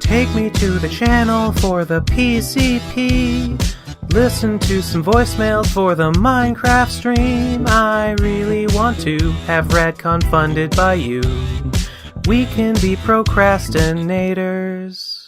Take me to the channel for the PCP. Listen to some voicemails for the Minecraft stream. I really want to have Radcon funded by you. We can be procrastinators.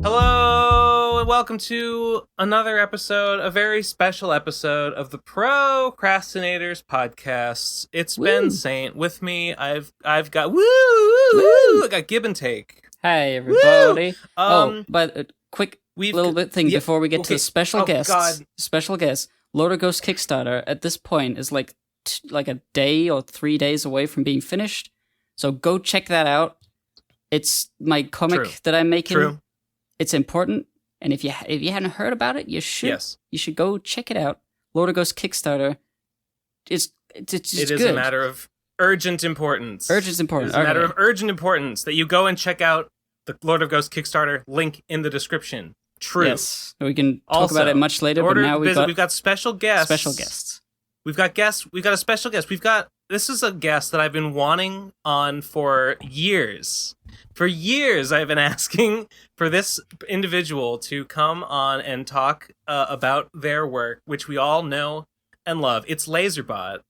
Hello, and welcome to another episode, a very special episode of the Procrastinators podcast. It's Ben Saint with me. I've got I got Give and Take. Hey everybody! But a quick little bit thing before we get to special guests. God. Special guest, Loader Ghost Kickstarter at this point is like a day or 3 days away from being finished. So go check that out. It's my comic that I'm making. True. It's important, and if you hadn't heard about it, you should. Yes. You should go check it out. Loader Ghost Kickstarter. It's It is good. a matter of urgent importance. Urgent importance. It's a matter of urgent importance that you go and check out the Lord of Ghost Kickstarter link in the description. True. Yes. We can talk about it much later, but now we've got special guests. Special guests. We've got guests. We've got a special guest. This is a guest that I've been wanting on for years. For years, I've been asking for this individual to come on and talk about their work, which we all know and love. It's Lazerbot,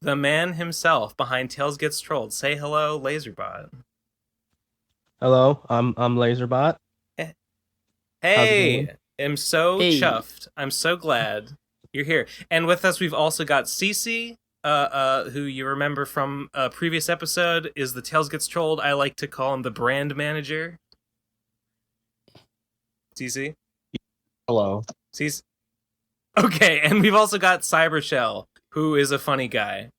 the man himself behind Tales Gets Trolled. Say hello, Lazerbot. Hello, I'm Lazerbot. Hey, I'm so chuffed. I'm so glad you're here. And with us, we've also got Cece, who you remember from a previous episode, is the Tales Gets Trolled. I like to call him the brand manager. Cece? Hello. Cece? Okay, and we've also got Cybershell, who is a funny guy.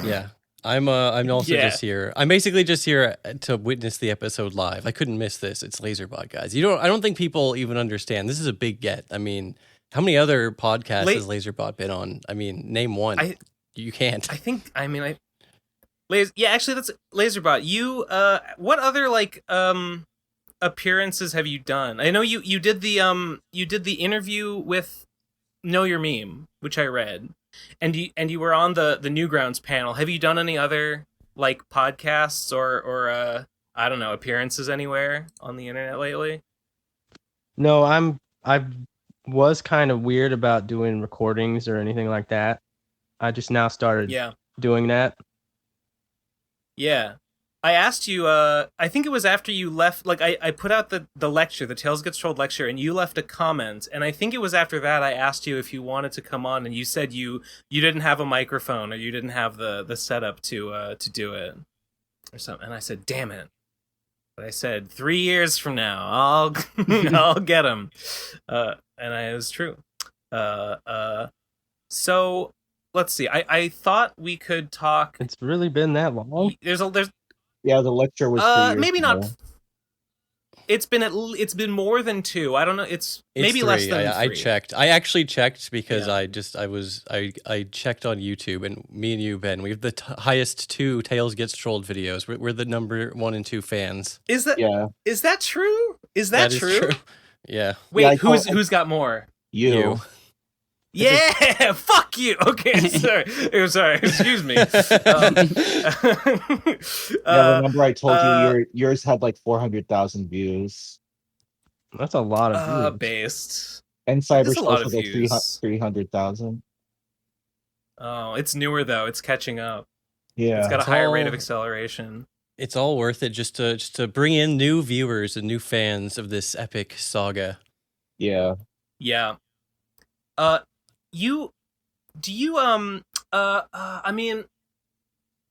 Yeah. I'm also just here. I'm basically just here to witness the episode live. I couldn't miss this. It's Lazerbot, guys. I don't think people even understand. This is a big get. I mean, how many other podcasts has Lazerbot been on? I mean, name one. You can't. Actually, that's Lazerbot. You, what other appearances have you done? I know you did the interview with Know Your Meme, which I read, and you were on the Newgrounds panel. Have you done any other podcasts or I don't know, appearances anywhere on the internet lately? No, I was kind of weird about doing recordings or anything like that. I just now started doing that. Yeah. I asked you, I think it was after you left, I put out the lecture, the Tales Gets Trolled lecture, and you left a comment, and I think it was after that I asked you if you wanted to come on, and you said you didn't have a microphone, or you didn't have the setup to do it, or something, and I said, damn it. But I said, 3 years from now, I'll get him. And it was true. So... Let's see. I thought we could talk. It's really been that long. There's Yeah, the lecture was 3 years maybe ago. not. It's been more than 2. I don't know. It's maybe 3. less than 3. I checked. I actually checked because I checked on YouTube, and me and you, Ben, we have the highest 2 Tales Gets Trolled videos. We're the number 1 and 2 fans. Is that true? Is that true? Yeah. Wait, who's got more? You. Yeah, fuck you. Okay, sorry. Excuse me. Remember I told you yours had 400,000 views. That's a lot of views. Based. And Cybershell has 300,000. Oh, it's newer though. It's catching up. Yeah. It's got a higher rate of acceleration. It's all worth it just to bring in new viewers and new fans of this epic saga. Yeah. Yeah. I mean,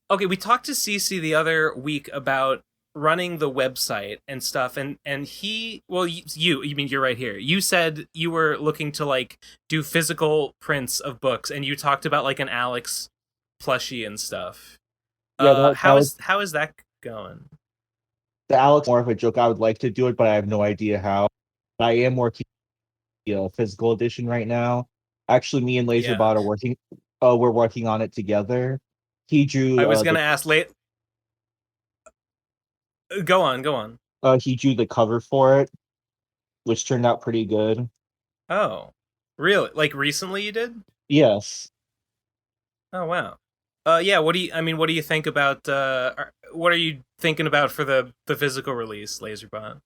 okay, we talked to Cece the other week about running the website and stuff, and he, well, you mean, you're right here. You said you were looking to do physical prints of books, and you talked about an Alex plushie and stuff. Yeah, how is that going? The Alex more of a joke. I would like to do it, but I have no idea how. I am working on a physical edition right now. Actually, me and Lazerbot are working. We're working on it together. He drew. I was gonna ask late. Go on. He drew the cover for it, which turned out pretty good. Oh, really? Recently you did? Yes. Oh wow. Yeah. What do you think about? What are you thinking about for the physical release, Lazerbot?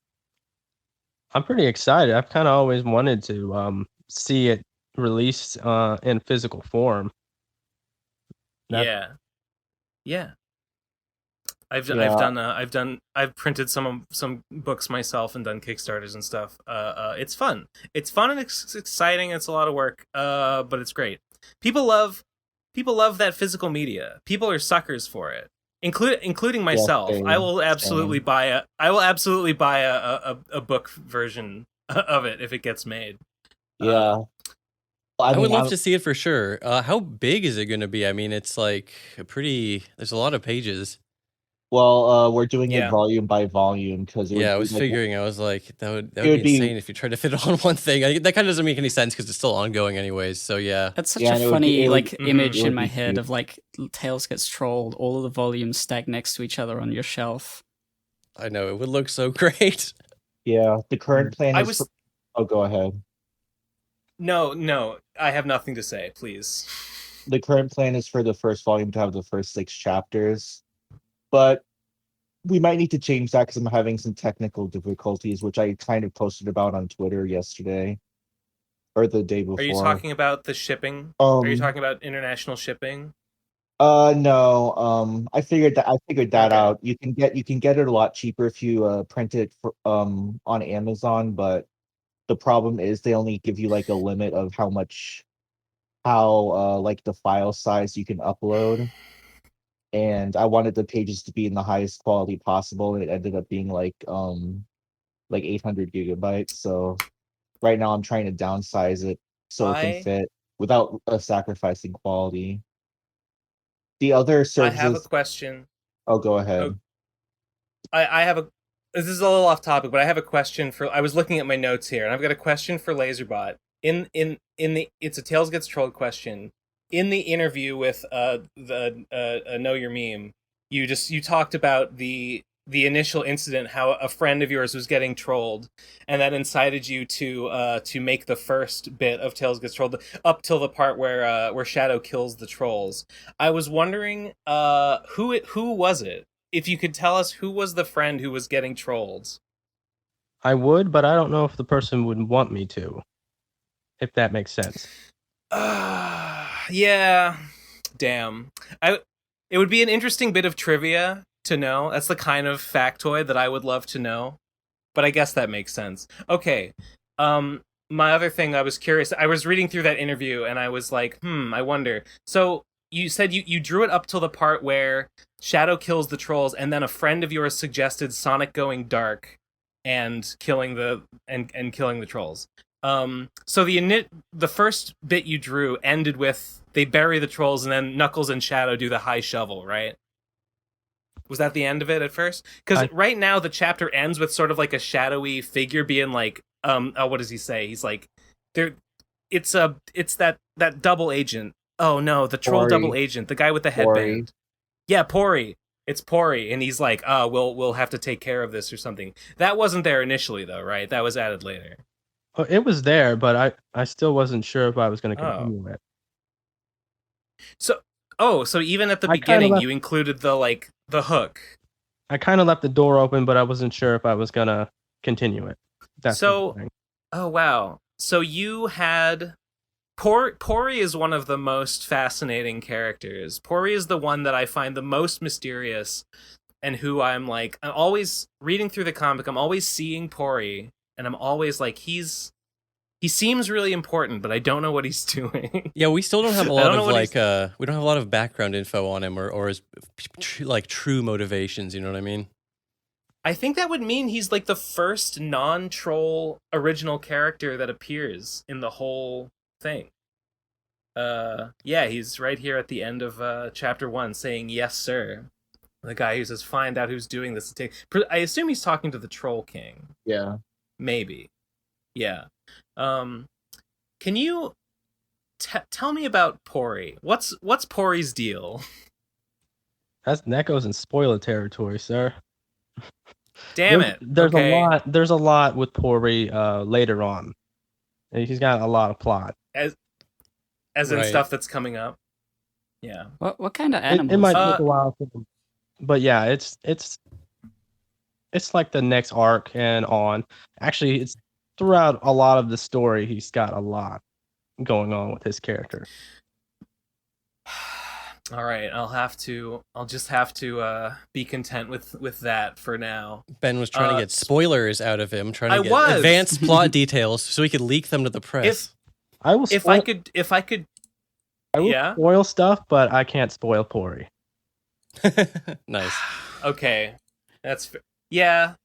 I'm pretty excited. I've kind of always wanted to see it released in physical form. Yeah. I've printed some books myself and done Kickstarters and stuff. It's fun. It's fun and it's exciting. It's a lot of work. But it's great. People love that physical media. People are suckers for it, including myself. Same, I will absolutely buy a book version of it if it gets made. Yeah. I would love to see it for sure. How big is it going to be? I mean, it's like there's a lot of pages. Well, we're doing it volume by volume because I was figuring. I was like, that would be insane if you tried to fit it on one thing. That kind of doesn't make any sense because it's still ongoing anyways. So yeah, that's such a funny image in my head of like Tails gets trolled. All of the volumes stacked next to each other on your shelf. I know it would look so great. Yeah, the current plan is. Oh, go ahead. No, I have nothing to say. Please. The current plan is for the first volume to have the first 6 chapters, but we might need to change that because I'm having some technical difficulties, which I kind of posted about on Twitter yesterday or the day before. Are you talking about the shipping? Are you talking about international shipping? No. I figured that out. You can get it a lot cheaper if you print it on Amazon, but the problem is they only give you like a limit of how like the file size you can upload. And I wanted the pages to be in the highest quality possible, and it ended up being like 800 gigabytes. So right now I'm trying to downsize it so it can fit without sacrificing quality. The other services. I have a question. Oh, go ahead. I have a. This is a little off topic, but I have a question for. I was looking at my notes here, and I've got a question for Lazerbot. It's a Tails Gets Trolled question. In the interview with the Know Your Meme, you talked about the initial incident, how a friend of yours was getting trolled, and that incited you to make the first bit of Tails Gets Trolled up till the part where Shadow kills the trolls. I was wondering who was it? If you could tell us who was the friend who was getting trolled. I would, but I don't know if the person would want me to. If that makes sense. Yeah. Damn. It would be an interesting bit of trivia to know. That's the kind of factoid that I would love to know. But I guess that makes sense. Okay. My other thing, I was curious. I was reading through that interview and I was like, I wonder. So you said you drew it up till the part where Shadow kills the trolls, and then a friend of yours suggested Sonic going dark and killing the trolls. So the first bit you drew ended with they bury the trolls and then Knuckles and Shadow do the high shovel, right? Was that the end of it at first? Because right now the chapter ends with sort of like a shadowy figure being like, what does he say? He's like, it's that double agent. Oh no, the troll double agent, the guy with the headband. Yeah, Pori. It's Pori, and he's like, we'll have to take care of this or something. That wasn't there initially though, right? That was added later. Well, it was there, but I still wasn't sure if I was going to continue it. So even at the beginning, you included the hook. I kind of left the door open, but I wasn't sure if I was going to continue it. Oh wow. So you had Pori is one of the most fascinating characters. Pori is the one that I find the most mysterious, and who I'm always reading through the comic. I'm always seeing Pori. And I'm always like, he seems really important, but I don't know what he's doing. Yeah, we still don't have a lot of we don't have a lot of background info on him or his true motivations. You know what I mean? I think that would mean he's like the first non-troll original character that appears in the whole thing. Yeah, he's right here at the end of chapter 1 saying, "Yes, sir." The guy who says, "Find out who's doing this." I assume he's talking to the Troll King. Yeah. Maybe. Yeah. Can you tell me about Pori? What's Pori's deal? That goes in spoiler territory, sir. Damn it. There's a lot with Pori later on. He's got a lot of plot. As in stuff that's coming up. Yeah. What kind of animals? It might take a while for them. But yeah, it's like the next arc and on. Actually, it's throughout a lot of the story, he's got a lot going on with his character. All right, I'll just have to be content with that for now. Ben was trying to get spoilers out of him, trying to get was. advanced plot details so he could leak them to the press. If I could I will spoil stuff, but I can't spoil Pori. Nice. Okay. That's yeah.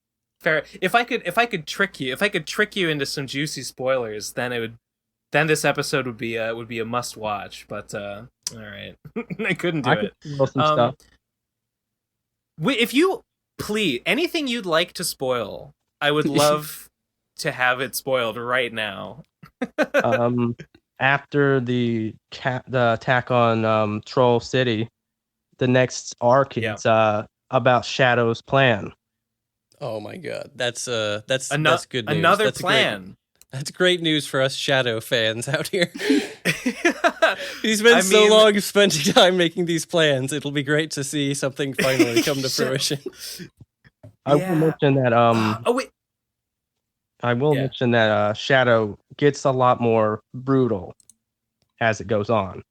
Fair. If I could trick you into some juicy spoilers, then this episode would be a must watch, but all right. I couldn't do it. Could spoil some stuff. If you please anything you'd like to spoil, I would love to have it spoiled right now. After the attack on Troll City, the next arc is about Shadow's plan. Oh my god, that's good news. Another plan. That's great news for us Shadow fans out here. He's been so long spending time making these plans. It'll be great to see something finally come to fruition. I will mention that. I will mention that Shadow gets a lot more brutal as it goes on.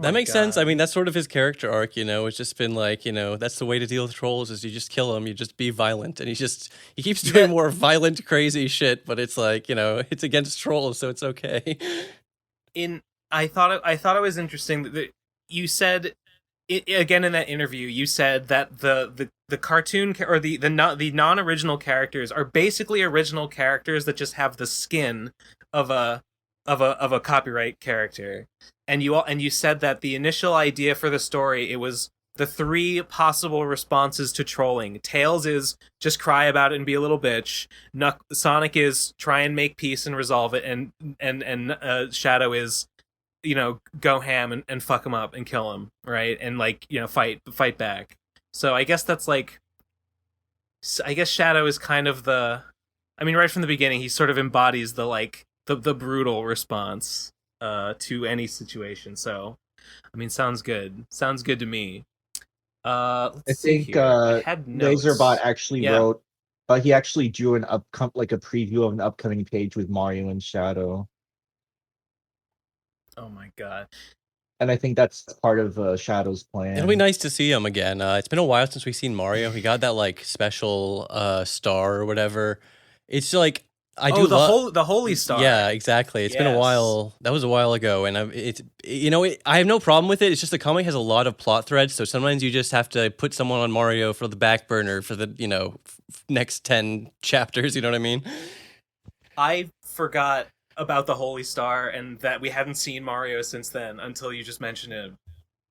That makes sense. I mean, that's sort of his character arc, It's just been like, that's the way to deal with trolls is you just kill them, you just be violent. And he keeps doing more violent, crazy shit, but it's like, it's against trolls, so it's okay. I thought it was interesting that you said again in that interview, you said that the cartoon or the non-original characters are basically original characters that just have the skin of a copyright character. And you said that the initial idea for the story, it was the 3 possible responses to trolling. Tails is just cry about it and be a little bitch. Sonic is try and make peace and resolve it, and Shadow is, go ham and fuck him up and kill him, right? And fight back. So I guess that's Shadow is kind of right from the beginning, he sort of embodies the brutal response to any situation. So, sounds good. Sounds good to me. I think Lazerbot actually wrote. He actually drew a preview of an upcoming page with Mario and Shadow. Oh my god! And I think that's part of Shadow's plan. It'll be nice to see him again. It's been a while since we've seen Mario. He got that special star or whatever. It's like. The holy star. Yeah, exactly. It's been a while. That was a while ago, and I have no problem with it. It's just the comic has a lot of plot threads, so sometimes you just have to put someone on Mario for the back burner for the next 10 chapters. You know what I mean? I forgot about the holy star and that we hadn't seen Mario since then until you just mentioned it.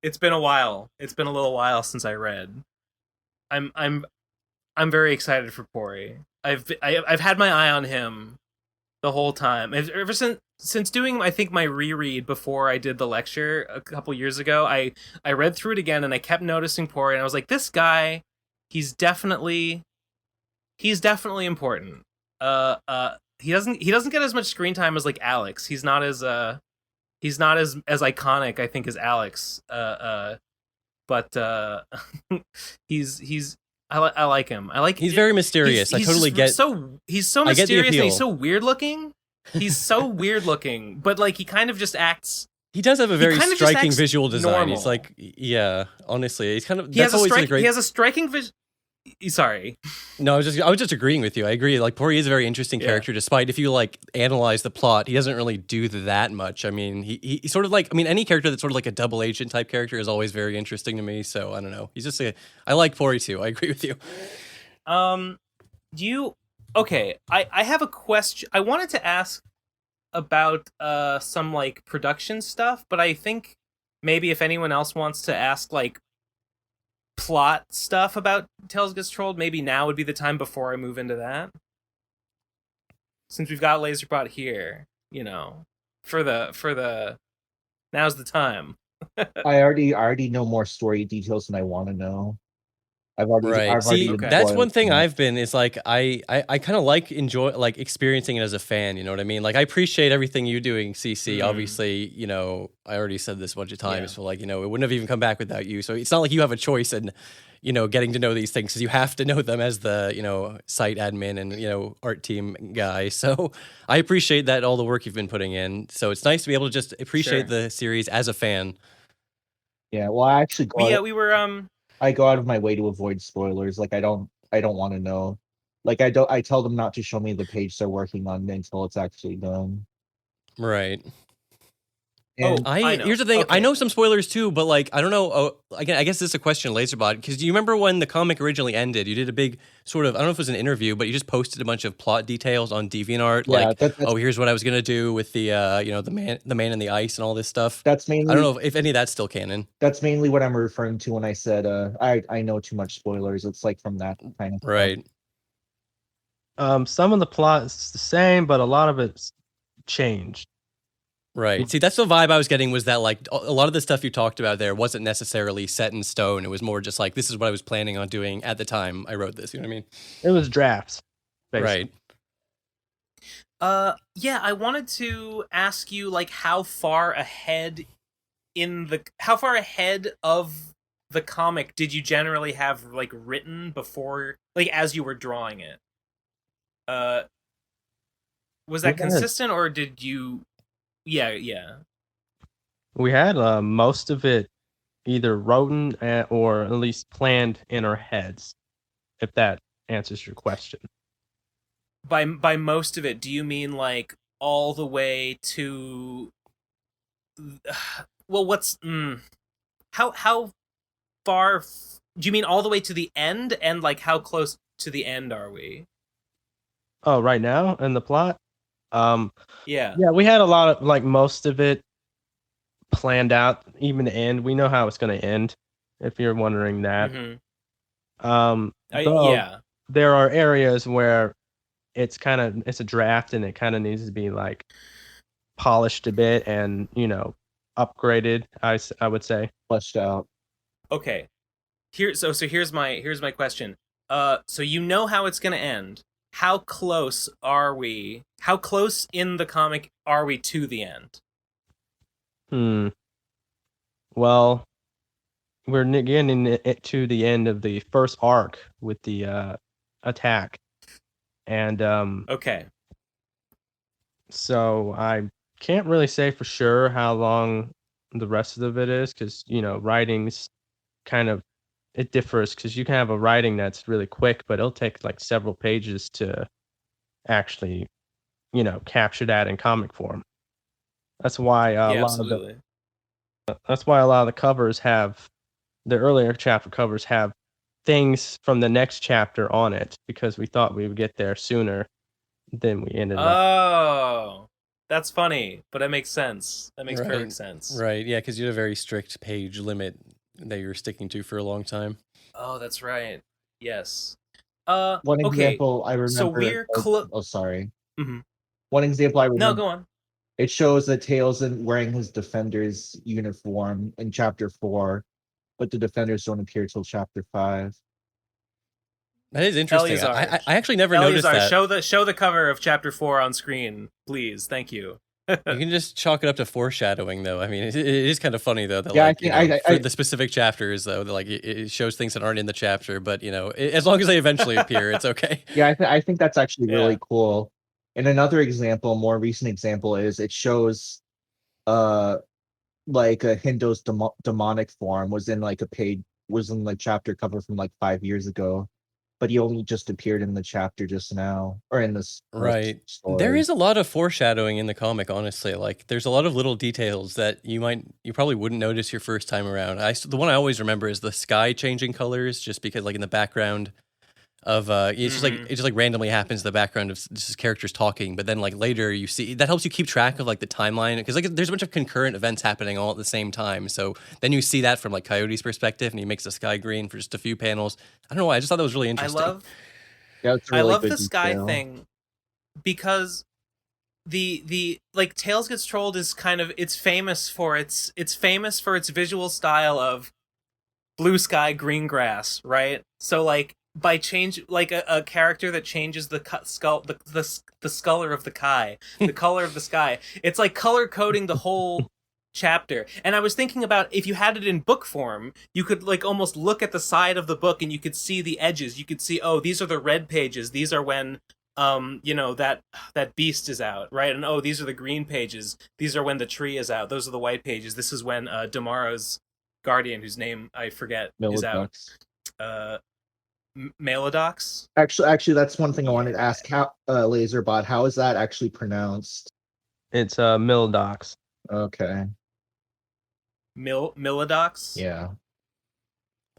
It's been a while. It's been a little while since I read. I'm very excited for Pori. I've had my eye on him the whole time. Ever since doing, I think, my reread before I did the lecture a couple years ago, I read through it again and I kept noticing Pori, and I was like, this guy, he's definitely important. He doesn't get as much screen time as Alex. He's not as iconic, I think, as Alex. But he's I like him. He's very mysterious. I totally get. He's so mysterious and he's so weird looking. He's so weird looking, but he kind of just acts. He does have a very striking visual design. Normal. He's honestly, he's kind of. He has a striking vision. Sorry. No, I was just agreeing with you. I agree. Pori is a very interesting character, despite if you analyze the plot, he doesn't really do that much. He sort of any character that's sort of a double agent type character is always very interesting to me. So I don't know. He's just I like Pori too. I agree with you. I have a question. I wanted to ask about some production stuff, but I think maybe if anyone else wants to ask plot stuff about Tails Gets Trolled, maybe now would be the time before I move into that. Since we've got Lazerbot here, for the now's the time. I already know more story details than I want to know. I've already Right. See, Okay. that's spoiled one thing it. I've been is like I kind of like enjoy like experiencing it as a fan, you know what I mean? Like I appreciate everything you doing, CC. Obviously, you know, I already said this a bunch of times, so like, you know, it wouldn't have even come back without you. So it's not like you have a choice in, you know, getting to know these things because you have to know them as the, you know, site admin and, you know, art team guy. So I appreciate that all the work you've been putting in. So it's nice to be able to just appreciate the series as a fan. Yeah, well, I actually we were I go out of my way to avoid spoilers. Like I don't want to know. Like I tell them not to show me the page they're working on until it's actually done. Right. And I know. Here's the thing. Okay. I know some spoilers too, but like I don't know. Again, I guess this is a question, Lazerbot, because do you remember when the comic originally ended? You did a big sort of I don't know if it was an interview, but you just posted a bunch of plot details on DeviantArt, yeah, like oh, here's what I was gonna do with the you know the man in the ice and all this stuff. that's mainly I don't know if any of that's still canon. That's mainly what I'm referring to when I said I know too much spoilers. It's like from that kind of stuff. Right. Some of the plot is the same, but a lot of it's changed. Right. See, that's the vibe I was getting was that like a lot of the stuff you talked about there wasn't necessarily set in stone. It was more just like this is what I was planning on doing at the time I wrote this. You know what I mean? It was drafts, basically. Right. Yeah, I wanted to ask you like how far ahead of the comic did you generally have like written before, like as you were drawing it? Was that consistent or did you? Yeah. We had most of it either written or at least planned in our heads, if that answers your question. By most of it, do you mean like all the way to? Well, what's how far? Do you mean all the way to the end? And like how close to the end are we? Oh, right now in the plot. Yeah, we had a lot of like most of it planned out, even the end. We know how it's going to end. If you're wondering that, yeah. There are areas where it's a draft and it kind of needs to be like polished a bit and upgraded. I would say Fleshed out. Okay. Here's my question. So you know how it's gonna end. How close are we? How close in the comic are we to the end? Well, we're getting it to the end of the first arc with the attack, and Okay. So I can't really say for sure how long the rest of it is, because writing's kind of it differs, because you can have a writing that's really quick, but it'll take like several pages to actually capture that in comic form. That's why that's why a lot of the covers have the earlier chapter covers have things from the next chapter on it, because we thought we would get there sooner than we ended up. Oh, that's funny, but it makes sense. That makes perfect sense. Right, yeah, because you had a very strict page limit that you were sticking to for a long time. Oh, that's right. Yes. One example I remember. So we're sorry. Mm-hmm. One example I remember. No, go on. It shows that Tails is wearing his Defender's uniform in Chapter 4, but the Defenders don't appear till Chapter 5. That is interesting. I actually never noticed that. Show the cover of Chapter 4 on screen, please. Thank you. You can just chalk it up to foreshadowing, though. I mean, it is kind of funny, though. That, for the specific chapters, though, like it shows things that aren't in the chapter, but as long as they eventually appear, it's okay. Yeah, I think that's actually really cool. And another example, more recent example, is it shows, like a Hindo's demonic form was in like chapter cover from like 5 years ago, but he only just appeared in the chapter just now, or in this right story. There is a lot of foreshadowing in the comic, honestly. Like there's a lot of little details that you probably wouldn't notice your first time around. The one I always remember is the sky changing colors, just because like in the background of it's just like randomly happens in the background of just characters talking, but then like later you see that helps you keep track of like the timeline, because like there's a bunch of concurrent events happening all at the same time. So then you see that from like Coyote's perspective, and he makes the sky green for just a few panels. I don't know why, I just thought that was really interesting. I love the sky thing, because the like Tails Gets Trolled is kind of it's famous for its visual style of blue sky, green grass, right? So like by change, like a character that changes the skull, the scolor of the sky, the color of the sky. It's like color coding the whole chapter. And I was thinking about if you had it in book form, you could like almost look at the side of the book and you could see the edges. You could see, oh, these are the red pages. These are when that beast is out, right? And oh, these are the green pages. These are when the tree is out. Those are the white pages. This is when Damara's guardian, whose name I forget, is out. Meladox. Actually, that's one thing I wanted to ask. How Lazerbot? How is that actually pronounced? It's Miladox. Okay. Miladox. Yeah.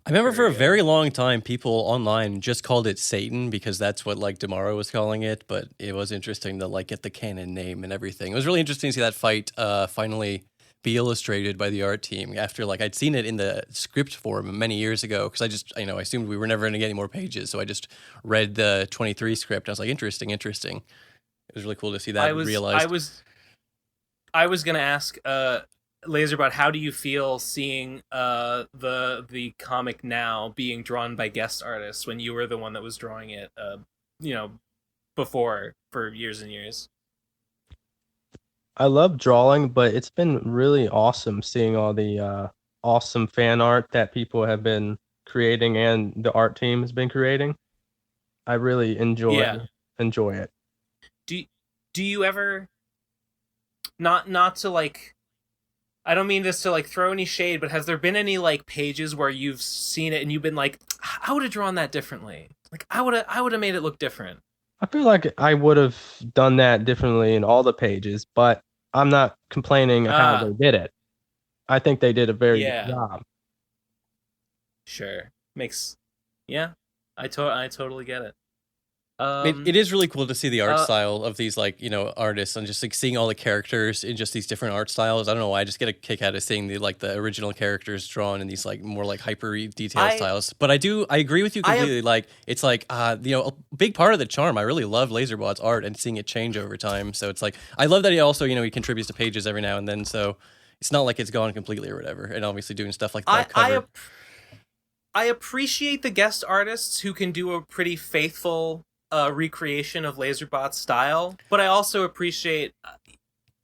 I remember for a very long time, people online just called it Satan because that's what like Damara was calling it. But it was interesting to like get the canon name and everything. It was really interesting to see that fight finally be illustrated by the art team after like I'd seen it in the script form many years ago because I just I assumed we were never going to get any more pages, so I just read the 23 script. I was like, interesting. It was really cool to see that realized. I was gonna ask Lazerbot, how do you feel seeing the comic now being drawn by guest artists when you were the one that was drawing it before for years and years? I love drawing, but it's been really awesome seeing all the awesome fan art that people have been creating and the art team has been creating. I really enjoy it. Do you ever not to like, I don't mean this to like throw any shade, but has there been any like pages where you've seen it and you've been like, I would have drawn that differently. Like I would have made it look different. I feel like I would have done that differently in all the pages, but I'm not complaining how they did it. I think they did a very good job. Sure. I totally get it. It is really cool to see the art style of these like artists and just like seeing all the characters in just these different art styles. I don't know why, I just get a kick out of seeing the original characters drawn in these like more like hyper detailed styles. But I agree with you completely. Like it's like a big part of the charm. I really love Lazerbot's art and seeing it change over time. So it's like I love that he also he contributes to pages every now and then. So it's not like it's gone completely or whatever. And obviously doing stuff like that cover. I appreciate the guest artists who can do a pretty faithful recreation of Lazerbot's style, but I also appreciate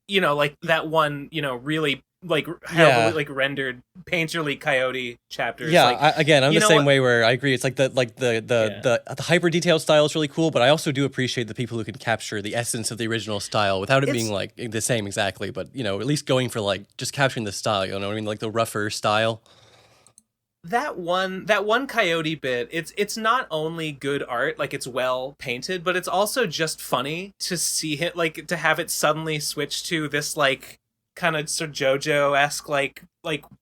like that one really like heavily like rendered painterly Coyote chapters. Again, I'm the same way where I agree. It's like the hyper detailed style is really cool, but I also do appreciate the people who can capture the essence of the original style without it being like the same exactly, but at least going for like just capturing the style, you know what I mean, like the rougher style. That one Coyote bit, it's not only good art, like it's well painted, but it's also just funny to see it, like to have it suddenly switch to this like kind of sort of JoJo-esque like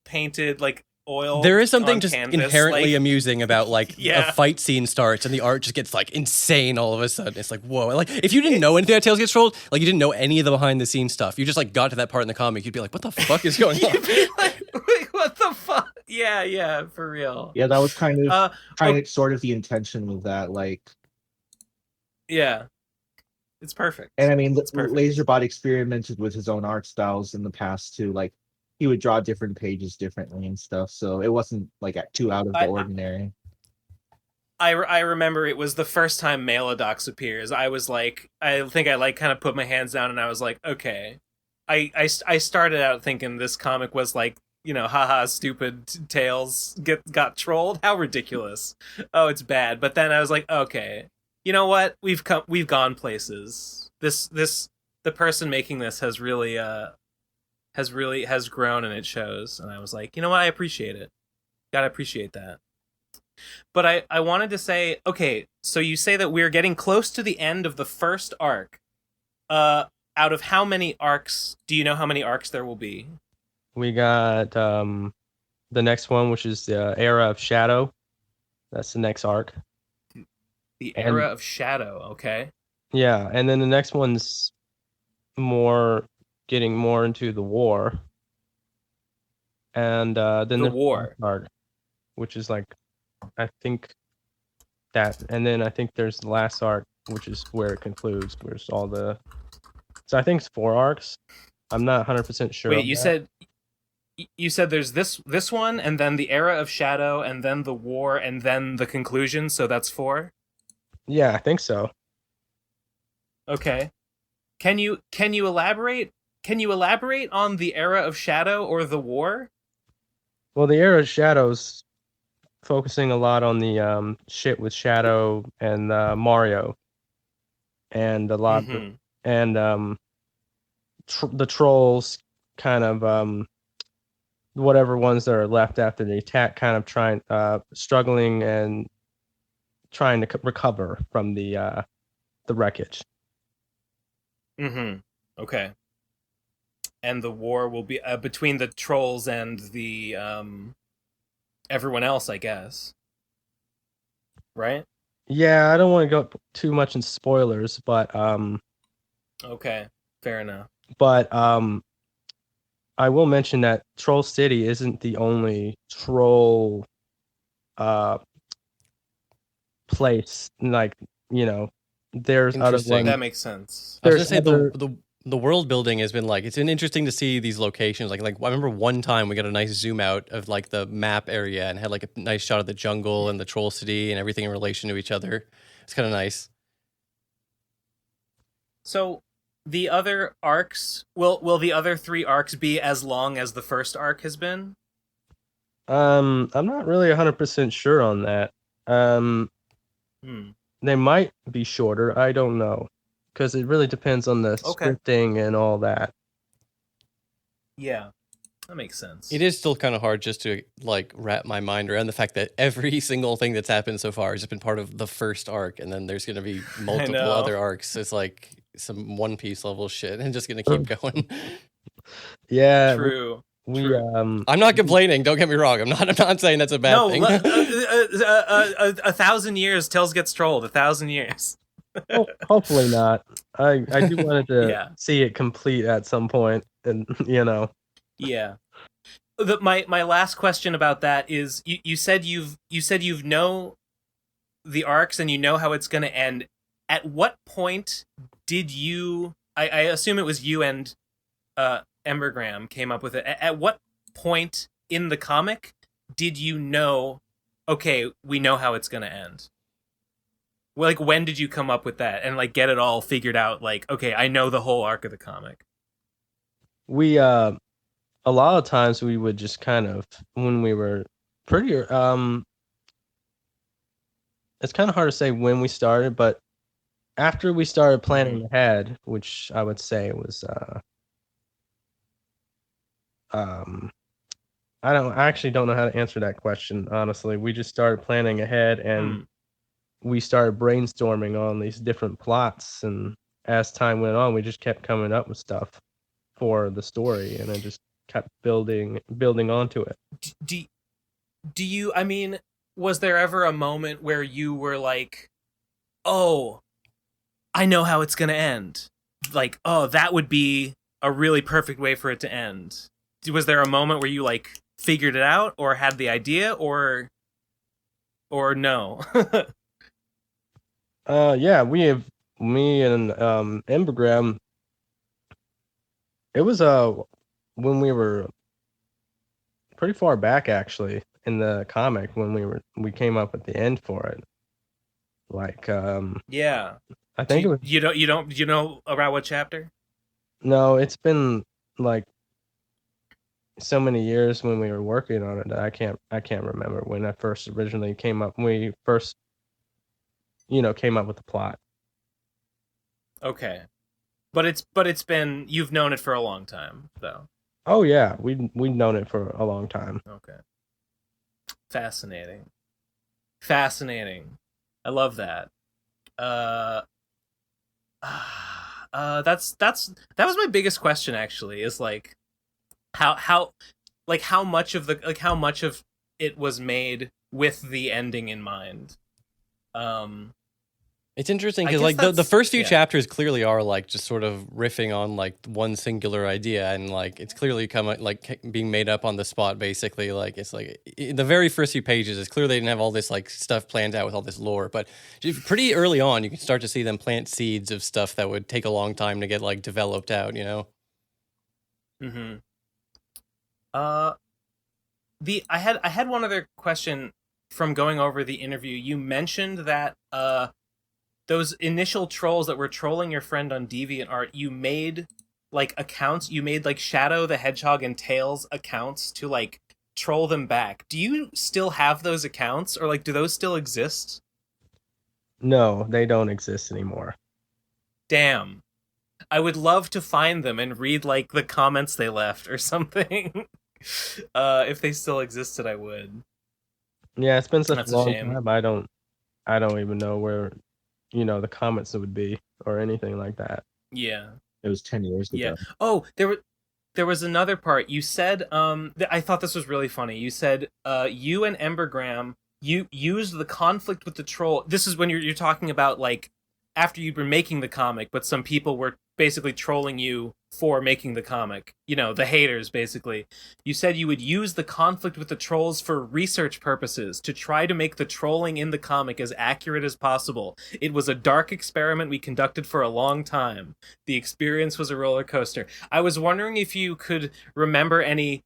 painted like oil. There is something just canvas, inherently amusing about like a fight scene starts and the art just gets like insane all of a sudden. It's like, whoa. Like if you didn't know anything about Tales Gets Trolled, like you didn't know any of the behind the scenes stuff, you just like got to that part in the comic, you'd be like, what the fuck is going on? You'd be like, what the fuck? Yeah, for real. Yeah, that was kind of sort of the intention with that, like. Yeah. It's perfect. And I mean, Lazerbot experimented with his own art styles in the past too. Like, he would draw different pages differently and stuff, so it wasn't like too out of the ordinary. I remember it was the first time Meladox appears. I was like, I think I like kind of put my hands down and I was like, okay. I started out thinking this comic was like, haha, stupid Tails got trolled. How ridiculous. Oh, it's bad. But then I was like, okay, you know what? We've gone places. The person making this has really grown and it shows. And I was like, you know what? I appreciate it. Gotta appreciate that. But I wanted to say, okay, so you say that we're getting close to the end of the first arc. Out of how many arcs, do you know how many arcs there will be? We got the next one, which is the Era of Shadow. That's the next arc. The Era of Shadow, okay. Yeah, and then the next one's getting more into the war. And then the war arc, which is like, I think that, and then I think there's the last arc, which is where it concludes. Where's all the, so I think it's 4 arcs. I'm not 100% sure. Wait, you said you said there's this one, and then the Era of Shadow, and then the War, and then the conclusion. So that's 4. Yeah, I think so. Okay. Can you elaborate? Can you elaborate on the Era of Shadow or the War? Well, the Era of Shadows focusing a lot on the shit with Shadow and Mario, and a lot Mhm. and the trolls kind of whatever ones that are left after the attack, kind of struggling and trying to recover from the wreckage. Okay. And the war will be between the trolls and the everyone else, I guess. Right? Yeah, I don't want to go too much in spoilers, but Okay, fair enough. But I will mention that Troll City isn't the only troll place. Like, there's other Interesting. ones. That makes sense. I was gonna say Other... the world building has been like, it's been interesting to see these locations. Like I remember one time we got a nice zoom out of like the map area and had like a nice shot of the jungle and the Troll City and everything in relation to each other. It's kind of nice. So the other arcs will the other 3 arcs be as long as the first arc has been? I'm not really 100% sure on that. They might be shorter. I don't know, because it really depends on the scripting and all that. Yeah, that makes sense. It is still kind of hard just to like wrap my mind around the fact that every single thing that's happened so far has just been part of the first arc, and then there's going to be multiple other arcs. It's like some One Piece level shit, and just going to keep going. Yeah, true. I'm not complaining. Don't get me wrong. I'm not saying that's a bad thing. 1,000 years, Tails gets trolled. 1,000 years. Hopefully not. I do wanted to see it complete at some point, and Yeah. My last question about that is you said you've know the arcs and you know how it's going to end. At what point did you? I assume it was you and Embergram came up with it. At what point in the comic did you know? Okay, we know how it's going to end. Well, like, when did you come up with that and like get it all figured out? Like, okay, I know the whole arc of the comic. We a lot of times we would just kind of, when we were pretty it's kind of hard to say when we started, but after we started planning ahead, which I would say was I actually don't know how to answer that question, honestly. We just started planning ahead, and we started brainstorming on these different plots, and as time went on, we just kept coming up with stuff for the story, and it just kept building onto it. Do you, I mean, was there ever a moment where you were like, oh, I know how it's gonna end? Like, oh, that would be a really perfect way for it to end. Was there a moment where you like figured it out or had the idea or no? Yeah, me and Embergram, it was when we were pretty far back actually in the comic, when we came up with the end for it. Like yeah. I think it was, you know about what chapter? No, it's been like so many years when we were working on it that I can't remember when I first originally came up. When we first came up with the plot. Okay. But it's been, you've known it for a long time, though. Oh yeah, we've known it for a long time. Okay. Fascinating. I love that. That was my biggest question actually, is like how much of it was made with the ending in mind. It's interesting because like the first few chapters clearly are like just sort of riffing on like one singular idea, and like it's clearly like being made up on the spot basically. Like it's like in the very first few pages, it's clear they didn't have all this like stuff planned out with all this lore, but pretty early on you can start to see them plant seeds of stuff that would take a long time to get like developed out, I had one other question from going over the interview. You mentioned that those initial trolls that were trolling your friend on DeviantArt, you made like accounts. You made like Shadow the Hedgehog and Tails accounts to like troll them back. Do you still have those accounts, or like do those still exist? No, they don't exist anymore. Damn. I would love to find them and read like the comments they left or something. If they still existed, I would. Yeah, it's been such That's a a long shame. time. I don't even know where, the comments would be or anything like that. Yeah. It was 10 years ago. Yeah. Oh, there was another part. You said I thought this was really funny. You said you and Embergram, you used the conflict with the troll. This is when you're talking about like after you'd been making the comic, but some people were basically trolling you for making the comic. The haters, basically. You said you would use the conflict with the trolls for research purposes to try to make the trolling in the comic as accurate as possible. It was a dark experiment we conducted for a long time. The experience was a roller coaster. I was wondering if you could remember any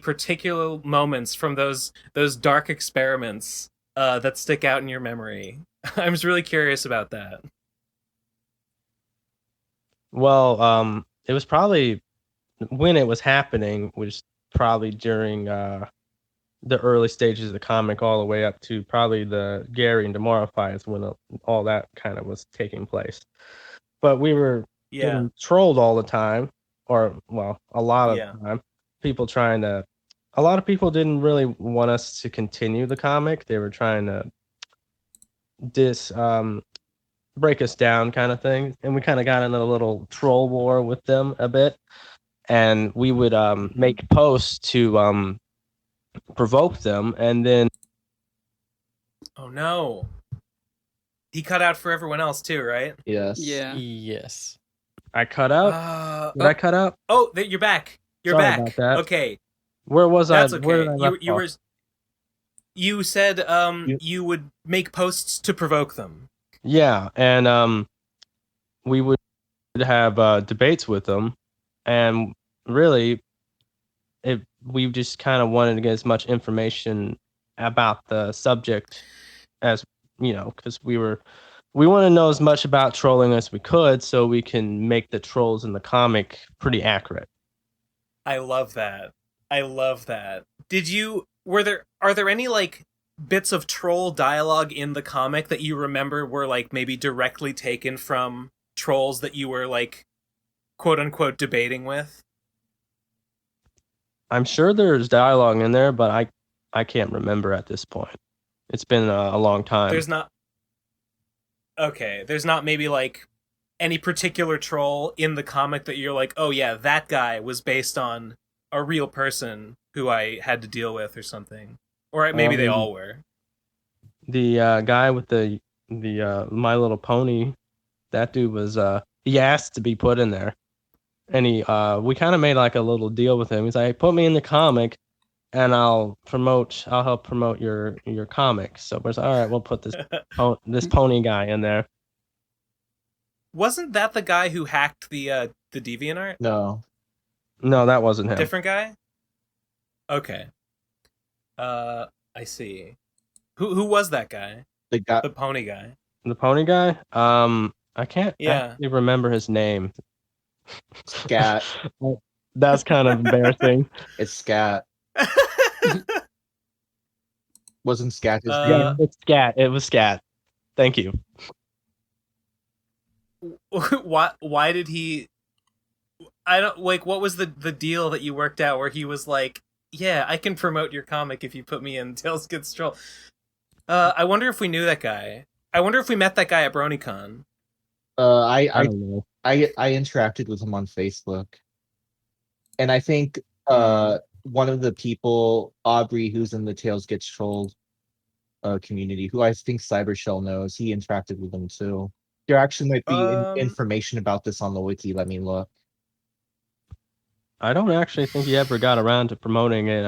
particular moments from those dark experiments that stick out in your memory. I was really curious about that. Well, it was probably when it was happening was probably during the early stages of the comic, all the way up to probably the Gary and Demora fights when all that kind of was taking place. But we were getting trolled all the time, or well, a lot of the time. A lot of people didn't really want us to continue the comic. They were trying to break us down kind of thing, and we kind of got in a little troll war with them a bit, and we would make posts to provoke them, and then oh no, he cut out for everyone else too, right? Yes. Yeah. Yes. I cut out. Did I cut out? Oh, you're back. You're Sorry back. about that. Okay. Where was That's I? okay. Where did I left You off? were. You said you would make posts to provoke them. Yeah, and we would have debates with them, and really, we just kind of wanted to get as much information about the subject as because we want to know as much about trolling as we could, so we can make the trolls in the comic pretty accurate. I love that. Are there any like bits of troll dialogue in the comic that you remember were like maybe directly taken from trolls that you were like quote unquote debating with? I'm sure there's dialogue in there, but I can't remember at this point. It's been a long time. There's not maybe like any particular troll in the comic that you're like, oh yeah, that guy was based on a real person who I had to deal with or something. Or maybe they all were. The guy with the My Little Pony, that dude was he asked to be put in there, and we kind of made like a little deal with him. He's like, put me in the comic, and I'll help promote your comic. So we're like, all right, we'll put this this pony guy in there. Wasn't that the guy who hacked the Devianart? No, that wasn't him. Different guy? Okay. I see. Who was that guy? the guy. The pony guy. The pony guy? I can't actually remember his name. Skat. That's kind of embarrassing. It's Skat. Wasn't Skat his name? Yeah, it's Skat. It was Skat. Thank you. Why did he? I don't like. What was the deal that you worked out where he was like, "Yeah, I can promote your comic if you put me in Tails Gets Troll." I wonder if we knew that guy. I wonder if we met that guy at BronyCon. I don't know. I interacted with him on Facebook, and I think one of the people, Aubrey, who's in the Tails Gets Trolled community, who I think Cybershell knows, he interacted with him too. There actually might be information about this on the wiki. Let me look. I don't actually think he ever got around to promoting it.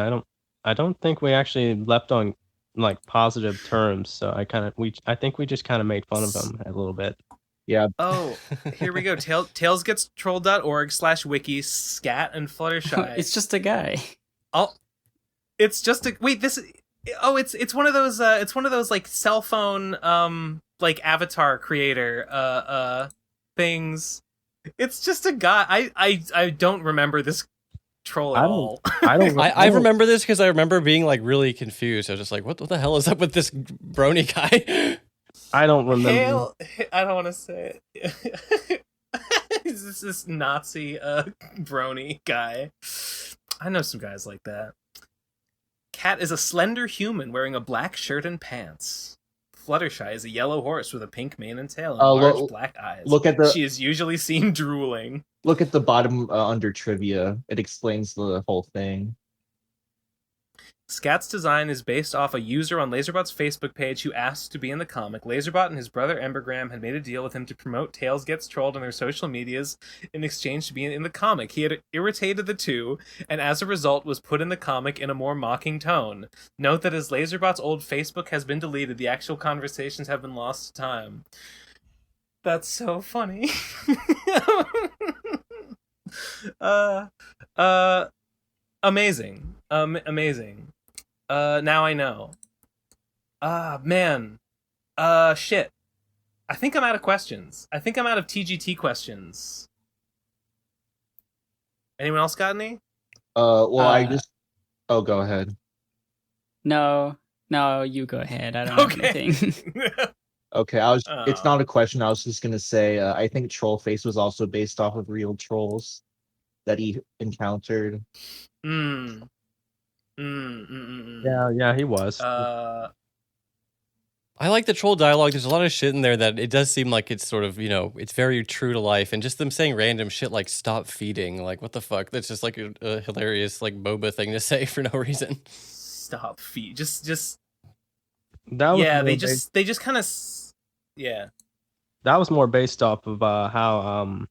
I don't think we actually left on like positive terms. So I think we just kind of made fun of him a little bit. Yeah. Oh, here we go. Tailsgetstrolled.org/wiki Skat and Fluttershy. It's just a guy. It's just a wait. This it's one of those like cell phone like avatar creator things. It's just a guy. I don't remember this troll at all. I remember this because I remember being like really confused. I was just like, what the hell is up with this brony guy? I don't remember. I don't want to say it. Is this Nazi brony guy? I know some guys like that. Cat is a slender human wearing a black shirt and pants. Fluttershy is a yellow horse with a pink mane and tail and large black eyes. She is usually seen drooling. Look at the bottom under trivia. It explains the whole thing. Skat's design is based off a user on Lazerbot's Facebook page who asked to be in the comic. Lazerbot and his brother Embergram had made a deal with him to promote Tails Gets Trolled on their social medias in exchange to be in the comic. He had irritated the two, and as a result was put in the comic in a more mocking tone. Note that as Lazerbot's old Facebook has been deleted, the actual conversations have been lost to time. That's so funny. Amazing. Amazing. Now I know. Man. Shit. I think I'm out of questions. I think I'm out of TGT questions. Anyone else got any? I just... Oh, go ahead. No, you go ahead. I don't have anything. Okay, it's not a question. I was just gonna say, I think Trollface was also based off of real trolls that he encountered. Yeah, he was. I like the troll dialogue. There's a lot of shit in there that it does seem like it's sort of, it's very true to life. And just them saying random shit like stop feeding. Like, what the fuck? That's just like a hilarious, like, boba thing to say for no reason. Stop feed. Just... That was they just kind of... Yeah. That was more based off of how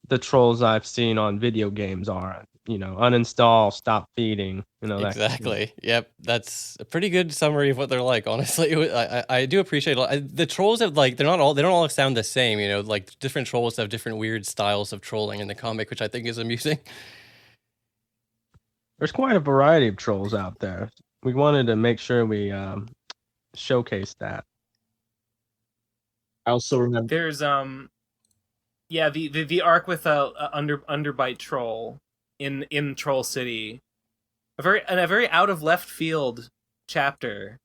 the trolls I've seen on video games are. Uninstall, stop feeding. Exactly. Yep, that's a pretty good summary of what they're like. Honestly, I do appreciate the trolls have they don't all sound the same. Like different trolls have different weird styles of trolling in the comic, which I think is amusing. There's quite a variety of trolls out there. We wanted to make sure we showcase that. I also remember there's the arc with underbite troll in Troll City, a very out of left field chapter.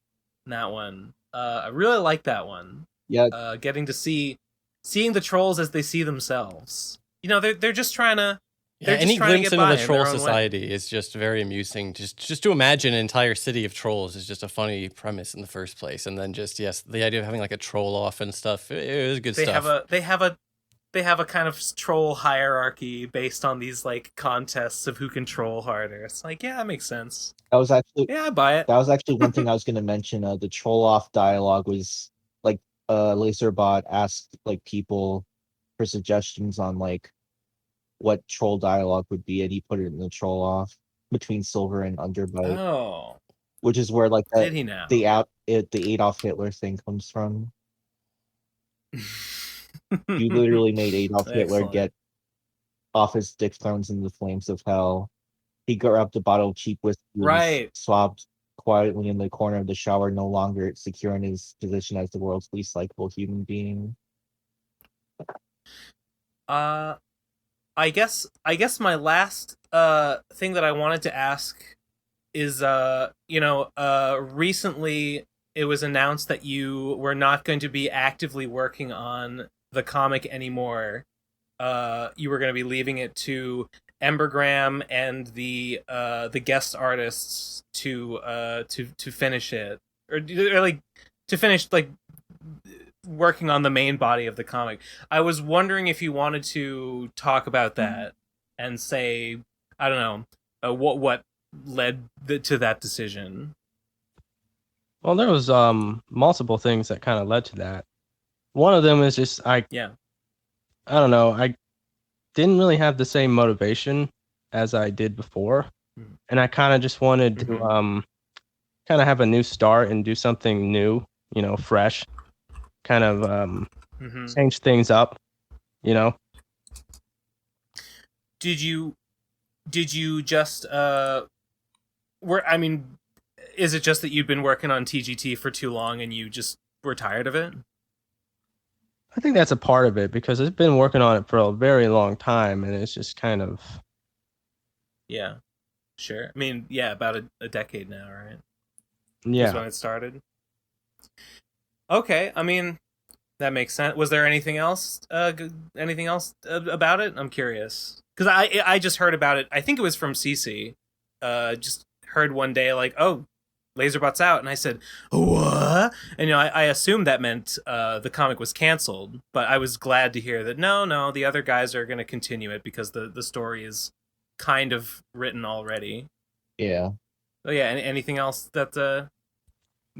In that one, I really like that one. Yeah, getting to seeing the trolls as they see themselves. They're just trying to. Yeah, any glimpse into the troll society is just very amusing. Just to imagine an entire city of trolls is just a funny premise in the first place, and then the idea of having like a troll off and stuff. It was good stuff. They have a kind of troll hierarchy based on these like contests of who can troll harder. It's like, yeah, that makes sense. That was actually I buy it. That was actually one thing I was going to mention. The troll off dialogue was like Lazerbot asked like people for suggestions on like what troll dialogue would be, and he put it in the troll off between Silver and Underbite. Oh, which is where like did he now? the Adolf Hitler thing comes from. You literally made Adolf Hitler get off his dick thrones in the flames of hell. He grabbed a bottle of cheap whiskey, right? Swabbed quietly in the corner of the shower, no longer secure in his position as the world's least likable human being. I guess my last thing that I wanted to ask is recently it was announced that you were not going to be actively working on the comic anymore. You were going to be leaving it to Embergram and the guest artists to finish it, or like to finish like working on the main body of the comic. I was wondering if you wanted to talk about that and say, I don't know, what led to that decision. Well, there was multiple things that kind of led to that. One of them is just I don't know, I didn't really have the same motivation as I did before, and I kind of just wanted to kind of have a new start and do something new, fresh, kind of change things up, Did you just I mean, is it just that you'd been working on TGT for too long and you just were tired of it? I think that's a part of it because I've been working on it for a very long time, and it's just kind of. Yeah, sure. I mean, yeah, about a decade now, right? Yeah. Is when it started. Okay, I mean, that makes sense. Was there anything else? Anything else about it? I'm curious because I just heard about it. I think it was from Cece. Just heard one day like, oh, Lazerbot's out, and I said, what? And I assumed that meant the comic was canceled, but I was glad to hear that no, the other guys are going to continue it because the story is kind of written already. Yeah. Oh yeah. Anything else that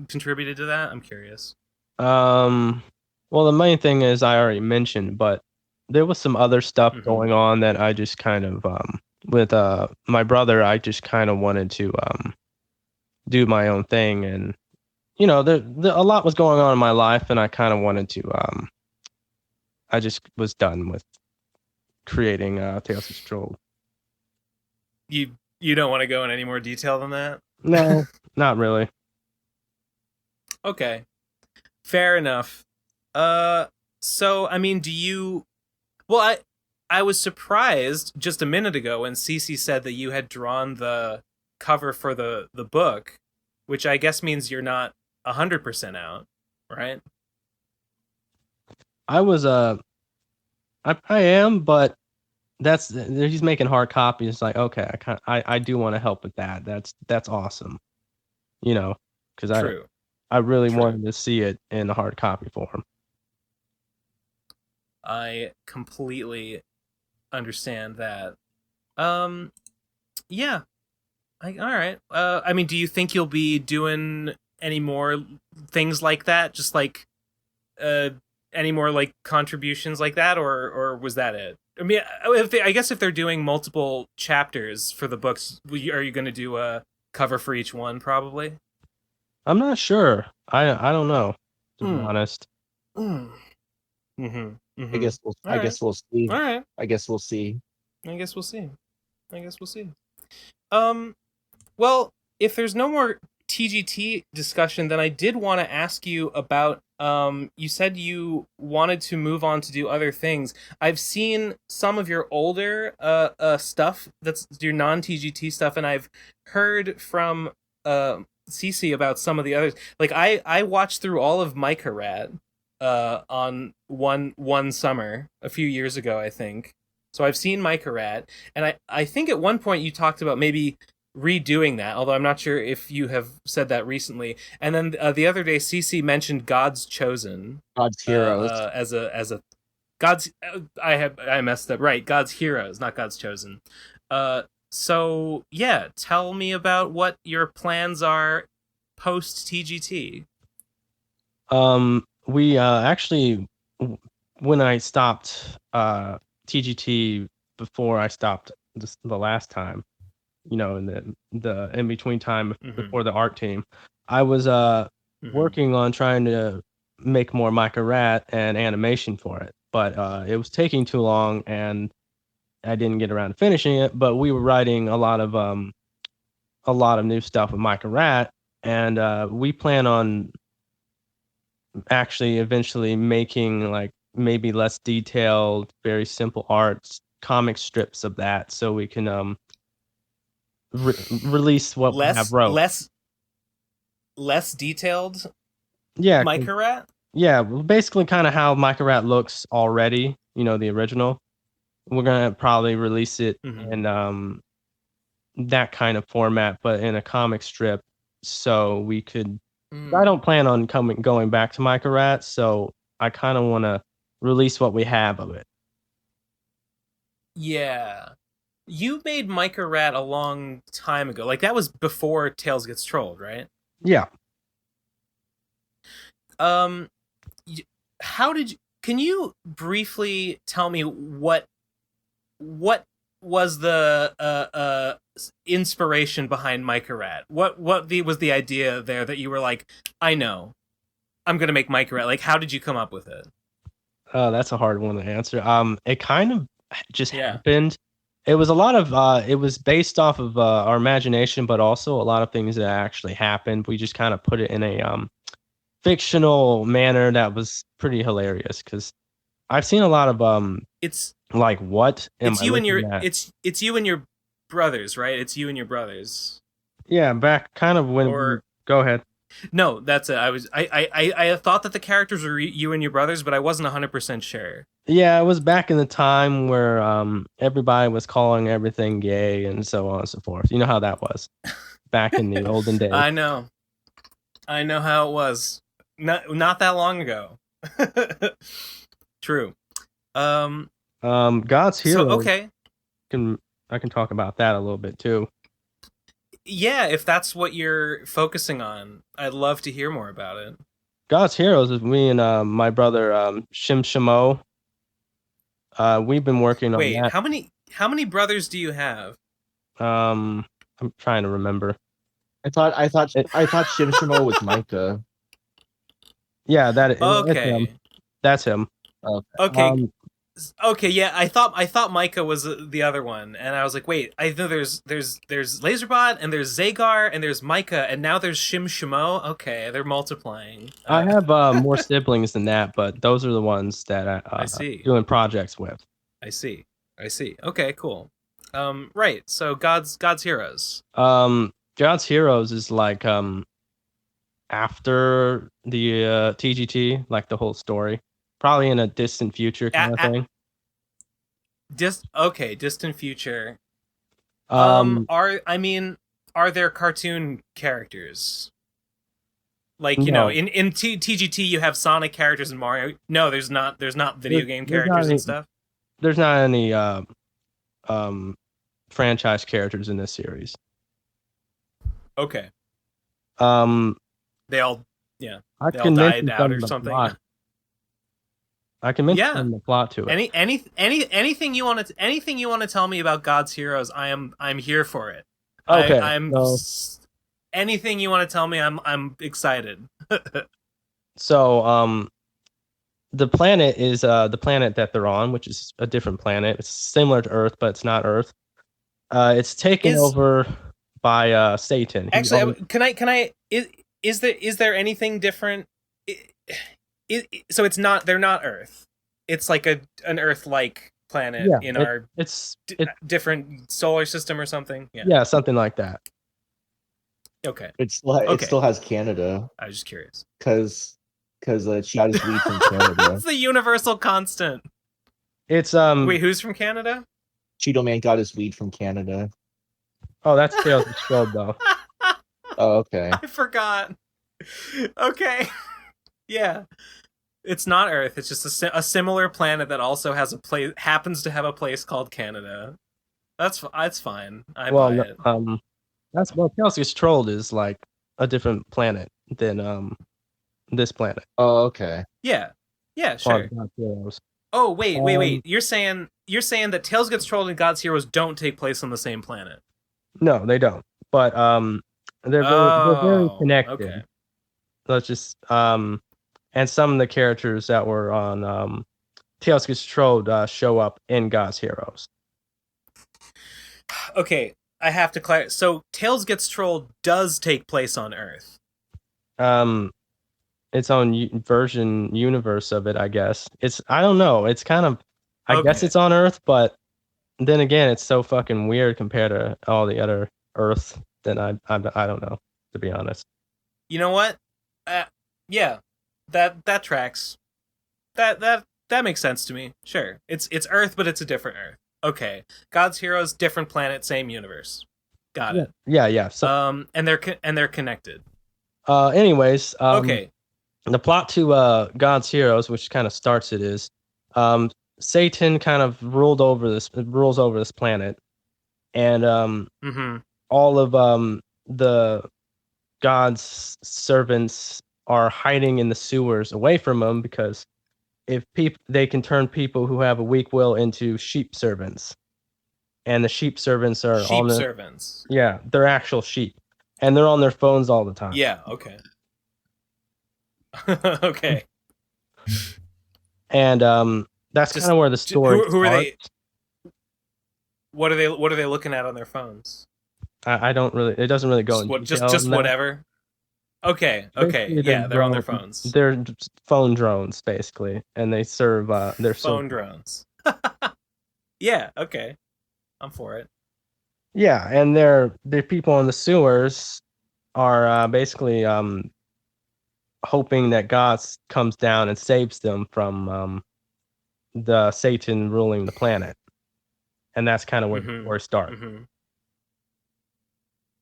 contributed to that? I'm curious. Well, the main thing is I already mentioned, but there was some other stuff going on that I just kind of with my brother. I just kind of wanted to do my own thing, and a lot was going on in my life, and I kind of wanted to I just was done with creating Tales Control. You don't want to go in any more detail than that? No, not really. Okay, fair enough. So I mean, do you? Well, I was surprised just a minute ago when Cece said that you had drawn the cover for the book, which I guess means you're not 100% out, right? I was I am, but he's making hard copies. It's like, okay, I do want to help with that. That's awesome, because I really wanted to see it in a hard copy form. I completely understand that. Yeah. All right. I mean, do you think you'll be doing any more things like that? Just like any more like contributions like that, or was that it? I mean, I guess if they're doing multiple chapters for the books, are you going to do a cover for each one? Probably. I'm not sure. I don't know, to be honest. I guess we'll see. All right. I guess we'll see. Well, if there's no more TGT discussion, then I did want to ask you about. You said you wanted to move on to do other things. I've seen some of your older stuff that's your non-TGT stuff, and I've heard from Cece about some of the others. Like I watched through all of Micah Rat on one summer a few years ago, I think. So I've seen Micah Rat, and I think at one point you talked about maybe redoing that, although I'm not sure if you have said that recently. And then the other day, CC mentioned God's Chosen, God's Heroes, as a God's. I messed up. Right, God's Heroes, not God's Chosen. So yeah, tell me about what your plans are post TGT. We actually, when I stopped TGT before I stopped the last time, in the in between time before the art team, I was working on trying to make more Micah Rat and animation for it, but it was taking too long and I didn't get around to finishing it. But we were writing a lot of new stuff with Micah Rat, and we plan on actually eventually making like maybe less detailed, very simple arts, comic strips of that, so we can release what we have wrote. Less detailed. Yeah, Micah Rat. Yeah, basically, kind of how Micah Rat looks already. The original. We're gonna probably release it in that kind of format, but in a comic strip, so we could. I don't plan on going back to Micah Rat, so I kind of want to release what we have of it. Yeah. You made Micah Rat a long time ago. Like, that was before Tales Gets Trolled, right? Yeah. How did you... Can you briefly tell me what was the inspiration behind Micah Rat? What was the idea there that you were like, I know, I'm going to make Micah Rat? Like, how did you come up with it? That's a hard one to answer. It kind of just happened. It was a lot of it was based off of our imagination, but also a lot of things that actually happened. We just kind of put it in a fictional manner that was pretty hilarious because I've seen a lot of It's like what am it's I you and your looking at? it's you and your brothers, right? It's you and your brothers. Yeah, back kind of when Or go ahead. no, that's it. I thought that the characters were you and your brothers, but I wasn't 100% sure. Yeah, it was back in the time where everybody was calling everything gay and so on and so forth. You know how that was back in the olden days. I know how it was. Not that long ago. True. God's Hero. So okay. I can talk about that a little bit too. Yeah, if that's what you're focusing on, I'd love to hear more about it. God's Heroes is me and my brother Shim Shimo. We've been working on that. How many brothers do you have? I'm trying to remember. I thought Shim Shimo was Micah. Yeah, that Okay. That's him. Okay. Okay, yeah, I thought Micah was the other one, and I was like, wait, I know there's Lazerbot, and there's Zagar, and there's Micah, and now there's Shim Shimo. Okay, they're multiplying. I have more siblings than that, but those are the ones that I see. Doing projects with. I see. Okay, cool. Right. So God's Heroes. God's Heroes is like after the TGT, like the whole story. Probably in a distant future kind of thing. Distant future. Are there cartoon characters? Like, you know, in TGT you have Sonic characters and Mario. No, there's not video game characters and stuff. There's not any franchise characters in this series. Okay. They all died out or something. Plot. I can mention the plot to it. Anything you want to tell me about God's Heroes, I'm here for it. Okay. Anything you want to tell me, I'm excited. So the planet is the planet that they're on, which is a different planet. It's similar to Earth, but it's not Earth. It's taken over by Satan. Actually, is there anything different? So it's not. They're not Earth. It's like an Earth-like planet in our different solar system or something. Yeah, something like that. Okay. It still has Canada. I was just curious because she got his weed from Canada. It's the universal constant. It's Wait, who's from Canada? Cheeto Man got his weed from Canada. Oh, that's Tales of Strobe though. Oh, okay. I forgot. Okay. Yeah. It's not Earth. It's just a similar planet that also has happens to have a place called Canada. That's fine. I buy it. Tales Gets Trolled is like a different planet than this planet. Oh, okay. Yeah. Yeah, sure. Oh, wait. You're saying that Tales Gets Trolled and God's Heroes don't take place on the same planet. No, they don't. But they're very connected. Okay. Let's just and some of the characters that were on Tales Gets Trolled show up in God's Heroes. Okay, I have to clarify. So Tales Gets Trolled does take place on Earth. Its own universe of it, I guess. I don't know. It's kind of I guess it's on Earth, but then again, it's so fucking weird compared to all the other Earth. Then I don't know, to be honest. You know what? Yeah, that tracks. That makes sense to me. Sure, it's Earth, but it's a different Earth. Okay, God's Heroes, different planet, same universe. Got it. Yeah. So, and they're connected. Anyways, okay. The plot to God's Heroes, which kind of starts it, is Satan kind of rules over this planet, and all of the God's servants are hiding in the sewers away from him because if they can turn people who have a weak will into sheep servants, and the sheep servants are servants. Yeah, they're actual sheep, and they're on their phones all the time. Yeah. Okay. Okay. And that's kind of where the story who are they? What are they looking at on their phones? I don't really. It doesn't really go in detail just on that. whatever. Okay. Basically, Yeah, they're on their phones. They're just phone drones, basically, and they serve their phone drones. Yeah. Okay. I'm for it. Yeah, and the people in the sewers are basically hoping that God comes down and saves them from the Satan ruling the planet, and that's kind of where the war starts. Mm-hmm.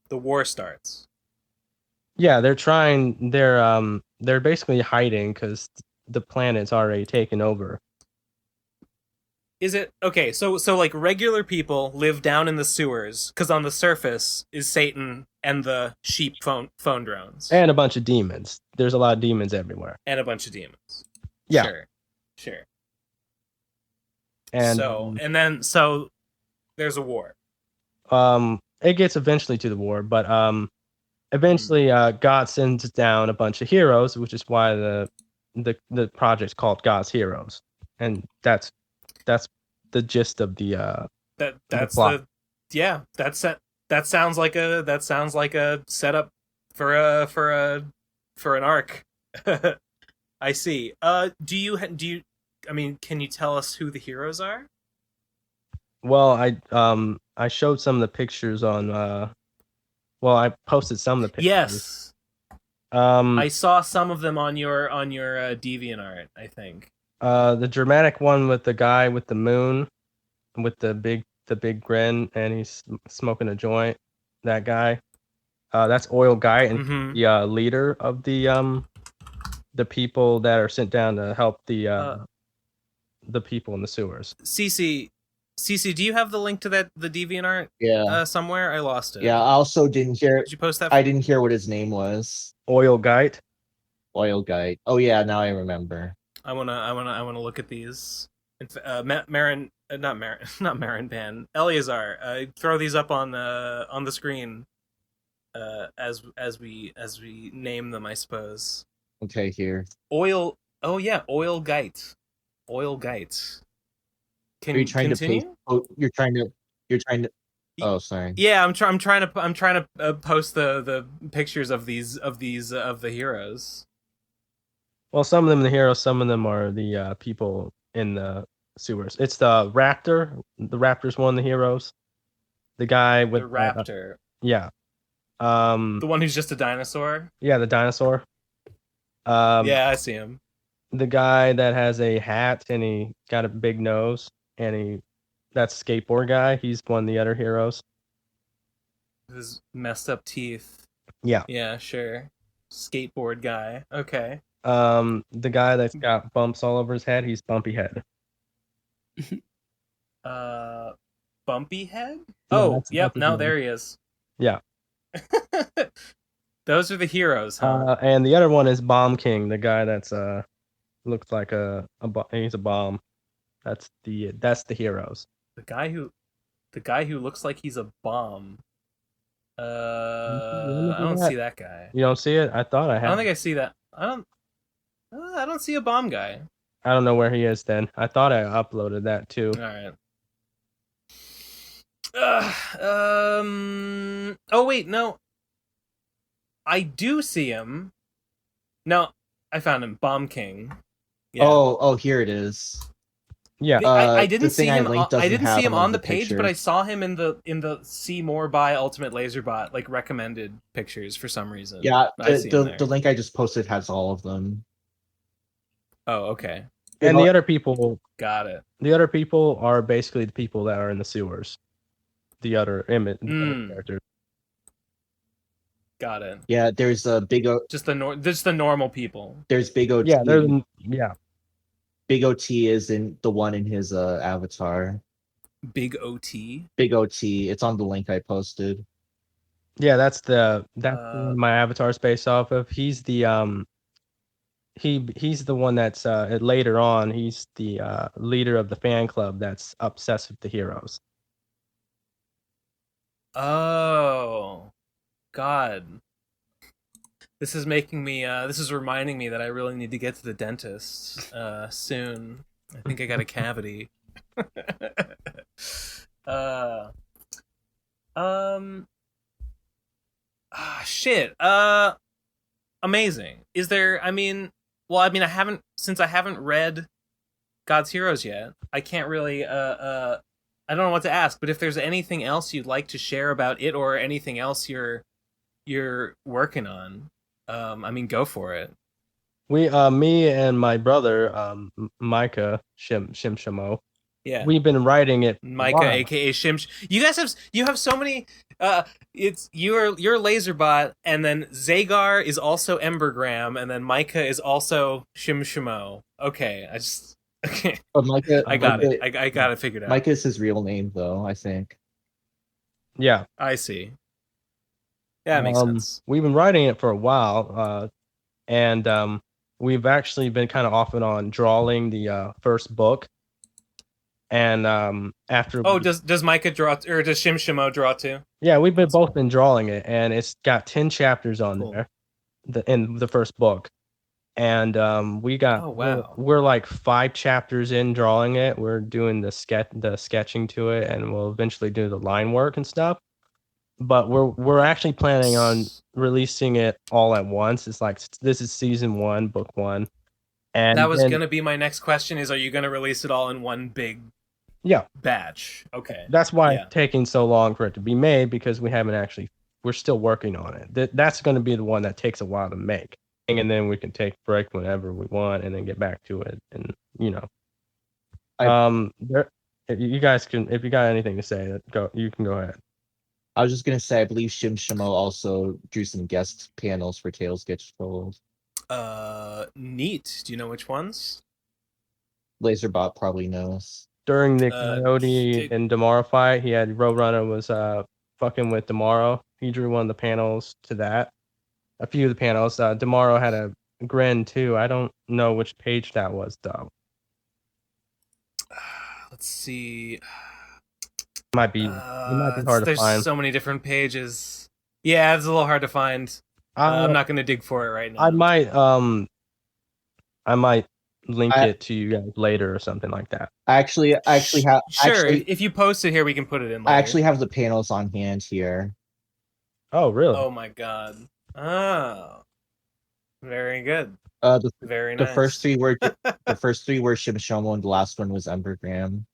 The war starts. Yeah, they're trying. They're basically hiding because the planet's already taken over. Is it okay? So like regular people live down in the sewers because on the surface is Satan and the sheep phone drones And a bunch of demons. There's a lot of demons everywhere. and a bunch of demons. Yeah. Sure. And so there's a war. It gets eventually to the war, but eventually God sends down a bunch of heroes, which is why the project's called God's Heroes, and that's the gist of the that's plot. that sounds like a setup for an arc. I see. Do you I mean, can you tell us who the heroes are? Well, I showed some of the pictures on I posted some of the pictures. Yes. I saw some of them on your Devianart, I think. The dramatic one with the guy with the moon, with the big grin, and he's smoking a joint. That guy, that's Oilgate, and the leader of the people that are sent down to help the people in the sewers. CC, do you have the link to the Deviantart? Yeah. Somewhere I lost it. Yeah. I also didn't hear. Did you post that? I didn't hear what his name was. Oilgate. Oilgate. Oh yeah, now I remember. I wanna look at these. Marin, not Marin Pan. Eleazar, throw these up on the screen. As we name them, I suppose. Okay, here. Oh yeah, Oilgate. Can Are you trying continue? You're trying to. Oh, sorry. Yeah, I'm trying to post the pictures of the heroes. Well, some of them are the heroes, some of them are the people in the sewers. It's the Raptor. The Raptor's one of the heroes. The guy with the Raptor. Yeah. The one who's just a dinosaur. Yeah, the dinosaur. Yeah, I see him. The guy that has a hat and he got a big nose and that's Skateboard Guy. He's one of the other heroes. His messed up teeth. Yeah. Yeah, sure. Skateboard Guy. Okay. The guy that's got bumps all over his head, he's Bumpy Head. Bumpy Head? No, oh, yep, now there he is. Yeah. Those are the heroes, huh? And the other one is Bomb King, the guy that's looks like he's a bomb. That's the heroes. The guy who looks like he's a bomb. I don't see that guy. You don't see it? I thought I had. I don't think I see that. I don't see a bomb guy. I don't know where he is then. I thought I uploaded that too. All right. Oh wait, no. I do see him. No, I found him. Bomb King. Yeah. Oh, here it is. Yeah. I didn't see him. I didn't see him on the page, picture. but I saw him in the See More by Ultimate Lazerbot like recommended pictures for some reason. Yeah, the link I just posted has all of them. Oh, okay. And the other people. Got it. The other people are basically the people that are in the sewers. The other characters. Got it. Yeah, there's a Biggo. Just the normal people. There's Biggo T. Yeah. Biggo T is in the one in his avatar. Biggo T. Biggo T. It's on the link I posted. Yeah, that's my avatar's based off of. He's the he's the one that's later on. He's the leader of the fan club that's obsessed with the heroes. Oh, God. This is making me. This is reminding me that I really need to get to the dentist soon. I think I got a cavity. Shit. Amazing. Is there? I mean, I haven't read God's Heroes yet. I can't really. I don't know what to ask. But if there's anything else you'd like to share about it, or anything else you're working on, I mean, go for it. Me and my brother, Micah Shimshamo. Yeah, we've been writing it. Micah, aka Shimsh. You guys have so many. It's you're Lazerbot, and then Zagar is also Embergram, and then Micah is also Shimshamo. Okay, okay. But Micah, I got it. I got it figured out. Micah is his real name, though, I think. Yeah, I see. Yeah, that makes sense. We've been writing it for a while, and we've actually been kind of off and on drawing the first book. And after does Micah draw, or does Shimshamo draw too? Yeah, we've both been drawing it, and it's got 10 chapters on there, in the first book. And we got we're like 5 chapters in drawing it. We're doing the sketching to it, and we'll eventually do the line work and stuff. But we're actually planning on releasing it all at once. It's like, this is season 1, book 1. And that was gonna be my next question: are you gonna release it all in one big batch? Okay, that's why it's taking so long for it to be made, because we're still working on it. That's going to be the one that takes a while to make, and then we can take a break whenever we want and then get back to it. And if you got anything to say, you can go ahead. I was just gonna say, I believe Shimshamo also drew some guest panels for Tales Gets Trolled. Neat. Do you know which ones? Lazerbot probably knows. During the Coyote and Demaro fight, he had Roadrunner was fucking with Demaro. He drew one of the panels to that. A few of the panels. Demaro had a grin too. I don't know which page that was though. Let's see. It might be hard to find. There's so many different pages. Yeah, it's a little hard to find. I'm not going to dig for it right now. I might link it to you guys later or something like that. I actually have. Sure, if you post it here, we can put it in later. I actually have the panels on hand here. Oh, really? Oh my god. Oh, very good. Very nice. The first 3 were Shimshamo, and the last one was Embergram.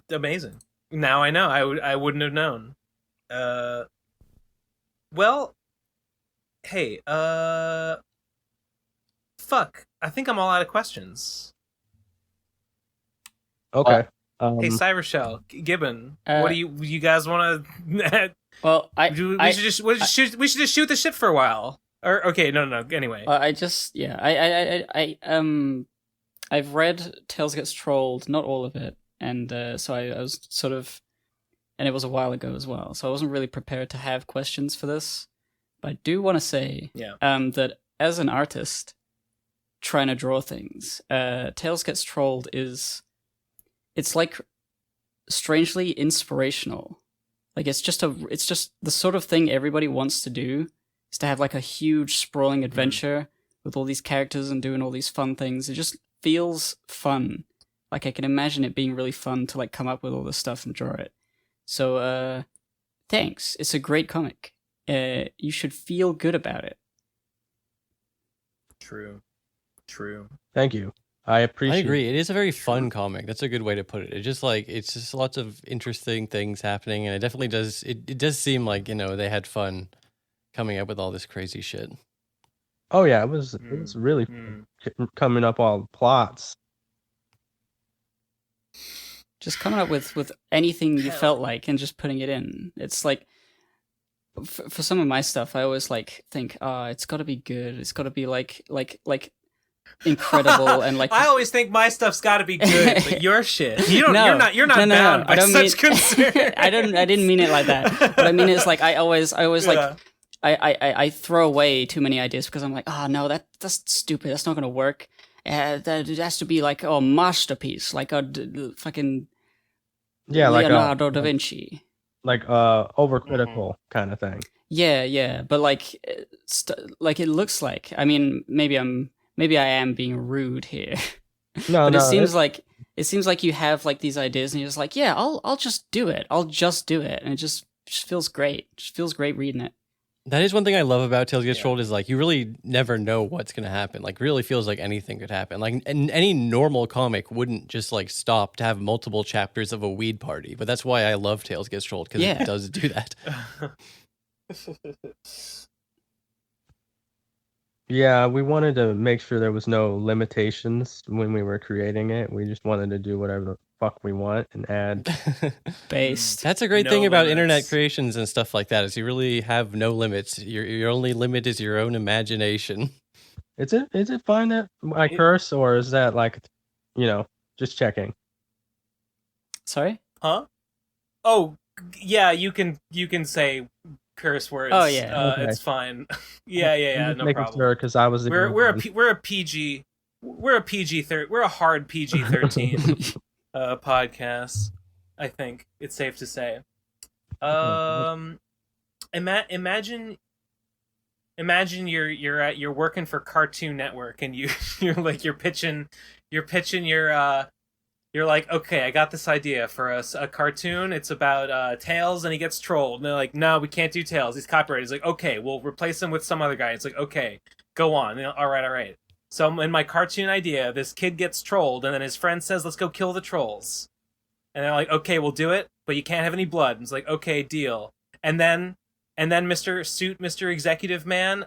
Amazing. Now I know. I wouldn't have known. Well, hey, fuck. I think I'm all out of questions. Okay. Hey, Cybershell, Gibbon, what do you guys want to? Well, we should just shoot the shit for a while. Or okay, no. Anyway, I've read Tales Gets Trolled, not all of it, and so I was sort of, and it was a while ago as well, so I wasn't really prepared to have questions for this. But I do want to say, that as an artist trying to draw things, Tales Gets Trolled it's like strangely inspirational. Like it's just the sort of thing everybody wants to do, is to have like a huge sprawling adventure with all these characters and doing all these fun things. It just feels fun. Like I can imagine it being really fun to like come up with all this stuff and draw it. So thanks. It's a great comic. You should feel good about it. True. Thank you. I agree. It is a very fun comic. That's a good way to put it. It's just lots of interesting things happening, and it definitely does. It does seem like they had fun coming up with all this crazy shit. Oh yeah, it was really coming up all the plots. Just coming up with anything you felt like and just putting it in. It's like, for some of my stuff, I always like think, it's got to be good. It's got to be like incredible and like. I always think my stuff's got to be good, but your shit, you're not bound by such concern. I didn't mean it like that. But I mean it's like I always like I throw away too many ideas because I'm like, no, that's stupid. That's not gonna work. That it has to be like a masterpiece, like a fucking Leonardo da Vinci, like overcritical kind of thing. Yeah, but like it looks like. I mean, maybe I'm maybe I am being rude here. No, But no. it seems like you have like these ideas, and you're just like, yeah, I'll just do it. I'll just do it, and it just feels great. It just feels great reading it. That is one thing I love about Tales Gets Yeah. Trolled is like you really never know what's gonna happen. Like really feels like anything could happen. Like any normal comic wouldn't just like stop to have multiple chapters of a weed party. But that's why I love Tales Gets Trolled because Yeah. it does do that. Yeah, we wanted to make sure there was no limitations when we were creating it. We just wanted to do whatever the fuck we want and add. Based. That's a great No thing about internet limits. creations and stuff like that is you really have no limits. Your only limit is your own imagination. Is it fine that I curse, or is that like, just checking? Sorry? Huh? Oh, yeah. You can say curse words. Oh, yeah. Okay. It's fine. yeah. Just No making problem. sure because I was the We're a green PG. We're a PG we're a hard PG-13 podcast. I think it's safe to say. Imagine you're working for Cartoon Network and you're pitching you're like, okay, I got this idea for a cartoon. It's about Tails and he gets trolled. And they're like, no, we can't do Tails. He's copyrighted. He's like, okay, we'll replace him with some other guy. It's like, okay, go on. And all right. So in my cartoon idea, this kid gets trolled, and then his friend says, let's go kill the trolls. And they're like, okay, we'll do it, but you can't have any blood. And it's like, okay, deal. And then Mr. Executive Man,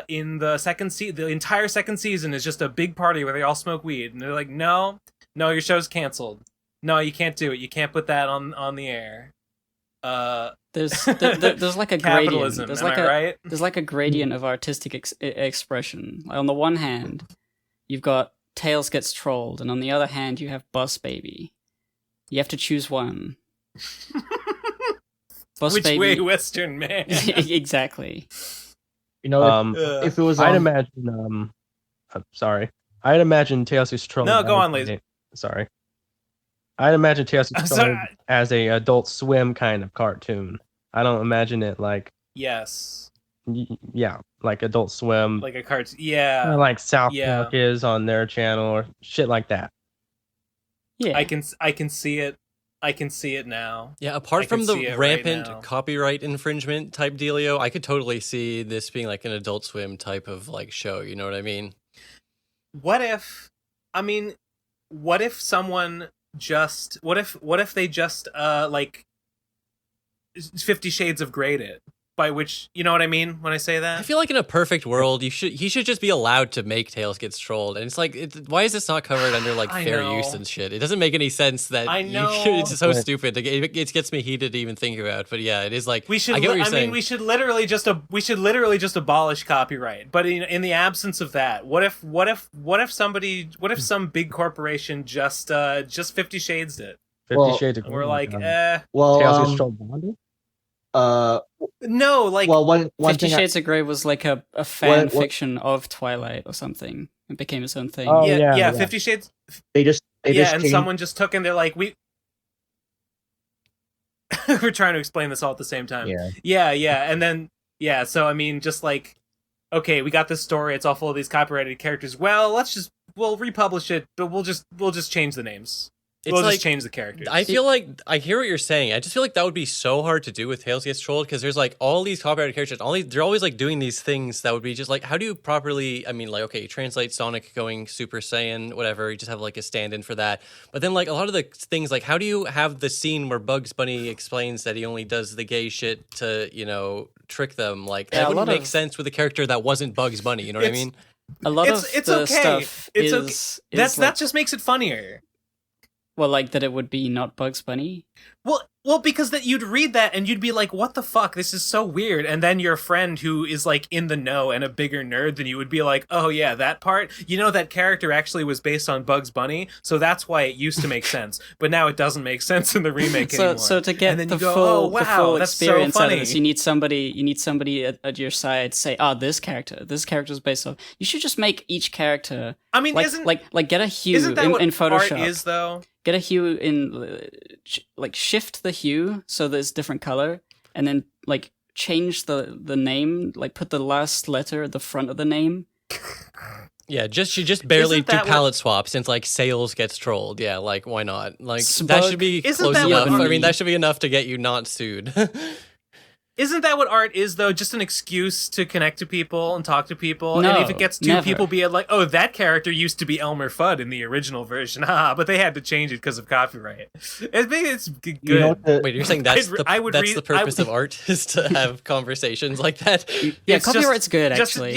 in the entire second season is just a big party where they all smoke weed. And they're like, no, your show's canceled. No, you can't do it. You can't put that on the air. There's like a gradient. Capitalism, There's am like I right? There's like a gradient of artistic expression. Like on the one hand, you've got Tails gets trolled, and on the other hand, you have Bus Baby. You have to choose one. Bus Which Baby. way, Western man? Exactly. If it was I'd on, imagine. Sorry, I'd imagine Tails Gets Trolled. No, go on, Lazer. Sorry, I'd imagine Tails Gets Sorry. Trolled as a Adult Swim kind of cartoon. I don't imagine it like Yes, like Adult Swim, like a cartoon. Yeah, like South Yeah. Park is on their channel or shit like that. Yeah. I can see it. I can see it now. Yeah, I apart can from see the it right rampant now. copyright infringement type dealio, I could totally see this being like an Adult Swim type of like show. You know what I mean? What if someone just what if they just like 50 Shades of Grey'd it? By which, you know what I mean when I say I that? feel like in a perfect world, he should just be allowed to make Tails Gets Trolled, and it's like, why is this not covered under like I fair know. use and shit? It doesn't make any sense that I know. it's so Right. stupid. It gets me heated to even think about. But yeah, it is like We should. I get what you're saying. mean, we should literally just abolish copyright. But in the absence of that, what if some big corporation just 50 Shades it? 50 Shades of And we're Grey, like, Tails well, Gets Trolled bonded? no, like, well, one 50 thing. Shades of Grey was like a fan What- fiction of Twilight or something. It became its own thing. Oh, yeah, yeah. 50 Shades. They just And changed- someone just took and they're like, we're trying to explain this all at the same time. Yeah. And then so I mean, just like, okay, we got this story, it's all full of these copyrighted characters. Well, we'll republish it, but we'll just change the names. It's We'll like just change the characters. I feel like I hear what you're saying. I just feel like that would be so hard to do with Tails Gets Trolled because there's like all these copyrighted characters. They're always like doing these things that would be just like, how do you properly? I mean, like, okay, you translate Sonic going Super Saiyan, whatever. You just have like a stand-in for that. But then like a lot of the things, like, how do you have the scene where Bugs Bunny explains that he only does the gay shit to trick them? Like Yeah, that a wouldn't lot make of- sense with a character that wasn't Bugs Bunny. You know what I mean? A lot It's- of it's the okay. stuff It's okay. is that like, just makes it funnier. well, like that it would be not Bugs Bunny. Well, because that you'd read that and you'd be like, "What the fuck? This is so weird." And then your friend who is like in the know and a bigger nerd than you would be like, "Oh yeah, that part. You know that character actually was based on Bugs Bunny, so that's why it used to make sense. But now it doesn't make sense in the remake anymore." So to get And then the you go, full "Oh, the wow, full that's so experience out of funny." this, you need somebody at your side to say, this character's based on. You should just make each character I mean, like get a hue isn't that what in Photoshop. art is though? Get a hue in like shift the hue so there's different color, and then like change the name, like put the last letter at the front of the name. Yeah, she just barely Isn't do that palette swaps since like sales gets trolled. Yeah, like why not? Like that Smug. should be Isn't close that enough. what I mean, that should be enough to get you not sued. Isn't that what art is, though? Just an excuse to connect to people and talk to people? No, and if it gets two never. people being like, oh, that character used to be Elmer Fudd in the original version, but they had to change it because of copyright. It's good. You know what the, Wait, you're saying that's the purpose I- of art is to have conversations like that? Yeah, It's just- copyright's good, just- actually.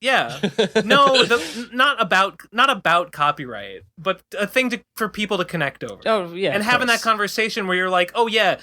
Yeah. No, not about copyright, but a thing for people to connect over. Oh, yeah. And of having that course. conversation where you're like, oh yeah,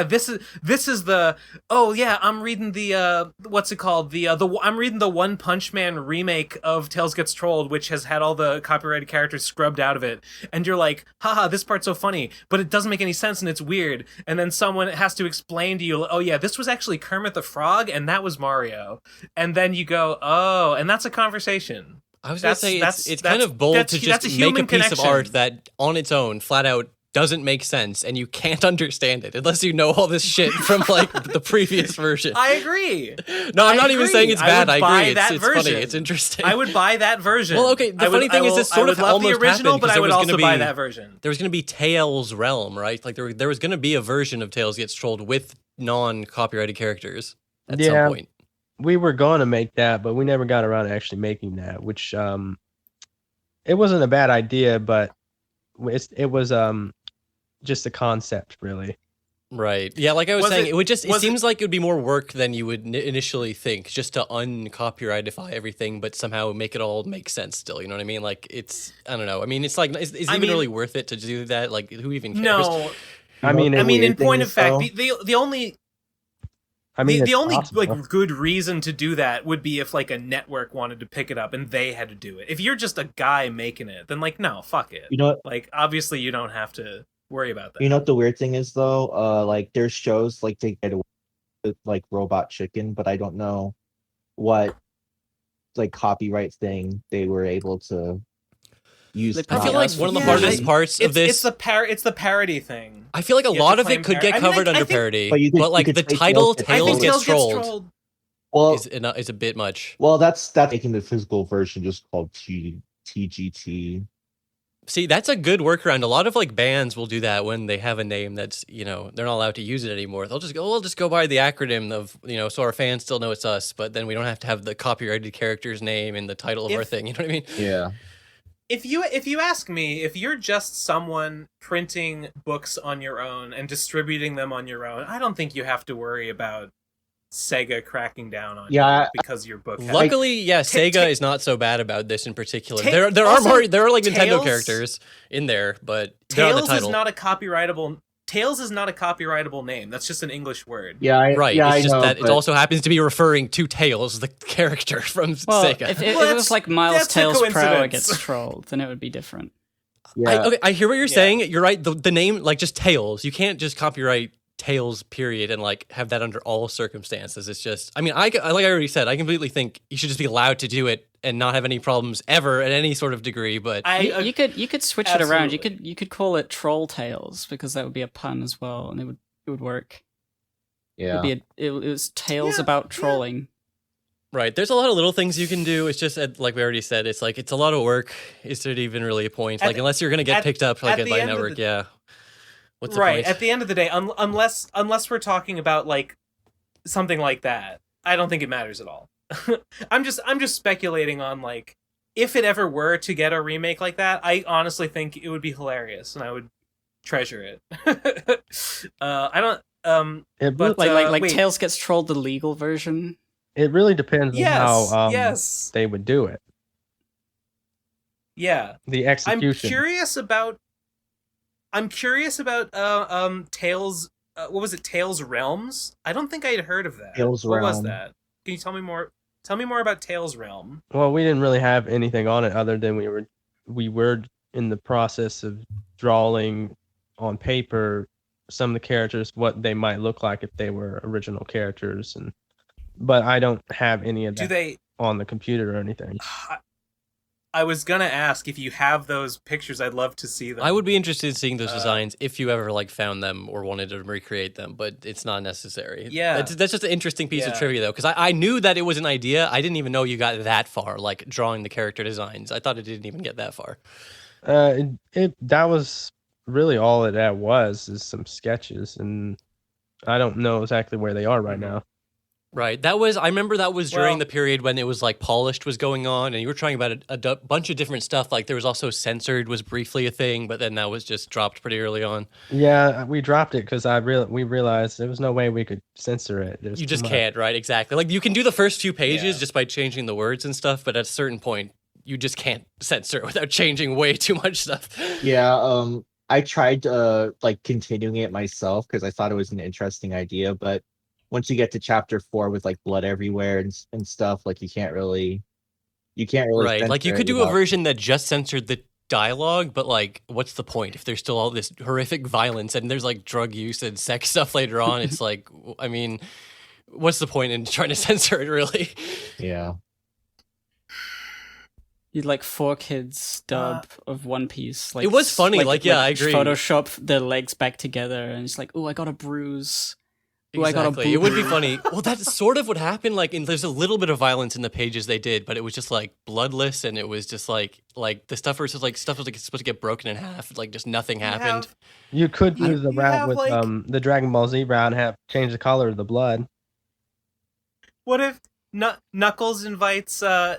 this is the, oh yeah, I'm reading the what's it called, I'm reading the One Punch Man remake of Tales Gets Trolled, which has had all the copyrighted characters scrubbed out of it, and you're like, haha, this part's so funny, but it doesn't make any sense and it's weird, and then someone has to explain to you, oh yeah, this was actually Kermit the Frog and that was Mario, and then you go, oh, and that's a conversation. I was going to say, That's- it's that's- kind of bold that's- to that's just a make a human piece connection. of art that on its own, flat out, doesn't make sense, and you can't understand it unless you know all this shit from like the previous version. I agree. No, I'm I not even agree. saying it's I bad. would I buy agree. that It's funny. version. It's interesting. I would buy that version. Well, okay, the funny thing is this sort of I would love almost the original, happened, but 'cause I there would was also gonna buy be- that version. There was going to be Tales Realm, right? Like there was going to be a version of Tales Gets Trolled with non-copyrighted characters at some point. We were going to make that, but we never got around to actually making that, which it wasn't a bad idea, but it was just a concept, really. Right. Yeah, like I was saying, it was seems like it would be more work than you would initially think, just to uncopyrightify everything, but somehow make it all make sense still. You know what I mean? Like I don't know. I mean, it's like, is it even really worth it to do that? Like, who even cares? No, I mean, in point of fact, the only the only possible. like good reason to do that would be if like a network wanted to pick it up and they had to do it. If you're just a guy making it, then like no, fuck it. you know what, Like obviously you don't have to worry about that. you know what the weird thing is though? Like there's shows like they get away with like Robot Chicken, but I don't know what like copyright thing they were able to use. They I feel probably like asked one of the for hardest permission. parts of this. It's the parody thing. I feel like a You have lot to of it claim could get parody. I mean, covered I under think- parody, But you could- but like you the could say title Tales Tales I Gets think Tales Trolled Well, is a bit much. well, that's making the physical version just called TGT. See, that's a good workaround. A lot of like bands will do that when they have a name that's, they're not allowed to use it anymore. They'll just go, we'll just go by the acronym of, so our fans still know it's us, but then we don't have to have the copyrighted character's name in the title of our thing. You know what I mean? Yeah. If you ask me, if you're just someone printing books on your own and distributing them on your own, I don't think you have to worry about Sega cracking down on you because your book has Luckily, Sega is not so bad about this in particular. There are like Nintendo Tails- characters in there, but they're on the Tails title. is not a copyrightable name. That's just an English word. Yeah, Right. Yeah, it's just I know, that but it also happens to be referring to Tails, the character from Well, Sega. if Well, it was like Miles that's a Tails Prower coincidence. gets trolled, then it would be different. yeah. I hear what you're saying. You're right. The name, like just Tails, you can't just copyright Tails, period, and like have that under all circumstances. It's just, I mean, like I already said, I completely think you should just be allowed to do it and not have any problems ever at any sort of degree. But You could switch it around. Absolutely. You could call it Troll Tales because that would be a pun as well, and it would work. Yeah. It was tales Yeah, about yeah. trolling. right, there's a lot of little things you can do. It's just like we already said, it's like it's a lot of work. Is there even really a point? At Like unless you're gonna get at- picked up like at at the Light end of Network, the- yeah. What's the Right. point? At the end of the day, unless we're talking about like something like that, I don't think it matters at all. I'm just speculating on like if it ever were to get a remake like that, I honestly think it would be hilarious and I would treasure it. I don't It, but Like wait. Tails gets trolled the legal version. it really depends Yes. on how yes. they would do it. Yeah. The I'm execution. curious about Tales what was it? Tales Realms? I don't think I'd heard of that. Tales What was Realm. that? Can you tell me more? Tell me more about Tales Realm. Well, we didn't really have anything on it other than we were in the process of drawing on paper some of the characters, what they might look like if they were original characters, but I don't have any of Do that they on the computer or anything. I was gonna ask if you have those pictures. I'd love to see them. I would be interested in seeing those designs if you ever like found them or wanted to recreate them, but it's not necessary. Yeah. That's just an interesting piece of trivia though, because I knew that it was an idea. I didn't even know you got that far, like drawing the character designs. I thought it didn't even get that far. That was really all it was, is some sketches, and I don't know exactly where they are right now. Right. I remember that was during the period when it was like Polished was going on, and you were trying about a bunch of different stuff. Like there was also Censored was briefly a thing, but then that was just dropped pretty early on. Yeah, we dropped it because we realized there was no way we could censor it. You just can't, right? Exactly. Like you can do the first few pages just by changing the words and stuff, but at a certain point, you just can't censor it without changing way too much stuff. Yeah, I tried like continuing it myself because I thought it was an interesting idea, but once you get to chapter 4 with like blood everywhere and stuff, like you can't really right. Like you could do a version that just censored the dialogue, but like what's the point if there's still all this horrific violence and there's like drug use and sex stuff later on? It's like, I mean, what's the point in trying to censor it, really? Yeah. You'd like 4Kids dub of One Piece. Like, it was funny. Like I agree. Photoshop their legs back together, and it's like, oh, I got a bruise. Ooh, exactly. It would be funny. Well, that's sort of what happened. Like, there's a little bit of violence in the pages they did, but it was just like bloodless, and it was just like the stuff was just like stuff was like supposed to get broken in half. Like, just nothing happened. You could do the route with the Dragon Ball Z route and have change the color of the blood. What if Knuckles invites all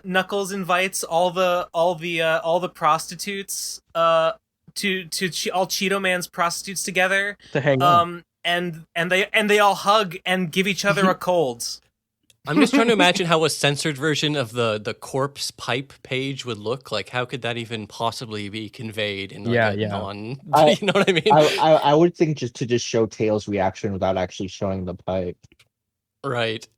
the prostitutes all Cheeto Man's prostitutes together to hang out. And they all hug and give each other a cold. I'm just trying to imagine how a censored version of the corpse pipe page would look. Like, how could that even possibly be conveyed in like non? You know what I mean? I would think just show Tails' reaction without actually showing the pipe. Right.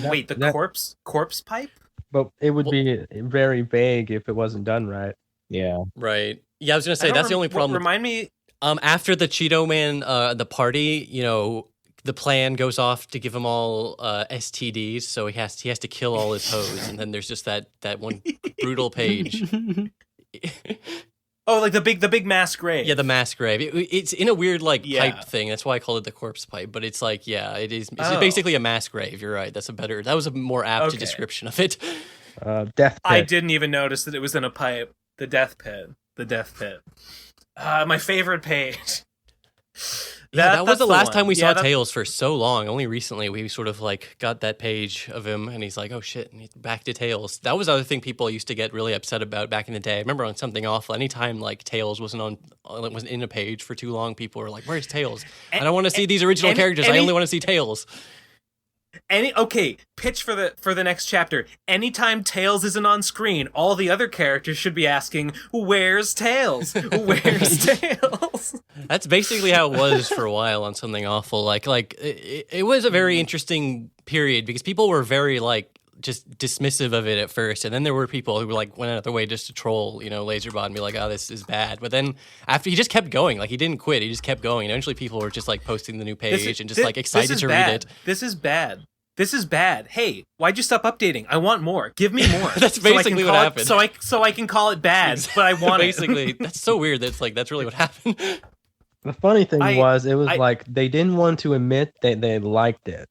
Wait, corpse pipe? But it would be very vague if it wasn't done right. Yeah. Right. Yeah, I was gonna say that's the only problem. Remind me. After the Cheeto Man, the party, you know, the plan goes off to give them all STDs, so he has to kill all his hoes, and then there's just that one brutal page. Oh, like the big mass grave. Yeah, the mass grave. It's in a weird pipe thing. That's why I call it the corpse pipe. But it's like, yeah, it is. It's basically a mass grave. You're right. That was a more apt description of it. Death pit. I didn't even notice that it was in a pipe. The death pit. My favorite page. That was the last time we saw Tails for so long. Only recently we sort of like got that page of him, and he's like, "Oh shit!" And he's back to Tails. That was the other thing people used to get really upset about back in the day. I remember on Something Awful, anytime like Tails wasn't in a page for too long, people were like, "Where's Tails? I don't want to see these original characters. I only want to see Tails." Pitch for the next chapter. Anytime Tails isn't on screen, all the other characters should be asking, "Where's Tails? Where's Tails?" That's basically how it was for a while on Something Awful. It was a very interesting period because people were very just dismissive of it at first, and then there were people who went out of their way just to troll, Lazerbot and be like, "Oh, this is bad." But then after he just kept going, he didn't quit. He just kept going. And eventually, people were just posting the new page and just excited to read it. This is bad. This is bad. Hey, why'd you stop updating? I want more. Give me more. That's basically what happened. So I can call it bad, but I want basically, that's so weird. That's that's really what happened. The funny thing was they didn't want to admit that they liked it.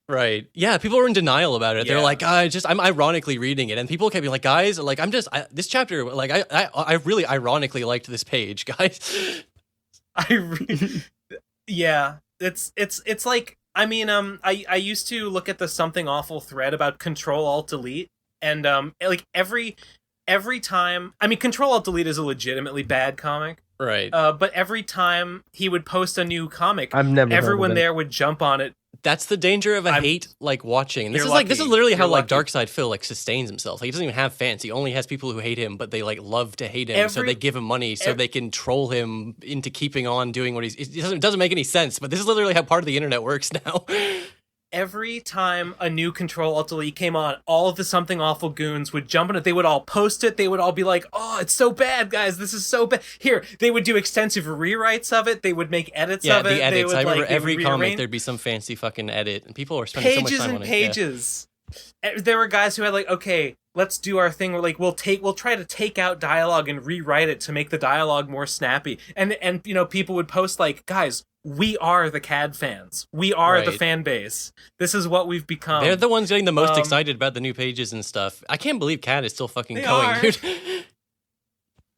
Right. Yeah, people were in denial about it. They're like, I'm ironically reading it. And people kept being like, guys, this chapter, I really ironically liked this page, guys. Yeah. It's like, I mean, I used to look at the Something Awful thread about Control-Alt-Delete, and every time, I mean, Control-Alt-Delete is a legitimately bad comic. Right. But every time he would post a new comic, everyone there would jump on it. That's the danger of hate watching. And this is literally how Darkside Phil sustains himself. He doesn't even have fans. He only has people who hate him, but they love to hate him, so they give him money so they can troll him into keeping on doing what it doesn't make any sense, but this is literally how part of the internet works now. Every time a new Control-Alt-Delete came on, all of the Something Awful goons would jump on it. They would all post it. They would all be like, "Oh, it's so bad, guys. This is so bad." Here, they would do extensive rewrites of it. They would make edits of it. Yeah, the edits. I remember every comic there'd be some fancy fucking edit, and people were spending so much time on it. Pages there were guys who had like, okay, let's do our thing where like we'll try to take out dialogue and rewrite it to make the dialogue more snappy. And you know, people would post like, guys, we are the CAD fans. We are the fan base. This is what we've become. They're the ones getting the most excited about the new pages and stuff. I can't believe CAD is still fucking going, dude.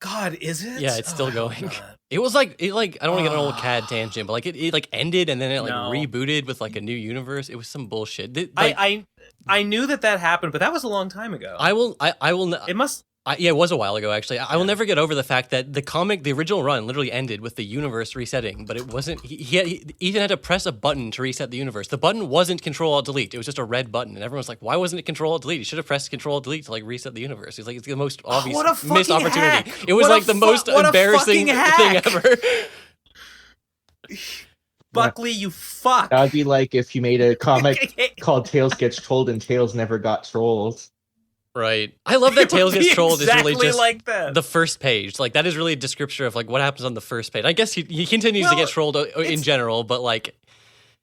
God, is it? Yeah, it's still going. It was like I don't want to get an old CAD tangent, but like it like ended and then it like rebooted with like a new universe. It was some bullshit. I knew that happened, but that was a long time ago. I will. It must. Yeah, it was a while ago, actually. I will never get over the fact that the original run, literally ended with the universe resetting, but it wasn't. He even had to press a button to reset the universe. The button wasn't Control-Alt-Delete. It was just a red button, and everyone's like, "Why wasn't it Control-Alt-Delete? You should have pressed Control-Alt-Delete to like reset the universe." It's like it's the most obvious missed opportunity. Hack. It was like the most embarrassing thing ever. Buckley, you fuck. That would be like if you made a comic called Tails Gets Trolled and Tails Never Got Trolled. Right. I love that Tails Gets Trolled exactly is really just like that. The first page. Like, that is really a description of, like, what happens on the first page. I guess he continues to get trolled in general, but, like,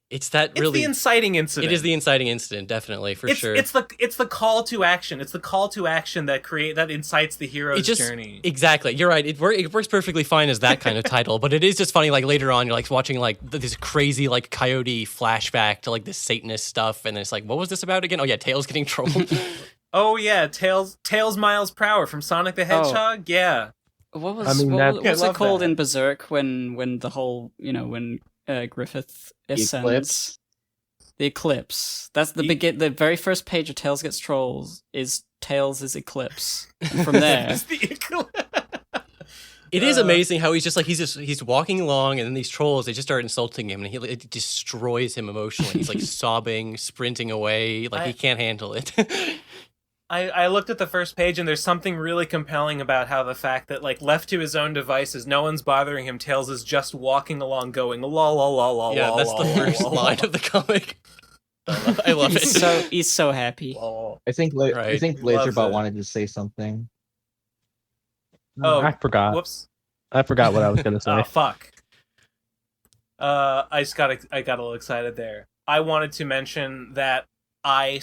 it's that really... It's the inciting incident. It is the inciting incident, definitely, for sure. It's the call to action. It's the call to action that incites the hero's journey. Exactly. You're right. It works perfectly fine as that kind of title, but it is just funny, like, later on, you're, like, watching, like, this crazy, like, Coyote flashback to, like, this Satanist stuff, and then it's like, what was this about again? Oh, yeah, Tails getting trolled. Oh yeah, Tails miles per hour from Sonic the Hedgehog. Yeah. What was what's it called in Berserk when the whole when Griffith ascends? The eclipse. That's the very first page of Tails Gets Trolled is Tails' eclipse. And from there, it is amazing how he's walking along, and then these trolls, they just start insulting him, and it destroys him emotionally. He's like sobbing, sprinting away, like he can't handle it. I looked at the first page, and there's something really compelling about how the fact that, like, left to his own devices, no one's bothering him. Tails is just walking along, going la la la la. Yeah, that's the first line of the comic. I love it. He's so happy. I think Lazerbot wanted to say something. Oh, I forgot. Whoops. I forgot what I was going to say. Oh, fuck. I got a little excited there. I wanted to mention that I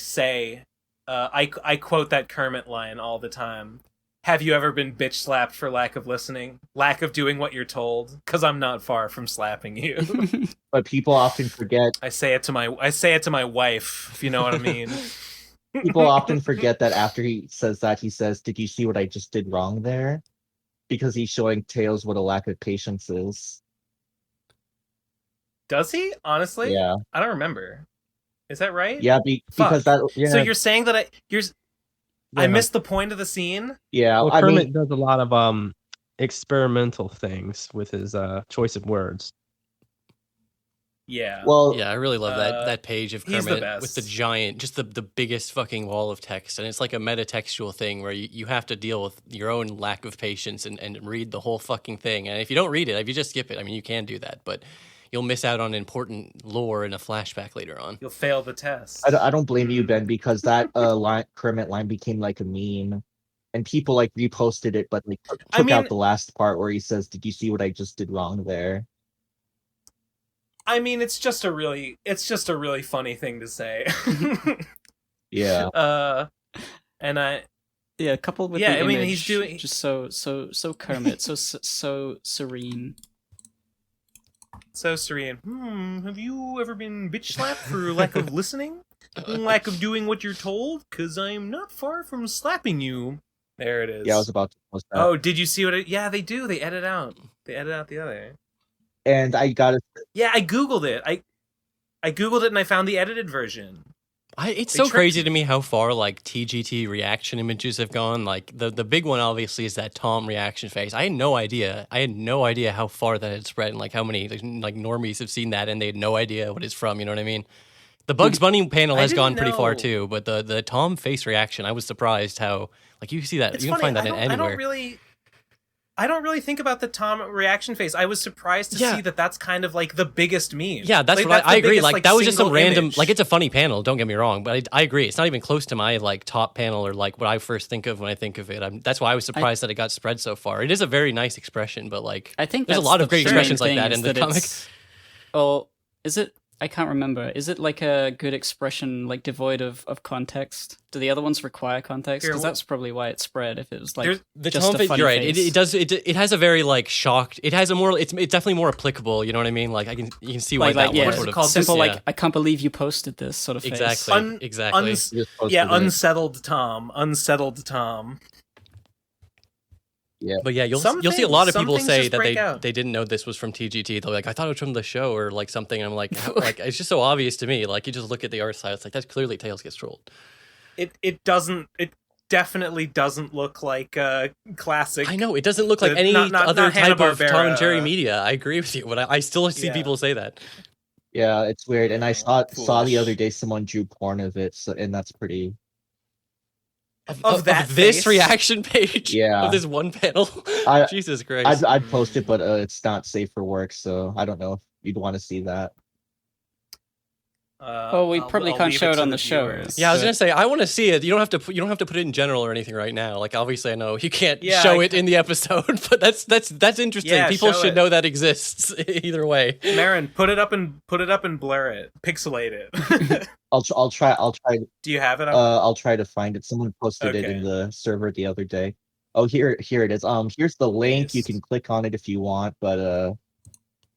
quote that Kermit line all the time. Have you ever been bitch slapped for lack of listening? Lack of doing what you're told? 'Cause I'm not far from slapping you. But people often forget. I say it to my wife, if you know what I mean. People often forget that after he says that, he says, "Did you see what I just did wrong there?" Because he's showing Tails what a lack of patience is. Does he? Honestly? Yeah. I don't remember. Is that right? Yeah, because that. Yeah. So you're saying that I missed the point of the scene? Yeah, well, Kermit does a lot of experimental things with his choice of words. Yeah. Well, yeah, I really love that page of Kermit with the giant, just the biggest fucking wall of text, and it's like a metatextual thing where you have to deal with your own lack of patience and read the whole fucking thing. And if you don't read it, if you just skip it, I mean, you can do that, but you'll miss out on important lore in a flashback later on. You'll fail the test. I don't blame you, Ben, because that Kermit line became like a meme, and people like reposted it, but like took out the last part where he says, "Did you see what I just did wrong there?" I mean, it's just a really funny thing to say. Yeah. Coupled with the image, he's doing just so Kermit, so serene. So serene. Have you ever been bitch slapped for lack of listening? Lack of doing what you're told? 'Cause I'm not far from slapping you. There it is. Yeah, I was about to post that. Oh, did you see what it... Yeah, they do. They edit out the other. And I got it. Yeah, I Googled it. I Googled it and I found the edited version. It's so crazy to me how far like TGT reaction images have gone. Like the big one obviously is that Tom reaction face. I had no idea how far that had spread and like how many like normies have seen that and they had no idea what it's from. You know what I mean? The Bugs Bunny panel has gone pretty far too, but the Tom face reaction, I was surprised how like you see that you can find that anywhere. I don't really think about the Tom reaction face. I was surprised to see that that's kind of like the biggest meme. Yeah, that's what I agree. Like that was just some random, like it's a funny panel. Don't get me wrong, but I agree. It's not even close to my like top panel or like what I first think of when I think of it. That's why I was surprised that it got spread so far. It is a very nice expression, but like I think there's a lot of great expressions like that in the comic. Oh, is it? I can't remember. Is it like a good expression, like devoid of context? Do the other ones require context? Here, Because that's probably why it spread. If it was like The just Tom a face, funny you're right. face. It does. It has a very like shocked. It has a more. It's definitely more applicable. You know what I mean? Like you can see why like that yeah, one What is sort it of called? simple. yeah. Like I can't believe you posted this sort of face. Exactly. Exactly. Just posted Yeah, it. unsettled Tom. Unsettled Tom. But yeah, you'll Some see a lot of some people things say just that break out. they didn't know this was from TGT. They're like, I thought it was from the show or like something. I'm like, like it's just so obvious to me. Like you just look at the art side, it's like that's clearly Tails Gets Trolled. It definitely doesn't look like classic. I know it doesn't look like any not other type of Hanna-Barbera, Tom and Jerry media. I agree with you, but I still see Yeah. people say that. Yeah, it's weird. And I saw the Foolish. other day someone drew porn of it, so and that's pretty. Of that this face? reaction page Yeah. of this one panel. I- Jesus Christ. I'd post it, but it's not safe for work, so I don't know if you'd want to see that. We probably can't leave show it to on the the show. viewers. Yeah, I was But- gonna say I want to see it. You don't have to put it in general or anything right now. Like obviously I know you can't Yeah, show I it in the episode, but that's interesting. Yeah, People show should it. know that exists either way. Marin, put it up and blur it, pixelate it. I'll try. Do you have it? I'll try to find it. Someone posted it in Okay. the server the other day. Oh, here it is. Here's the link. You Nice. can click on it if you want, but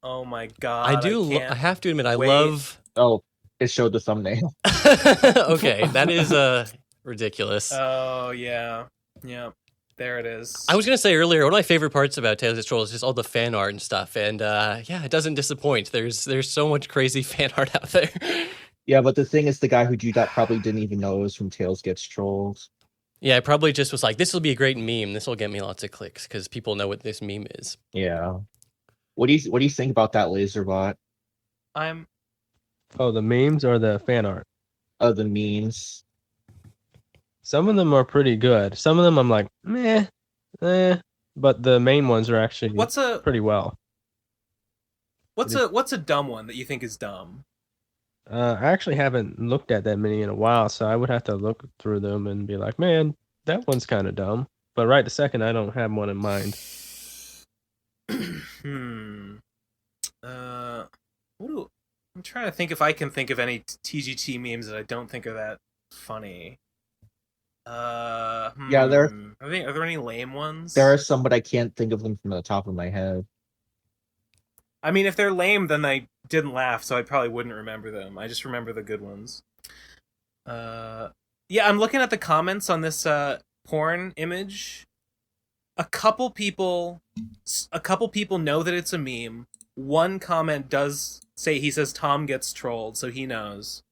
Oh my god! I do. I can't have to admit, I wait. love. oh, it showed the thumbnail. Okay, that is ridiculous. Oh yeah. There it is. I was gonna say earlier, one of my favorite parts about Tales of Troll is just all the fan art and stuff, and yeah, it doesn't disappoint. There's so much crazy fan art out there. Yeah, but the thing is, the guy who drew that probably didn't even know it was from Tails Gets Trolled. Yeah, it probably just was like, this will be a great meme. This will get me lots of clicks because people know what this meme is. Yeah. What do you think about that Lazerbot? I'm. Oh, the memes or the fan art? The memes. Some of them are pretty good. Some of them I'm like, meh, but the main ones are actually What's a pretty well. what's a dumb one that you think is dumb? I actually haven't looked at that many in a while, so I would have to look through them and be like, man, that one's kind of dumb. But right this second, I don't have one in mind. I'm trying to think if I can think of any TGT memes that I don't think are that funny. Yeah, there are there any lame ones? are some, but I can't think of them from the top of my head. I mean, if they're lame, then I didn't laugh, so I probably wouldn't remember them. I just remember the good ones. Yeah, I'm looking at the comments on this porn image. A couple people know that it's a meme. One comment does say he says Tom gets trolled, so he knows.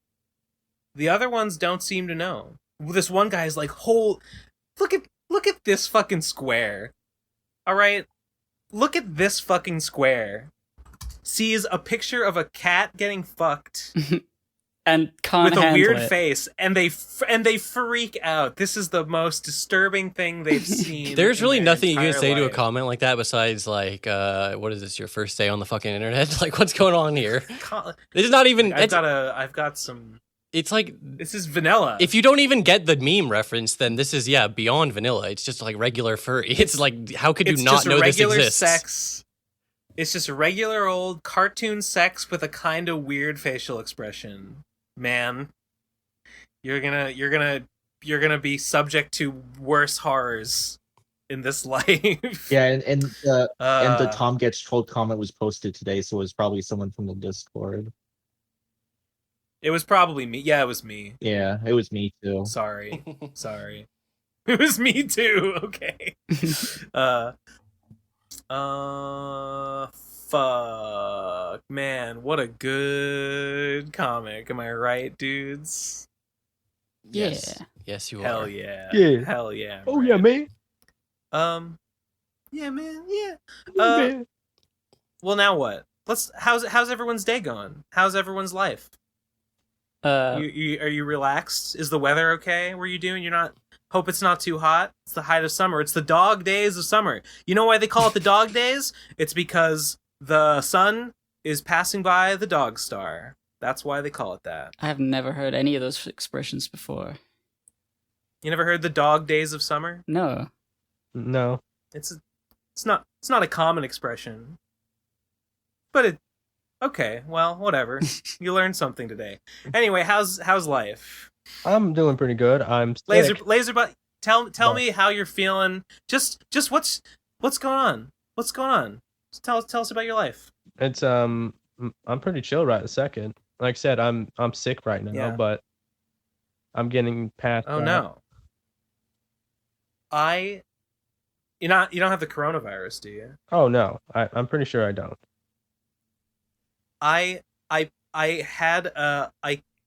The other ones don't seem to know. This one guy is like, look at this fucking square. All right, look at this fucking square. Sees a picture of a cat getting fucked and can't with a handle weird it. face, and they freak out. This is the most disturbing thing they've seen. There's in really their nothing you can entire say to a life. comment like that besides like, what is this, your first day on the fucking internet? Like, what's going on here? It's not even. I've got some. It's like This is vanilla. if you don't even get the meme reference, then this is beyond vanilla. It's just like regular furry. It's like how could you it's not just know this regular exists? sex. It's just regular old cartoon sex with a kind of weird facial expression. Man, you're gonna be subject to worse horrors in this life. Yeah, and the Tom Gets Trolled comment was posted today, so it was probably someone from the Discord. It was probably me. Yeah, it was me. Yeah, it was me too. Sorry. It was me too. Okay. Fuck, man, what a good comic. Am I right, dudes? Yes. Yeah. Yes, you Hell are. yeah. Yeah. Hell yeah. Oh yeah, man. Yeah, man. Yeah. Yeah, man. Well, now what? How's everyone's day going? How's everyone's life? Are you relaxed? Is the weather okay? Where you doing? You're not. Hope it's not too hot. It's the height of summer. It's the dog days of summer. You know why they call it the dog days? It's because the sun is passing by the dog star. That's why they call it that. I have never heard any of those expressions before. You never heard the dog days of summer? No. No. It's not a common expression, but Okay, well, whatever. You learned something today. Anyway, how's life? I'm doing pretty good. I'm sick. Lazerbot, tell me how you're feeling. Just what's going on? What's going on? Just tell us about your life. It's I'm pretty chill right this second. Like I said, I'm sick right now, but I'm getting past Oh that. no. You don't have the coronavirus, do you? Oh no. I'm pretty sure I don't. I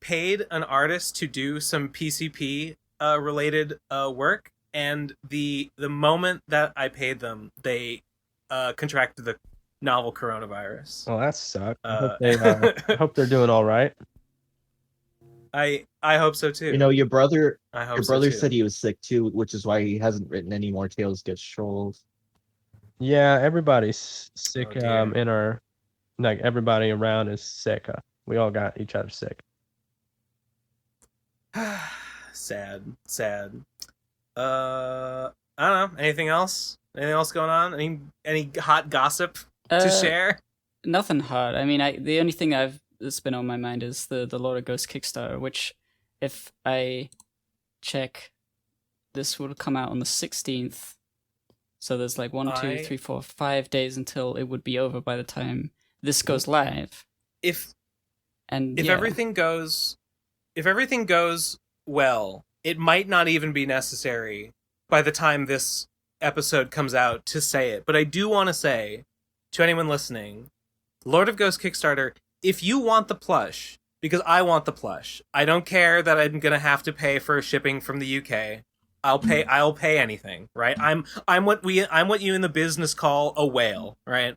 paid an artist to do some PCP related work, and the moment that I paid them, they contracted the novel coronavirus. Oh, that sucks. I hope they're doing all right. I hope so too. You know, your brother too. said he was sick too, which is why he hasn't written any more Tales Get Trolled. Yeah, everybody's sick. Oh, In our everybody around is sick. We all got each other sick. Sad. I don't know. Anything else? Anything else going on? Any hot gossip to share? Nothing hot. I mean, the only thing that's been on my mind is the Lord of Ghosts Kickstarter, which, if I check, this would come out on the 16th. So there's like 1, 2, 3, 4, 5 days until it would be over by the time this goes live. If everything goes well, it might not even be necessary by the time this episode comes out to say it. But I do want to say to anyone listening, Lord of Ghosts Kickstarter, if you want the plush, because I want the plush, I don't care that I'm gonna have to pay for shipping from the UK. I'll pay anything, right? I'm what you in the business call a whale, right?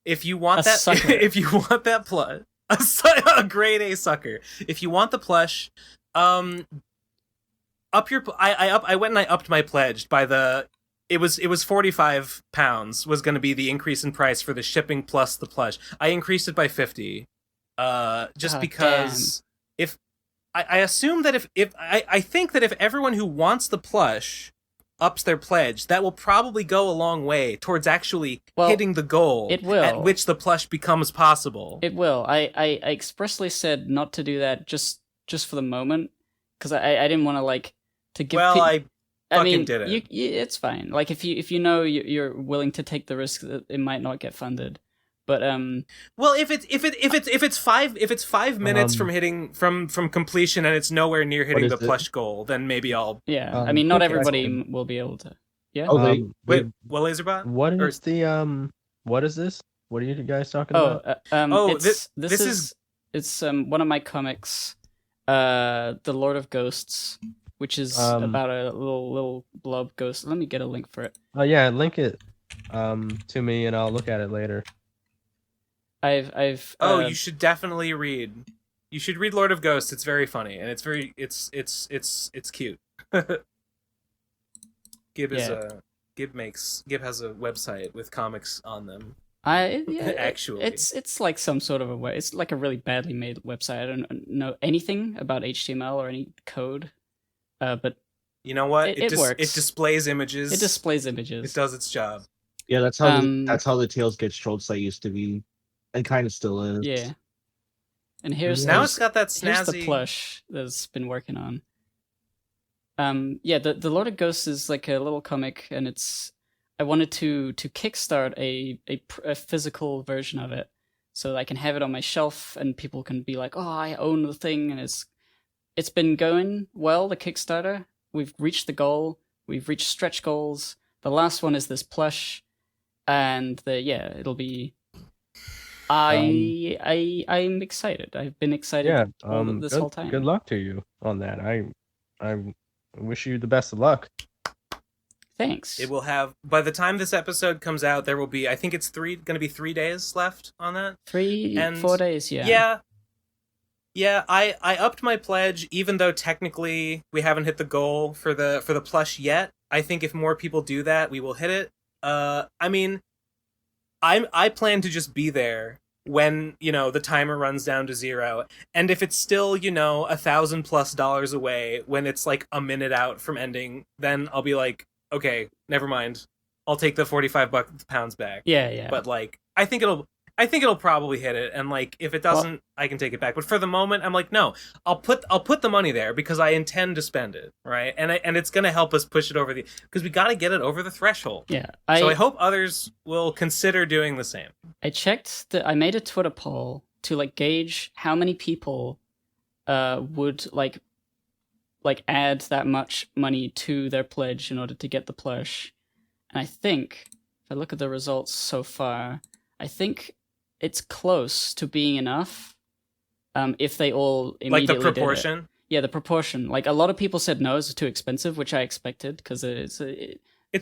If you want that plush, a grade A sucker. If you want the plush, I went and I upped my pledge by it was £45 was going to be the increase in price for the shipping plus the plush. I increased it by 50, because if I assume that if I think that if everyone who wants the plush ups their pledge, that will probably go a long way towards actually hitting the goal at which the plush becomes possible. It will. I expressly said not to do that just for the moment, because I didn't want to give. Well, I did it. It's fine. Like if you know you're willing to take the risk that it might not get funded. But well, if it's 5 minutes from hitting from completion and it's nowhere near hitting the plush goal, then maybe I'll. Yeah, I mean, not everybody will be able to. Yeah. Wait, what, Lazerbot? What is what is this? What are you guys talking about? This is one of my comics, The Lord of Ghosts, which is about a little blob ghost. Let me get a link for it. Oh yeah, link it to me and I'll look at it later. You should definitely read. You should read Lord of Ghosts. It's very funny and it's cute. Gib has a website with comics on them. Actually, it's like some sort of it's like a really badly made website. I don't know anything about HTML or any code, but you know what? It works. It displays images. It displays images. It does its job. Yeah, that's how the Tales Get Trolled site used to be. It kind of still is. Yeah. And here's it's got that snazzy. Here's the plush that's been working on. The Lord of Ghosts is like a little comic, and I wanted to kickstart a physical version of it, so that I can have it on my shelf, and people can be like, "Oh, I own the thing," and it's been going well. The Kickstarter, we've reached the goal. We've reached stretch goals. The last one is this plush, and it'll be. I'm excited. I've been excited this whole time. Good luck to you on that. I wish you the best of luck. Thanks. It will have, by the time this episode comes out, there will be, I think it's going to be 3 days left on that. 4 days, yeah. Yeah, I upped my pledge, even though technically we haven't hit the goal for the plush yet. I think if more people do that, we will hit it. I mean, I plan to just be there when, the timer runs down to 0. And if it's still, $1,000+ away when it's like a minute out from ending, then I'll be like, okay, never mind. I'll take the £45 back. Yeah. But I think it'll I think it'll probably hit it, and like if it doesn't, I can take it back. But for the moment, I'm like, no, I'll put the money there because I intend to spend it, right? And it's gonna help us push it over because we got to get it over the threshold. Yeah. So I hope others will consider doing the same. I checked that I made a Twitter poll to like gauge how many people would like add that much money to their pledge in order to get the plush. And I think if I look at the results so far, I think it's close to being enough. If they all immediately like the proportion. Did it. Yeah, the proportion. Like a lot of people said no, it's too expensive, which I expected because it's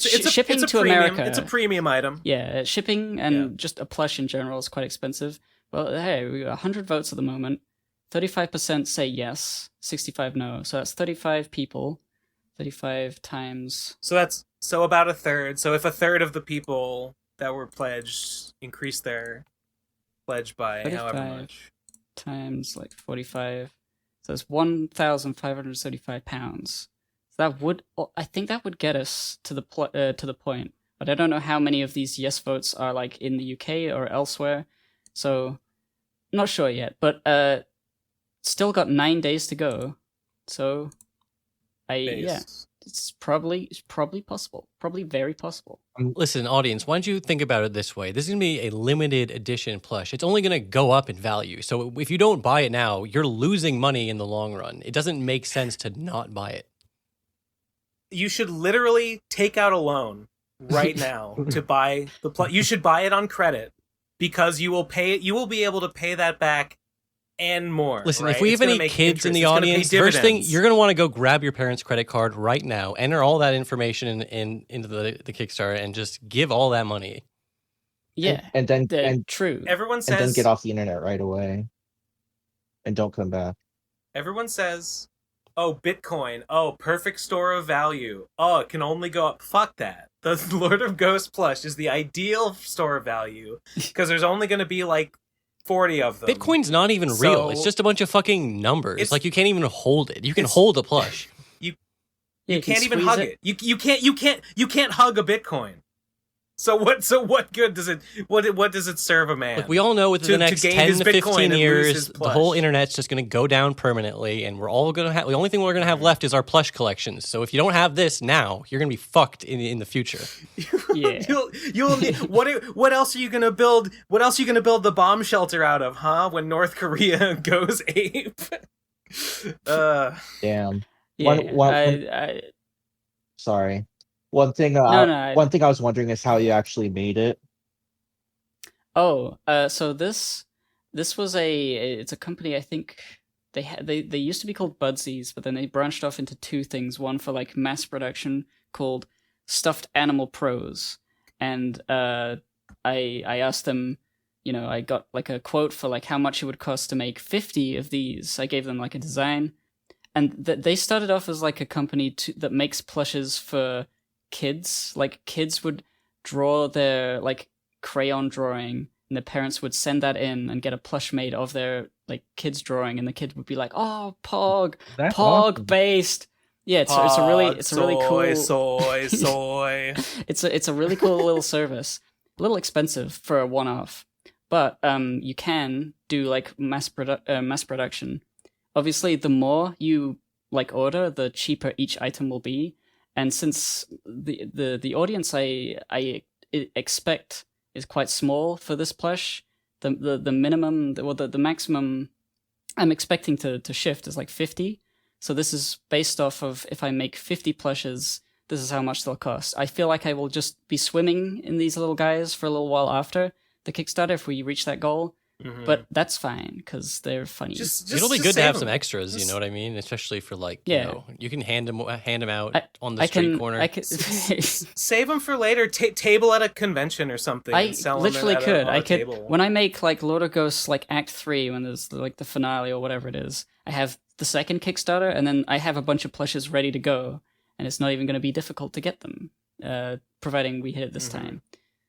shipping to premium, America. It's a premium item. Yeah, shipping and just a plush in general is quite expensive. Well, hey, we got 100 votes at the moment. 35% say yes, 65 no. So that's 35 people. 35 times. So about a third. So if a third of the people that were pledged increase their pledge by however much times like 45, so it's £1,575. So that would, I think that would get us to the point, but I don't know how many of these yes votes are like in the UK or elsewhere, so not sure yet. But still got 9 days to go, so It's probably possible. Probably very possible. Listen, audience, why don't you think about it this way? This is going to be a limited edition plush. It's only going to go up in value. So if you don't buy it now, you're losing money in the long run. It doesn't make sense to not buy it. You should literally take out a loan right now to buy the plush. You should buy it on credit because you will be able to pay that back and more. Listen, right? if we have any kids in the audience, first thing, you're going to want to go grab your parents' credit card right now, enter all that information into the Kickstarter, and just give all that money. Yeah, and then true. Everyone says, and then get off the internet right away, and don't come back. Everyone says, "Oh, Bitcoin. Oh, perfect store of value. Oh, it can only go up." Fuck that. The Lord of Ghosts plush is the ideal store of value because there's only going to be like 40 of them. Bitcoin's not even real. It's just a bunch of fucking numbers. Like you can't even hold it. You can hold a plush. You can't even hug it. You can't hug a Bitcoin. So what good does it what does it serve a man? Look, we all know within the next 10 to 15 years the whole internet's just going to go down permanently, and we're all going to have the only thing we're going to have left is our plush collections. So if you don't have this now, you're going to be fucked in the future. Yeah. You'll what else are you going to build? What else are you going to build the bomb shelter out of, huh? When North Korea goes ape. Damn. Yeah, sorry. One thing I was wondering is how you actually made it. Oh, so this was it's a company. I think they used to be called Budsies, but then they branched off into two things. One for like mass production called Stuffed Animal Pros, and I asked them, I got like a quote for like how much it would cost to make 50 of these. I gave them like a design, and they started off as like a company that makes plushes for kids. Like kids would draw their like crayon drawing, and the parents would send that in and get a plush made of their like kids drawing, and the kid would be like, "Oh, Pog, That's Pog awesome. Based." Yeah, it's a really cool soy. It's a really cool little service. A little expensive for a one-off, but you can do like mass production. Obviously, the more you like order, the cheaper each item will be. And since the audience I expect is quite small for this plush, the minimum or the maximum I'm expecting to shift is like 50. So this is based off of if I make 50 plushes, this is how much they'll cost. I feel like I will just be swimming in these little guys for a little while after the Kickstarter if we reach that goal. Mm-hmm. But that's fine because they're funny. It'll be good to have some extras, you know what I mean? Especially for like, you can hand them out on the street corner. Save them for later. Table at a convention or something. I sell literally them could. I could when I make like Lord of Ghosts like Act 3 when there's like the finale or whatever it is. I have the second Kickstarter and then I have a bunch of plushes ready to go, and it's not even going to be difficult to get them, providing we hit it this time.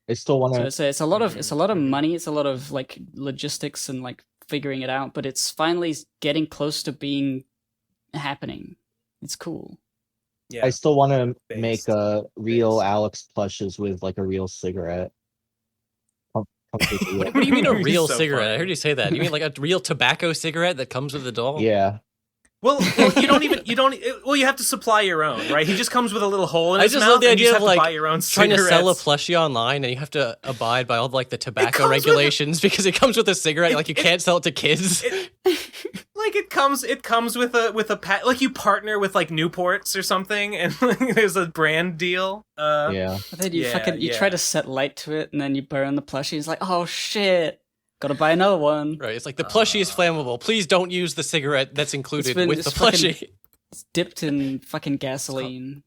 I still want to. So it's a lot of money. It's a lot of like logistics and like figuring it out. But it's finally getting close to being happening. It's cool. Yeah. I still want to make real Alex plushes with like a real cigarette. comes with the What do you mean a He's real so cigarette? funny. I heard you say that. You mean like a real tobacco cigarette that comes with the doll? Yeah. Well, you have to supply your own, right? He just comes with a little hole in I his just mouth. love the and you idea just of have to like buy your own trying to sell a cigarettes. plushie online, and you have to abide by all like the tobacco comes with regulations because it comes with a cigarette. Like you can't sell it to kids. Like it comes with a pack. Like you partner with like Newports or something, and there's a brand deal. Yeah. But then you Yeah. try to set light to it, and then you burn the plushie. It's like, oh shit, gotta buy another one. Right? It's like the plushie is flammable. Please don't use the cigarette that's included with the plushie. It's dipped in fucking gasoline.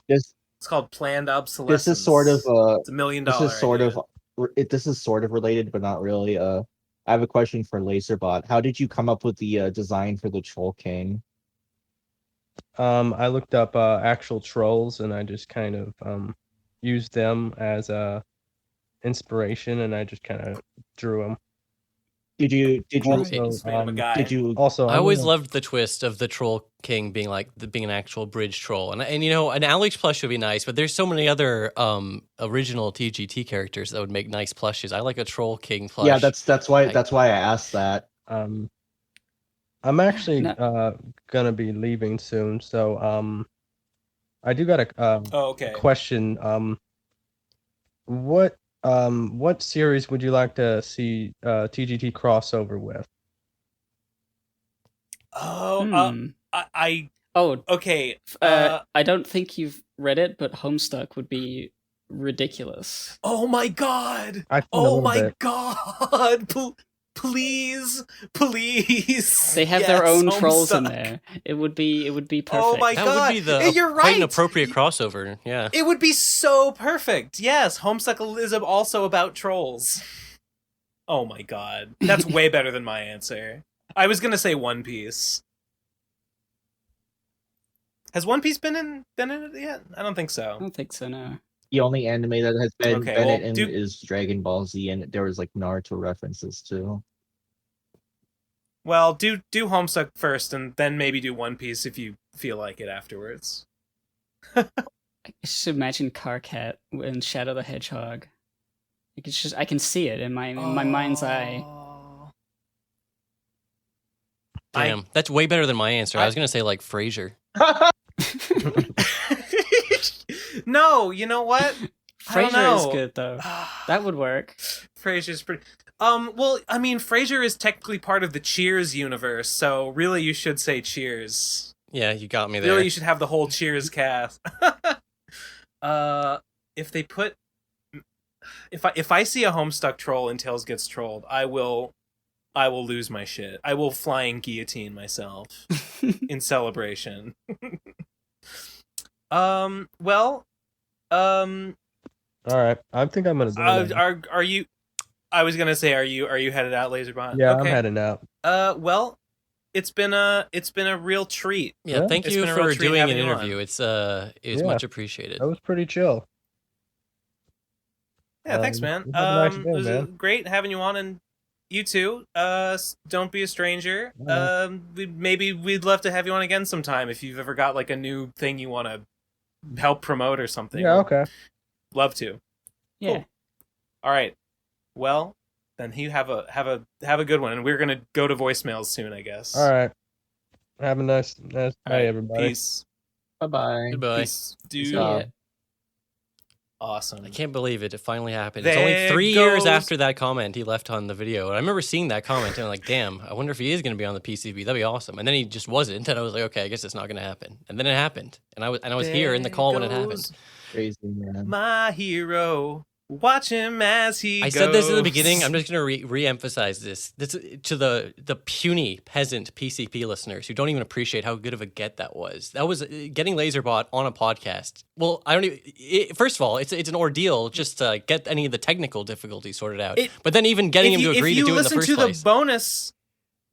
This It's called planned obsolescence. this is sort of It's $1 million. this is sort idea. of this is sort of related, but not really. I have a question for Lazerbot. How did you come up with the design for the Troll King? I looked up actual trolls, and I just kind of used them as a inspiration, and I just kind of drew them. Did you Also, I'm a guy. did you also I always loved the twist of the Troll King being like being an actual bridge troll, and you know an Alex plush would be nice, but there's so many other original TGT characters that would make nice plushes. I like a Troll King plush. Yeah, that's why I asked that. I'm actually gonna be leaving soon, so I do got a okay. question. What series would you like to see TGT crossover with? Oh, I Oh, okay. I don't think you've read it, but Homestuck would be ridiculous. Oh my god! I've seen a Oh little my bit. god! Please. They have their own Homestuck. trolls in there. It would be perfect. Oh my that god! would be the You're quite an right. appropriate crossover. Yeah. It would be so perfect. Yes, Homestuck is also about trolls. Oh my god, that's way better than my answer. I was gonna say One Piece. Has One Piece been in it yet? I don't think I so. don't think so, no. The only anime that has been Okay, been well, in is Dragon Ball Z, and there was like Naruto references too. Well, do Homestuck first, and then maybe do One Piece if you feel like it afterwards. I just imagine Carcat and Shadow the Hedgehog. Like, it's just I can see it in my mind's eye. Damn, that's way better than my answer. I was gonna say like Frasier. No, you know what? I don't Frasier is know. good though. That would work. Frasier's pretty. Well, I mean, Frasier is technically part of the Cheers universe, so really, you should say Cheers. Yeah, you got me there. Really, you should have the whole Cheers cast. If they put, if I see a Homestuck troll and Tails gets trolled, I will lose my shit. I will flying guillotine myself in celebration. Well, All right, I think I'm gonna go. now. are you? I was gonna say, are you headed out, Lazerbot? Yeah, okay. I'm heading out. Well, it's been a real treat. Yeah, Yeah. thank It's you been a for real treat doing an having you on. interview. It was Yeah. much appreciated. That was pretty chill. Yeah, thanks, man. you have a nice day, It was man. great having you on, and you too. Don't be a stranger. Alright. We'd love to have you on again sometime if you've ever got like a new thing you want to help promote or something. Yeah, okay. Love to. Yeah. Cool. All right. Well, then you have a good one, and we're gonna go to voicemails soon, I guess. All right. Have a nice All day, right, everybody. Peace. Bye-bye. Goodbye. Peace, dude. Yeah. Awesome. I can't believe it. It finally happened. It's only 3 years after that comment he left on the video. And I remember seeing that comment and I'm like, damn, I wonder if he is going to be on the PCB. That'd be awesome. And then he just wasn't. And I was like, okay, I guess it's not going to happen. And then it happened. And I was here in the call when it happened. Crazy, man. My hero. Watch him as he I goes. said this in the beginning. I'm just going to re-emphasize this. This to the puny peasant PCP listeners who don't even appreciate how good of a get that was. That was getting Lazerbot on a podcast. Well, I don't even. First of all, it's an ordeal just to get any of the technical difficulties sorted out. But then even getting him to agree to do it in the first place.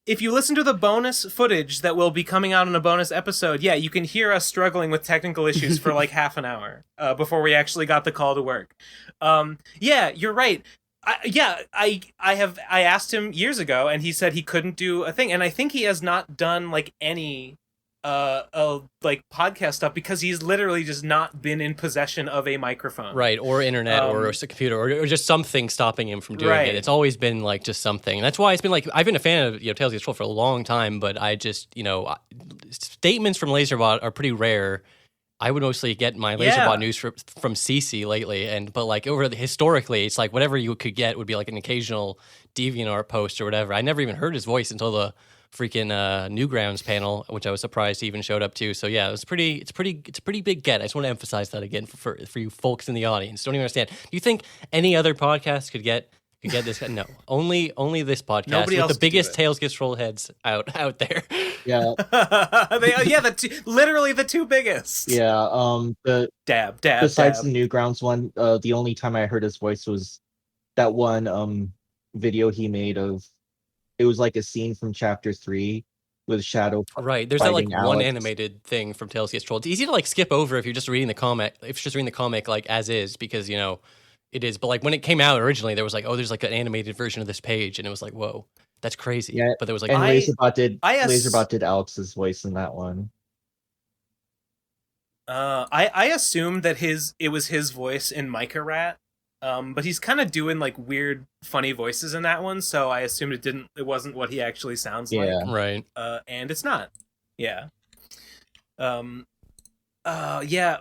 If you listen to the bonus footage that will be coming out in a bonus episode, yeah, you can hear us struggling with technical issues for like half an hour before we actually got the call to work. Yeah, you're right. I asked him years ago, and he said he couldn't do a thing, and I think he has not done like any like podcast stuff because he's literally just not been in possession of a microphone. Right, or internet, or a computer, or just something stopping him from doing it. It's always been like just something. And that's why it's been like I've been a fan of Tales Get Trolled for a long time, but I just statements from Lazerbot are pretty rare. I would mostly get my Lazerbot news from CC lately, but like historically, it's like whatever you could get would be like an occasional Devianart post or whatever. I never even heard his voice until the freaking Newgrounds panel, which I was surprised he even showed up to. So yeah, it's a pretty big get. I just want to emphasize that again for you folks in the audience. Don't even understand. Do you think any other podcast could get this guy? No, only this podcast. Nobody else with the biggest Tales Get Trolled heads out there. Yeah. Literally the two biggest. Yeah. The dab. Besides the Newgrounds one, the only time I heard his voice was that one video he made of. It was like a scene from Chapter 3 with Shadow. Right, there's that like Alex. one animated thing from Tales Gets Trolled. It's easy to like skip over if you're just reading the comic. If you're just reading the comic like as is, because it is. But like when it came out originally, there was like, oh, there's like an animated version of this page, and it was like, whoa, that's crazy. Yeah, but there was like, and Lazerbot did Alex's voice in that one. I assumed that it was his voice in Micah Rat. But he's kind of doing like weird, funny voices in that one, so I assumed it wasn't what he actually sounds like. Right. And it's not. Yeah. Yeah,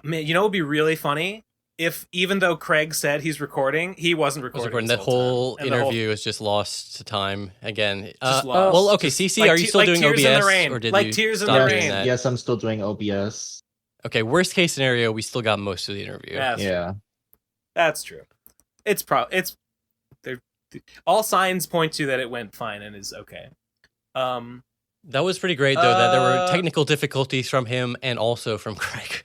man. It would be really funny if, even though Craig said he's recording, he wasn't recording. That whole interview is just lost to time again. Lost. Well, okay, CC, like are you still doing Tears OBS, in the Rain. or did like you Tears in stop the doing Rain? that? Yes, I'm still doing OBS. Okay, worst case scenario, we still got most of the interview. That's true. It's all signs point to that it went fine and is okay. That was pretty great though. That there were technical difficulties from him and also from Craig.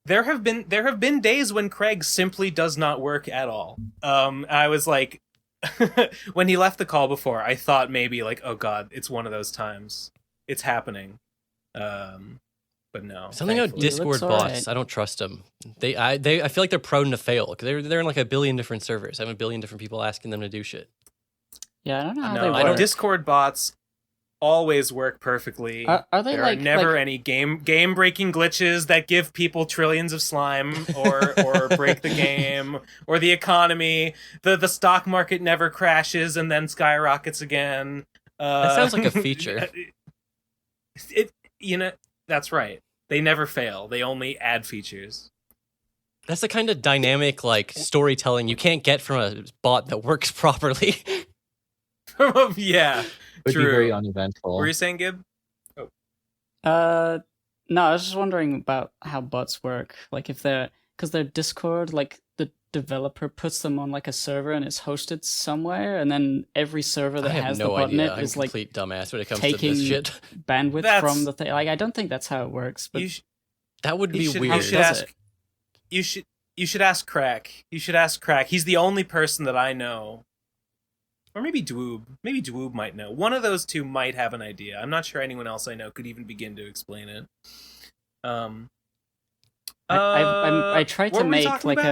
There have been days when Craig simply does not work at all. I was like, when he left the call before, I thought maybe like, oh god, it's one of those times. It's happening. But no. Something about Discord bots. I don't trust them. I feel like they're prone to fail because they're in like a billion different servers. I have a billion different people asking them to do shit. Yeah, I don't know how they work. Discord bots always work perfectly. Are they there like are never any game breaking glitches that give people trillions of slime or break the game or the economy. The stock market never crashes and then skyrockets again. That sounds like a feature. That's right. They never fail. They only add features. That's the kind of dynamic, like, storytelling you can't get from a bot that works properly. Yeah, Would true. be very uneventful. What were you saying, Gib? No, I was just wondering about how bots work. Like, if because they're Discord, like, the developer puts them on, like, a server and it's hosted somewhere, and then every server that has the bot in it is, like, complete dumbass when it comes taking to this shit. bandwidth from the thing. Like, I don't think that's how it works, but that would be weird. You should ask Crack. You should ask Crack. He's the only person that I know. Or maybe Dwoob. Maybe Dwoob might know. One of those two might have an idea. I'm not sure anyone else I know could even begin to explain it. I tried to make like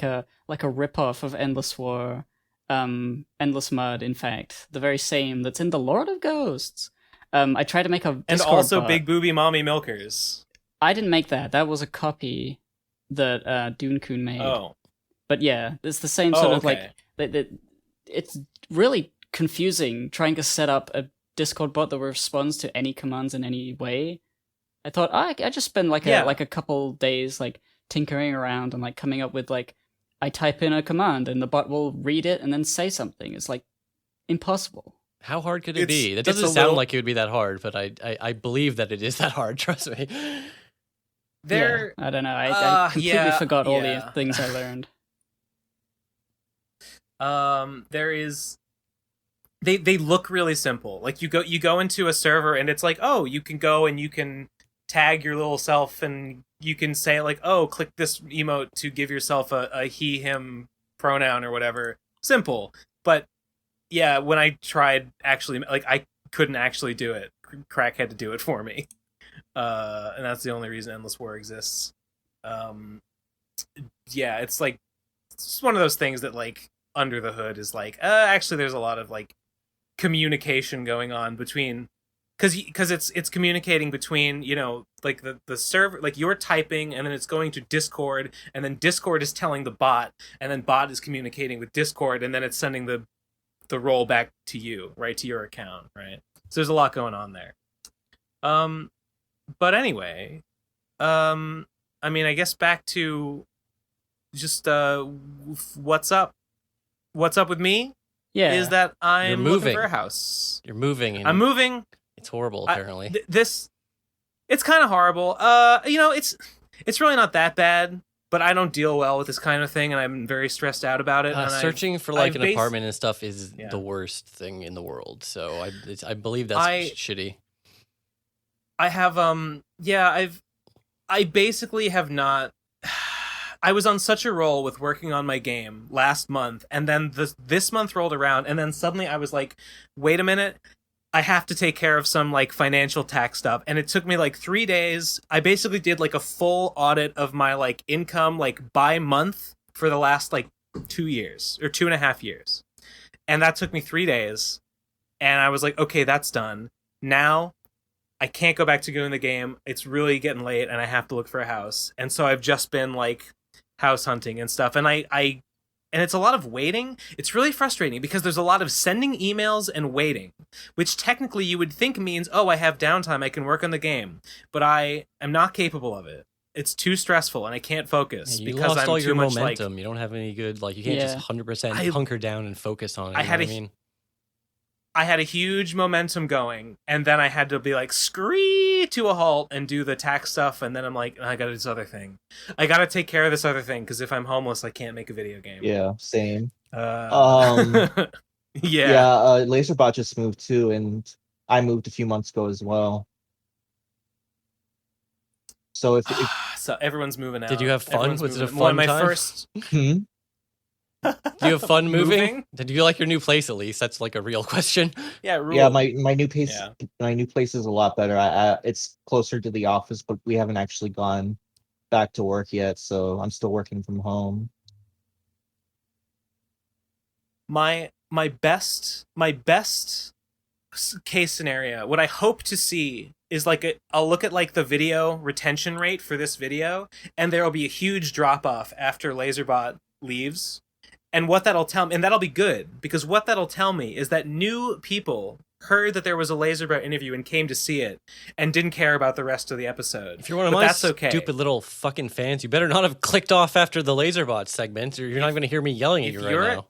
a ripoff of Endless War, Endless Mud. In fact, the very same that's in the Lord of Ghosts. I tried to make a Discord and also bot. Big Booby Mommy Milkers. I didn't make that. That was a copy that Dune-kun made. Oh, but yeah, it's the same sort of like. It's really confusing trying to set up a Discord bot that responds to any commands in any way. I thought I just spend like a couple days like tinkering around and like coming up with like I type in a command and the bot will read it and then say something. It's like impossible. How hard could it be? That doesn't sound like it would be that hard, but I believe that it is that hard. Trust me. I don't know. I completely forgot all the things I learned. There is. They look really simple. Like you go into a server and it's like, oh, you can go and you can tag your little self and you can say like, oh, click this emote to give yourself a he him pronoun or whatever. Simple, but yeah, when I tried actually, like I couldn't actually do it. Crack had to do it for me, and that's the only reason Endless War exists. Yeah, it's like it's one of those things that like under the hood is like, actually, there's a lot of like communication going on between because it's communicating between, you know, like the server, like you're typing and then it's going to Discord, and then Discord is telling the bot, and then bot is communicating with Discord, and then it's sending the roll back to you, right, to your account, right? So there's a lot going on there. But anyway, I mean, I guess back to just what's up with me? Yeah. Is that I'm moving. looking for a house. You're moving. And I'm moving. It's horrible, apparently. It's kind of horrible. You know, it's really not that bad, but I don't deal well with this kind of thing, and I'm very stressed out about it. And searching for like an apartment and stuff is the worst thing in the world. So I believe that's shitty. I have I basically have not. I was on such a roll with working on my game last month, and then this month rolled around, and then suddenly I was like, wait a minute, I have to take care of some like financial tax stuff, and it took me like 3 days. I basically did like a full audit of my like income like by month for the last like 2 years or 2.5 years, and that took me 3 days, and I was like, okay, that's done. Now I can't go back to doing the game. It's really getting late, and I have to look for a house, and so I've just been like house hunting and stuff, and and it's a lot of waiting. It's really frustrating because there's a lot of sending emails and waiting, which technically you would think means, oh, I have downtime, I can work on the game, but I am not capable of it. It's too stressful, and I can't focus because lost I'm all too your much momentum. You don't have any good, like, you can't just 100% hunker down and focus on it. I had a huge momentum going, and then I had to be like, scree to a halt and do the tax stuff, and then I'm like, I gotta do this other thing. I gotta take care of this other thing, because if I'm homeless, I can't make a video game. Yeah, same. Yeah. Lazerbot just moved too, and I moved a few months ago as well. So if so everyone's moving out. Did you have fun? Everyone's Was it a moving. fun my time? first... Do you have fun moving? Moving? Did you like your new place at least? That's like a real question. Yeah, yeah, my new place, my new place is a lot better. It's closer to the office, but we haven't actually gone back to work yet, so I'm still working from home. My best case scenario, what I hope to see is like I'll look at like the video retention rate for this video, and there will be a huge drop off after Lazerbot leaves. And what that'll tell me, and that'll be good, because what that'll tell me is that new people heard that there was a Lazerbot interview and came to see it and didn't care about the rest of the episode. If you're one of my stupid little fucking fans, you better not have clicked off after the Lazerbot segment, or you're not going to hear me yelling at you right now.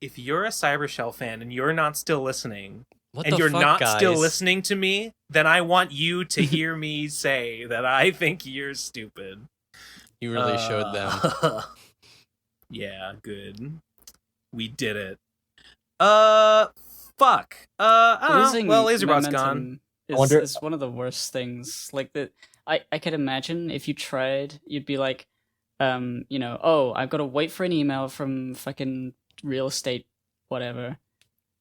If you're a Cybershell fan and you're not still listening, guys? Still listening to me, then I want you to hear me say that I think you're stupid. You really showed them. Yeah, good. We did it. Fuck. I don't know. Well, Lazerbot's gone. Is one of the worst things. Like that, I could imagine if you tried, you'd be like, you know, oh, I've got to wait for an email from fucking real estate, whatever,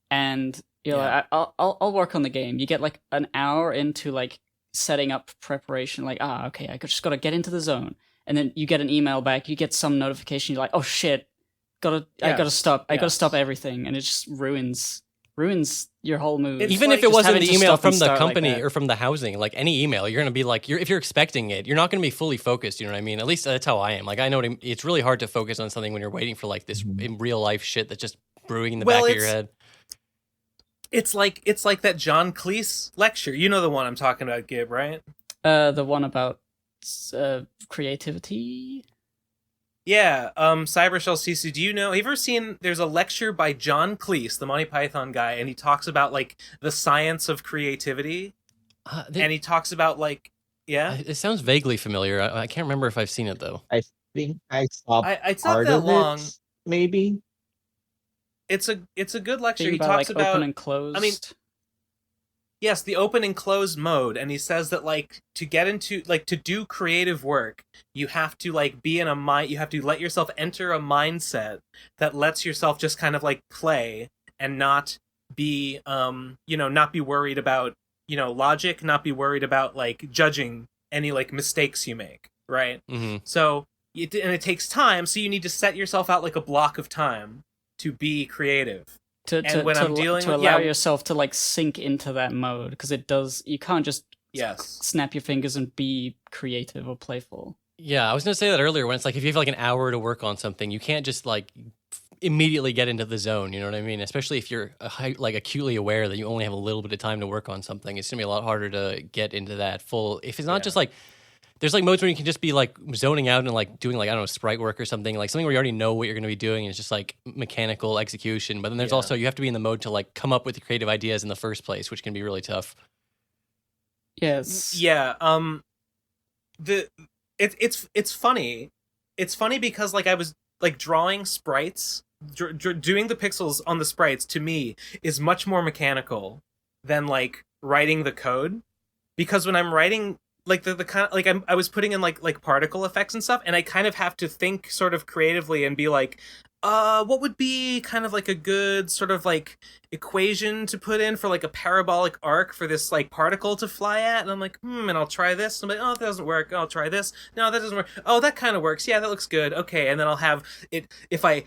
and you're like, I'll work on the game. You get like an hour into like setting up preparation, like, okay, I just got to get into the zone. And then you get an email back, you get some notification, you're like, oh shit, I gotta stop everything, and it just ruins your whole mood. Even if it wasn't the email from the company or from the housing, like any email, you're gonna be like, if you're expecting it, you're not gonna be fully focused. You know what I mean? At least that's how I am. Like I know it's really hard to focus on something when you're waiting for like this in real life shit that's just brewing in the back of your head. It's like that John Cleese lecture. You know the one I'm talking about, Gib, right? The one about creativity. Yeah, Cybershell CC. Do you know? Have you ever seen? There's a lecture by John Cleese, the Monty Python guy, and he talks about like the science of creativity. And he talks about like, it sounds vaguely familiar. I can't remember if I've seen it though. I think I saw it's not that long. Maybe. It's a good lecture. He talks like, about open and closed. I mean, yes, the open and closed mode, and he says that like to get into like to do creative work, you have to like be in a mind. You have to let yourself enter a mindset that lets yourself just kind of like play and not be not be worried about logic, not be worried about like judging any like mistakes you make, right? Mm-hmm. So and it takes time, so you need to set yourself out like a block of time to be creative. to allow yourself to like sink into that mode, because it does. You can't just snap your fingers and be creative or playful. Yeah, I was gonna say that earlier. When it's like if you have like an hour to work on something, you can't just like immediately get into the zone. You know what I mean? Especially if you're like acutely aware that you only have a little bit of time to work on something, it's gonna be a lot harder to get into that full. If it's not just like there's like modes where you can just be like zoning out and like doing like I don't know sprite work or something, like something where you already know what you're gonna be doing and it's just like mechanical execution. But then there's also you have to be in the mode to like come up with creative ideas in the first place, which can be really tough. Yes. Yeah. It's funny. It's funny because like I was like drawing sprites, doing the pixels on the sprites to me is much more mechanical than like writing the code, because when I'm writing like the kind of like I was putting in like particle effects and stuff, and I kind of have to think sort of creatively and be like, what would be kind of like a good sort of like equation to put in for like a parabolic arc for this like particle to fly at? And I'm like, and I'll try this. I'm like, oh, that doesn't work. I'll try this. No, that doesn't work. Oh, that kind of works. Yeah, that looks good. Okay, and then I'll have it if I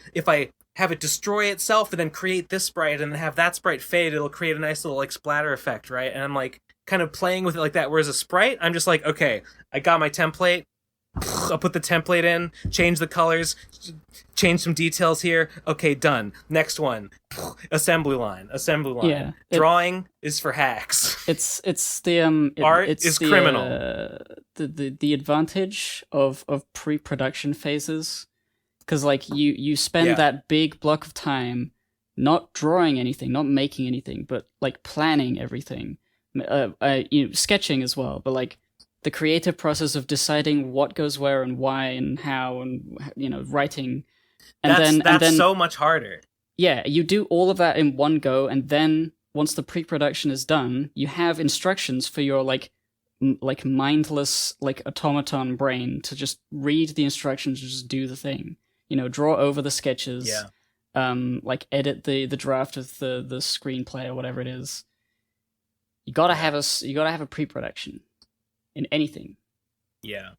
have it destroy itself and then create this sprite and then have that sprite fade, it'll create a nice little like splatter effect, right? And I'm like kind of playing with it like that. Whereas a sprite, I'm just like, okay, I got my template. I'll put the template in, change the colors, change some details here. Okay, done. Next one. Assembly line. Yeah, Drawing is for hacks. It's the art it's is the, criminal. The advantage of pre-production phases, because like you spend that big block of time not drawing anything, not making anything, but like planning everything, sketching as well, but like the creative process of deciding what goes where and why and how, and writing, and that's so much harder. Yeah, you do all of that in one go, and then once the pre-production is done, you have instructions for your like mindless like automaton brain to just read the instructions and just do the thing. Draw over the sketches. Yeah. Like edit the draft of the screenplay or whatever it is. You gotta have a pre-production in anything. Yeah.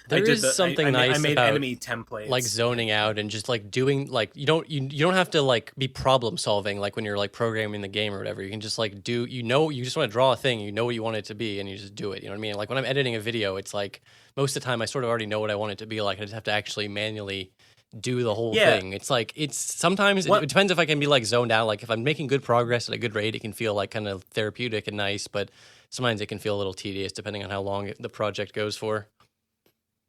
There is something nice I made about enemy templates, like zoning out and just like doing like you don't have to like be problem solving like when you're like programming the game or whatever. You can just like do you just want to draw a thing, you know what you want it to be, and you just do it. You know what I mean? Like when I'm editing a video, it's like most of the time I sort of already know what I want it to be like. I just have to actually manually do the whole thing. It's like sometimes it depends if I can be like zoned out. Like if I'm making good progress at a good rate, it can feel like kind of therapeutic and nice, but sometimes it can feel a little tedious depending on how long the project goes for.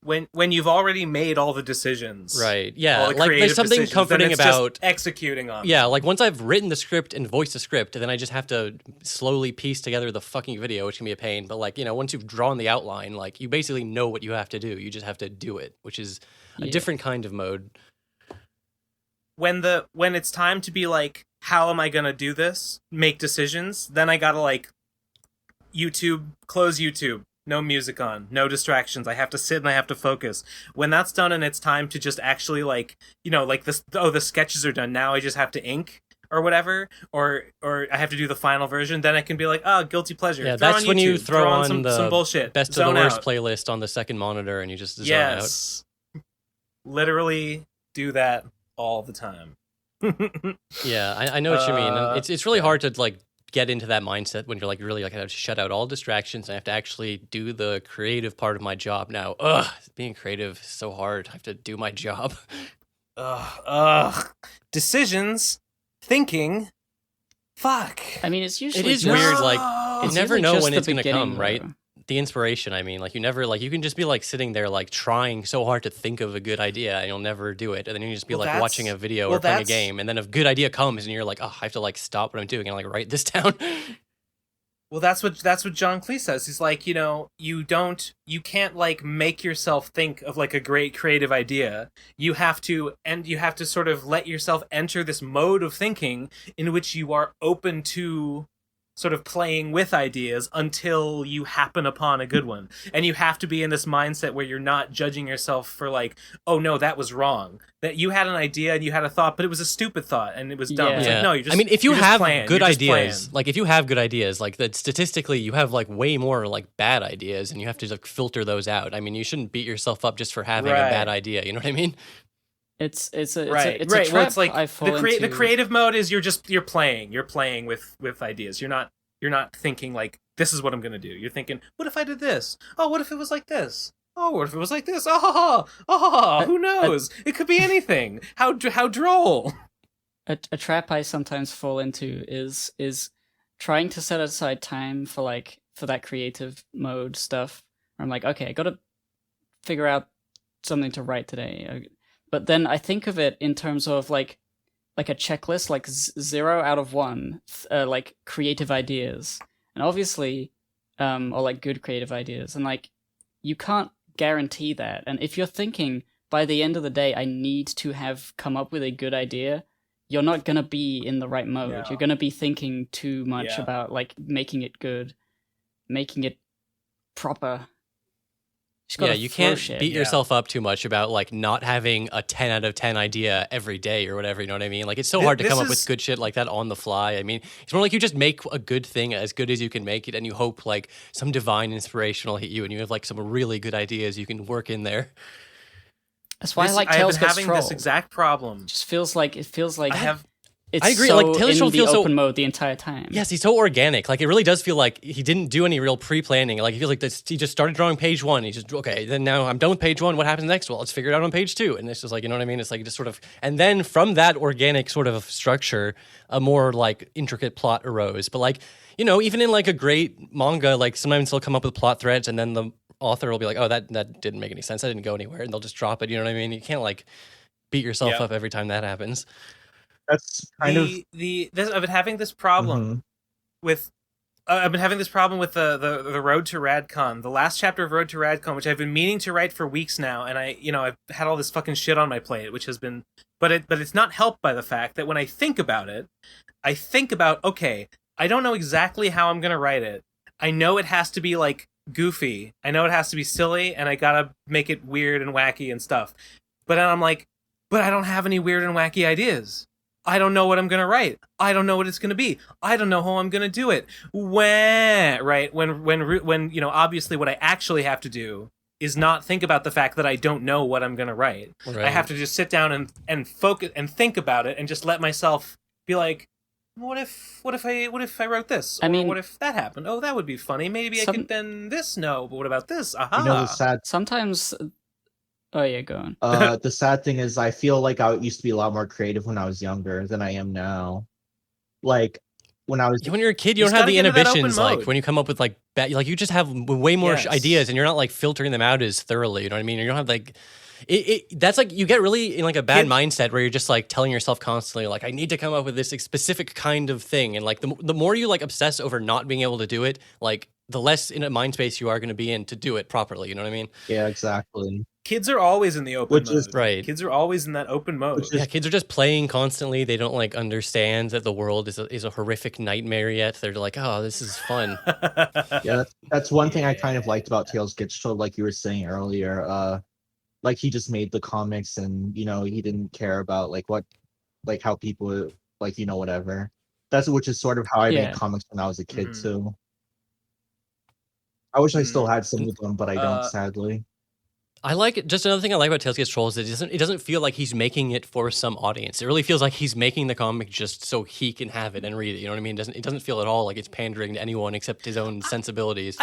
When you've already made all the decisions, right? Yeah, like there's something comforting about executing on. Yeah, like once I've written the script and voiced the script, then I just have to slowly piece together the fucking video, which can be a pain. But like once you've drawn the outline, like you basically know what you have to do. You just have to do it, which is a different kind of mode. When it's time to be like, how am I gonna do this? Make decisions. Then I gotta like close YouTube. No music on, no distractions. I have to sit and I have to focus. When that's done and it's time to just actually like, like this, the sketches are done. Now I just have to ink or whatever, or I have to do the final version. Then I can be like, guilty pleasure. Yeah, that's when you throw on some bullshit. Best of the worst playlist on the second monitor and you just zone out. Literally do that all the time. Yeah, I know what you mean. And it's really hard to like get into that mindset when you're like really like I have to shut out all distractions and I have to actually do the creative part of my job now. Being creative is so hard. I have to do my job. Decisions, thinking, fuck. I mean, it is weird. Like you never know when it's gonna come, right? The inspiration. I mean, like you never like you can just be like sitting there like trying so hard to think of a good idea and you'll never do it, and then you just be like watching a video or playing a game, and then a good idea comes and you're like, I have to like stop what I'm doing and like write this down. Well, that's what John Cleese says. He's like, you can't like make yourself think of like a great creative idea. You have to sort of let yourself enter this mode of thinking in which you are open to sort of playing with ideas until you happen upon a good one. And you have to be in this mindset where you're not judging yourself for like, oh no, that was wrong. That you had an idea and you had a thought, but it was a stupid thought and it was dumb. Yeah. It's like, no, you're just, I mean, if you have good ideas, like that statistically you have like way more like bad ideas and you have to like filter those out. I mean, you shouldn't beat yourself up just for having a bad idea. You know what I mean? It's a right. it's a trap Well, it's like I fall the into. creative mode is you're playing with ideas. You're not thinking like this is what I'm gonna do. You're thinking, what if I did this? Oh, what if it was like this? Oh, what if it was like this? Who knows? It could be anything. How droll. A trap I sometimes fall into is trying to set aside time for that creative mode stuff. Where I'm like, okay, I gotta figure out something to write today. But then I think of it in terms of like a checklist, like 0 out of 1, like creative ideas, and obviously, or like good creative ideas, and like you can't guarantee that. And if you're thinking by the end of the day, I need to have come up with a good idea, you're not gonna be in the right mode. Yeah. You're gonna be thinking too much Yeah. about like making it good, making it proper. Yeah, you can't shit. beat yourself up too much about like not having a 10 out of 10 idea every day or whatever, you know what I mean? Like it's so hard to come up with good shit like that on the fly. I mean, it's more like you just make a good thing as good as you can make it, and you hope like some divine inspiration will hit you and you have like some really good ideas you can work in there. That's why I like Tales I've been Gets having Trolled. this exact problem. It just feels like it's I agree, so like, Tales in Trolled the feels so- open mode the entire time. Yes, he's so organic. Like it really does feel like he didn't do any real pre-planning. Like he feels like this, he just started drawing page 1. He just, okay, then now I'm done with page 1. What happens next? Well, let's figure it out on page 2. And it's just like, you know what I mean? It's like just sort of, and then from that organic sort of structure, a more like intricate plot arose. But like, you know, even in like a great manga, like sometimes they'll come up with plot threads and then the author will be like, oh, that didn't make any sense. That didn't go anywhere. And they'll just drop it. You know what I mean? You can't like beat yourself up every time that happens. That's kind of I've been having this problem with I've been having this problem with the Road to Radcon, the last chapter of Road to Radcon, which I've been meaning to write for weeks now, and I've had all this fucking shit on my plate, which has been, but it's not helped by the fact that when I think about it, I think about, okay, I don't know exactly how I'm gonna write it. I know it has to be like goofy. I know it has to be silly, and I gotta make it weird and wacky and stuff. But then I'm like, but I don't have any weird and wacky ideas. I don't know what I'm gonna write. I don't know what it's gonna be. I don't know how I'm gonna do it. When obviously what I actually have to do is not think about the fact that I don't know what I'm gonna write. Right. I have to just sit down and focus and think about it and just let myself be like, what if I wrote this? Or I mean, what if that happened? Oh, that would be funny. Maybe I could then this. No, but what about this? Aha. you know the sad Sometimes. Oh yeah, go on. the sad thing is I feel like I used to be a lot more creative when I was younger than I am now. Like when you're a kid, you don't have the inhibitions like when you come up with like you just have way more ideas and you're not like filtering them out as thoroughly. You know what I mean? You don't have like that's like you get really in like a bad mindset where you're just like telling yourself constantly like I need to come up with this specific kind of thing, and like the more you like obsess over not being able to do it, like the less in a mind space you are going to be in to do it properly. You know what I mean? Yeah, exactly. Kids are always in the open mode. Right. Kids are always in that open mode. Yeah, kids are just playing constantly. They don't like understand that the world is a horrific nightmare yet. They're like, oh, this is fun. Yeah, that's one thing I kind of liked about Tales Gets Trolled, like you were saying earlier. Like he just made the comics, and he didn't care about like how people like whatever. That's which is sort of how I made comics when I was a kid too. I wish I still had some of them, but I don't, sadly. I like it. Just another thing I like about Tales Gets Trolled is it doesn't feel like he's making it for some audience. It really feels like he's making the comic just so he can have it and read it. You know what I mean? It doesn't feel at all like it's pandering to anyone except his own sensibilities.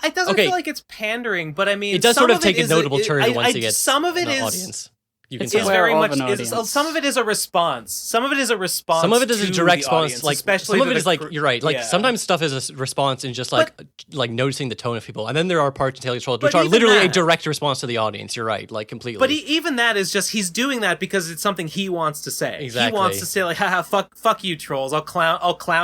It doesn't feel like it's pandering, but I mean, it does sort of take a notable turn once he gets some of it an is audience. You can It's tell. very much. audience. Some of it is a response. Some of it is a response. Some of it is a to direct the response. audience, Like especially some of to it is the like you're right. Like yeah. sometimes stuff is a response and just like noticing the tone of people, and then there are parts in Tales Gets Trolled which But are even literally a that- direct response to the audience. You're right, like completely. But even that is just he's doing that because it's something he wants to say. Exactly. He wants to say like, haha, fuck you trolls. I'll clown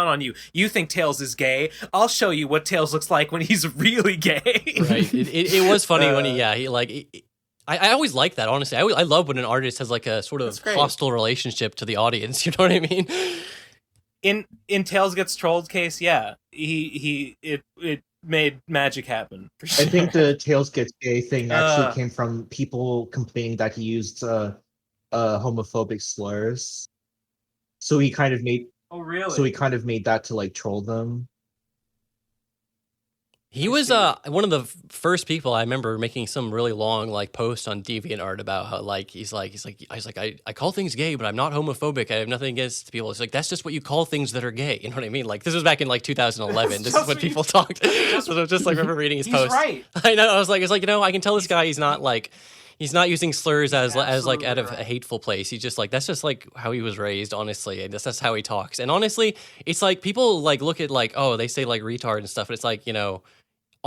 on you. You think Tails is gay? I'll show you what Tails looks like when he's really gay. Right. It was funny when he like. I always like that, honestly. I love when an artist has like a sort of hostile relationship to the audience. You know what I mean? In Tails Gets Trolled case, yeah, it made magic happen. For sure. I think the Tales Gets Gay thing actually came from people complaining that he used homophobic slurs. So he kind of made. Oh really? So he kind of made that to like troll them. He was one of the first people I remember making some really long like post on Deviantart about how like he's like I call things gay, but I'm not homophobic. I have nothing against people. It's like that's just what you call things that are gay. You know what I mean? Like this was back in like 2011. This is when people talked. So I just like remember reading his post. Right. I know. I was like, it's like, you know, I can tell this guy he's not like. He's not using slurs as like out of a hateful place. He's just like that's just like how he was raised, honestly, and that's how he talks. And honestly, it's like people like look at like oh they say like retard and stuff, and it's like you know,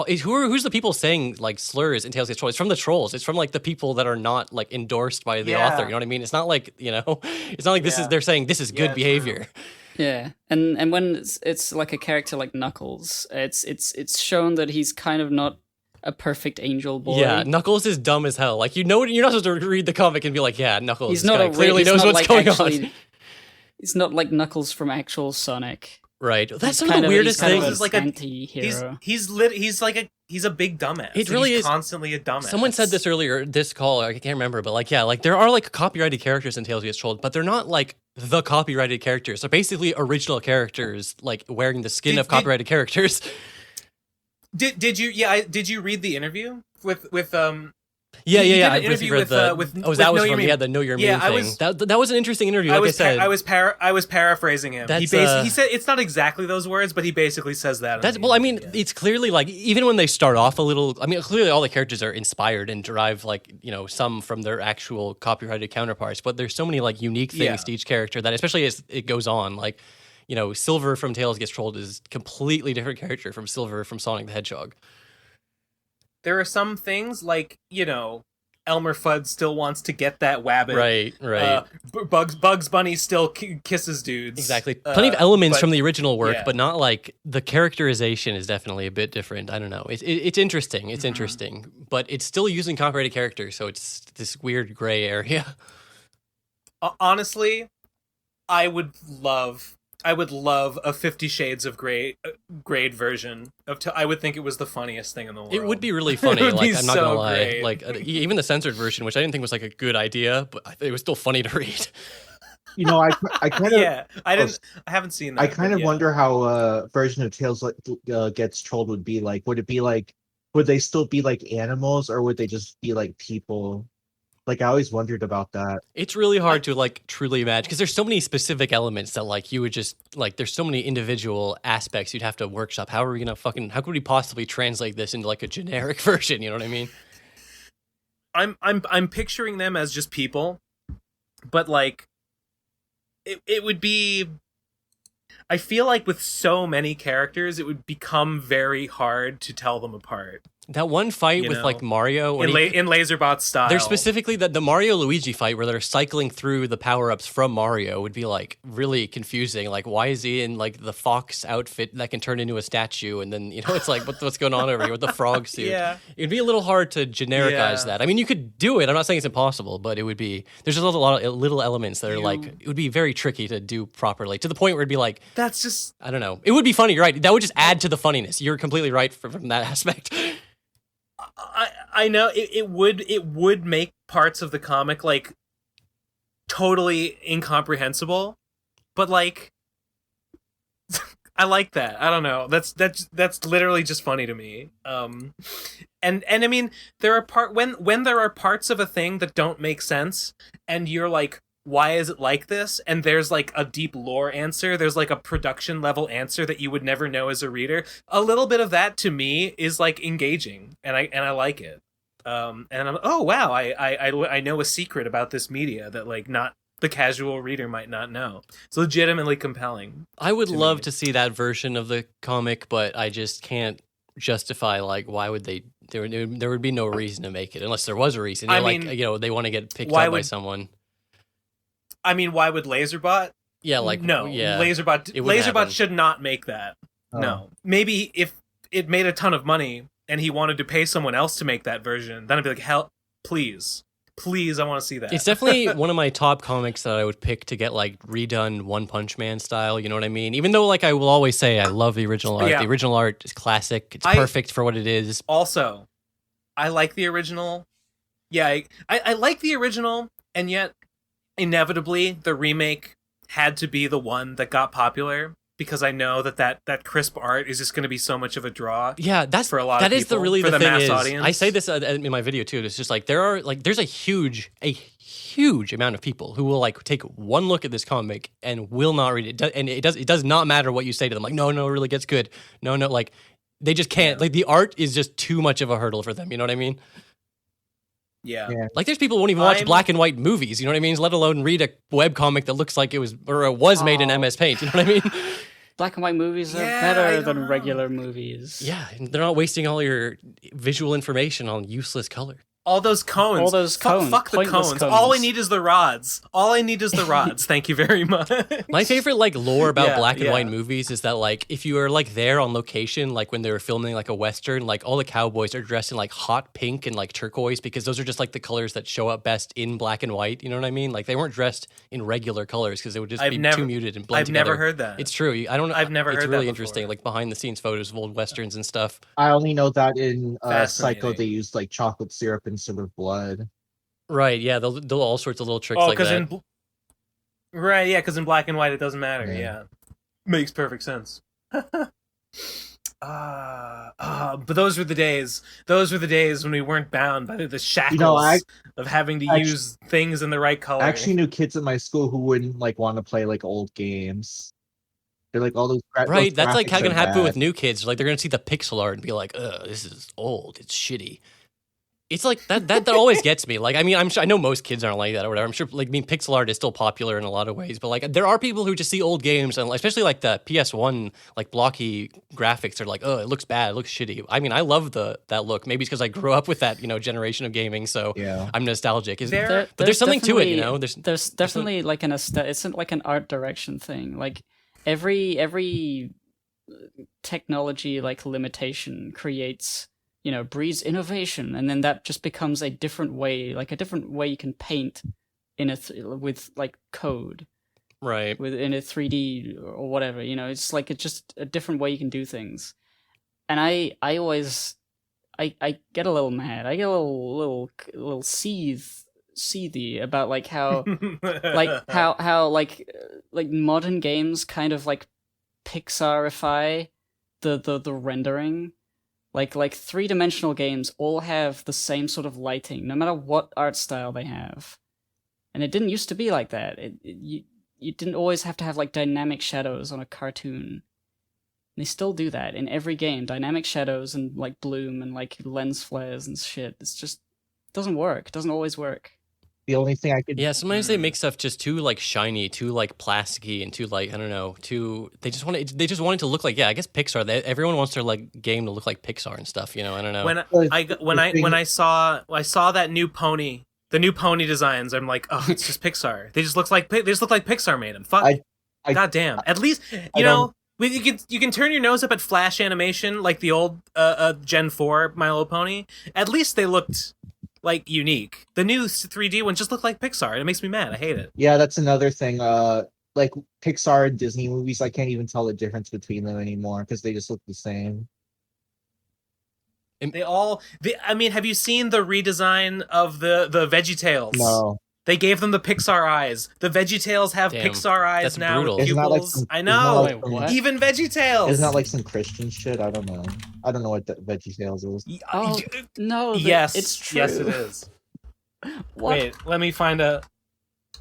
who's the people saying like slurs in Tales Get Trolled? It's from the trolls. It's from like the people that are not like endorsed by the author. You know what I mean? It's not like you know, it's not like this is they're saying this is good behavior. Yeah, and when it's like a character like Knuckles, it's shown that he's kind of not a perfect angel boy. Yeah, Knuckles is dumb as hell. Like, you know, you're not supposed to read the comic and be like, yeah, Knuckles he's not clearly knows what's like going actually, on. It's not like Knuckles from actual Sonic. Right. That's some of the weirdest things. He's like anti-hero. He's a big dumbass. It really he's is constantly a dumbass. Someone said this earlier, this call, I can't remember, but like, yeah, like there are like copyrighted characters in Tales Get Trolled, but they're not like the copyrighted characters. They're basically original characters, like wearing the skin of copyrighted characters. Did you read the interview with Yeah. I briefly read that was from the Know Your Meme thing. That was an interesting interview. Like I was paraphrasing him. He said it's not exactly those words, but he basically says that. It's clearly like even when they start off a little. I mean, clearly all the characters are inspired and derive like you know some from their actual copyrighted counterparts. But there's so many like unique things to each character that, especially as it goes on, like you know, Silver from Tales Gets Trolled is completely different character from Silver from Sonic the Hedgehog. There are some things like, you know, Elmer Fudd still wants to get that wabbit. Right. Bugs Bunny still kisses dudes. Exactly. Plenty of elements from the original work, but not like the characterization is definitely a bit different. I don't know. It's interesting. It's interesting, but it's still using copyrighted characters, so it's this weird gray area. Honestly, I would love a 50 Shades of grade version of. I would think it was the funniest thing in the world. It would be really funny. Like I'm not gonna lie. Great. Like even the censored version, which I didn't think was like a good idea, but it was still funny to read. You know, I kind of I haven't seen that. I kind of wonder how a version of Tales Gets Trolled would be like. Would it be like? Would they still be like animals, or would they just be like people? Like I always wondered about that. It's really hard to like truly imagine because there's so many specific elements that like you would just like there's so many individual aspects you'd have to workshop. How are we gonna how could we possibly translate this into like a generic version? You know what I mean? I'm picturing them as just people, but like it would be. I feel like with so many characters, it would become very hard to tell them apart. That one fight with like Mario in Lazerbot style. There's specifically the Mario Luigi fight where they're cycling through the power-ups from Mario would be like really confusing. Like why is he in like the fox outfit that can turn into a statue and then you know it's like what's going on over here with the frog suit? Yeah. It'd be a little hard to genericize that. I mean you could do it. I'm not saying it's impossible, but it would be there's just a lot of little elements that are like it would be very tricky to do properly to the point where it'd be like that's just I don't know. It would be funny, you're right. That would just add to the funniness. You're completely right from that aspect. I know it would make parts of the comic like totally incomprehensible, but like I like that. I don't know. That's literally just funny to me. And I mean there are when there are parts of a thing that don't make sense, and you're like, why is it like this? And there's like a deep lore answer. There's like a production level answer that you would never know as a reader. A little bit of that to me is like engaging, and I like it. And I'm wow, I know a secret about this media that like not the casual reader might not know. It's legitimately compelling. I would love to see that version of the comic, but I just can't justify like why would they? There would be no reason to make it unless there was a reason. I mean, like you know they want to get picked up by someone. I mean, why would Lazerbot? Yeah, like no, yeah, Lazerbot should not make that. Oh. No, maybe if it made a ton of money and he wanted to pay someone else to make that version, then I'd be like, hell, please, I want to see that. It's definitely one of my top comics that I would pick to get like redone One Punch Man style. You know what I mean? Even though like I will always say I love the original art. Yeah. The original art is classic. It's perfect for what it is. Also, I like the original. Yeah, I like the original, and yet. Inevitably, the remake had to be the one that got popular. because I know that crisp art is just going to be so much of a draw. Yeah, that's for a lot of that people, is the really for the the thing mass is. audience. I say this in my video too. It's just like there's a huge amount of people who will like take one look at this comic and will not read it. And it does not matter what you say to them. Like, no, it really gets good. No, like they just can't. Like the art is just too much of a hurdle for them. You know what I mean? Yeah. Like there's people who won't even watch black and white movies. You know what I mean? Let alone read a webcomic that looks like it was made in MS Paint. You know what I mean? Black and white movies are better than regular movies. Yeah, and they're not wasting all your visual information on useless color. All those cones. All those cones. Fuck the cones. All I need is the rods. Thank you very much. My favorite like lore about black and white movies is that like if you are like there on location, like when they were filming like a western, like all the cowboys are dressed in like hot pink and like turquoise because those are just like the colors that show up best in black and white. You know what I mean? Like they weren't dressed in regular colors because it would just be too muted and blend together. I've never heard that. It's true. I don't know. I've never heard that. It's really before. interesting, like behind the scenes photos of old westerns and stuff. I only know that in Psycho they used like chocolate syrup instead of blood. Right, yeah, they'll do all sorts of little tricks like that. Because in black and white it doesn't matter. Yeah. Makes perfect sense. But those were the days. Those were the days when we weren't bound by the shackles of having to use things in the right color. I actually knew kids at my school who wouldn't like want to play like old games. They're like all those right. That's like how gonna happen with new kids. Like they're gonna see the pixel art and be like, "Ugh, this is old. It's shitty." It's like that always gets me. Like, I mean, I know most kids aren't like that or whatever. I'm sure, like, I mean, pixel art is still popular in a lot of ways, but like, there are people who just see old games and especially like the PS1, like blocky graphics are like, oh, it looks bad, it looks shitty. I mean, I love that look. Maybe it's because I grew up with that, generation of gaming, so I'm nostalgic. But there's something to it, There's definitely like it's like an art direction thing. Like every technology like limitation creates. Breeds innovation, and then that just becomes a different way you can paint with like code, right? In a 3D or whatever. It's like it's just a different way you can do things. And I always get a little mad. I get a little seethy about like how like modern games kind of like Pixarify the rendering. Like three-dimensional games all have the same sort of lighting, no matter what art style they have. And it didn't used to be like that. You didn't always have to have like dynamic shadows on a cartoon. And they still do that in every game. Dynamic shadows and like bloom and like lens flares and shit. It's just doesn't work. It doesn't always work. The only thing I could sometimes they make stuff just too like shiny, too like plasticky, and too like I don't know, they just want it to look like I guess Pixar. Everyone wants their like game to look like Pixar and stuff. I don't know. When I saw that new pony, the new pony designs, I'm like, oh, it's just Pixar. They just look like Pixar made them. Fuck. God damn. At least you can turn your nose up at Flash animation like the old Gen 4 My Little Pony. At least they looked like unique. The new 3D one just looked like Pixar, and it makes me mad. I hate it. Yeah, that's another thing. Like Pixar and Disney movies, I can't even tell the difference between them anymore because they just look the same. I mean, have you seen the redesign of the Veggietales? No. They gave them the Pixar eyes. The Veggietales have Pixar eyes now with pupils. I know. Even Veggietales. Isn't that like some Christian shit? I don't know. I don't know what Veggietales is. Oh, no. Yes, it's true. Yes, it is. What? Wait, let me find the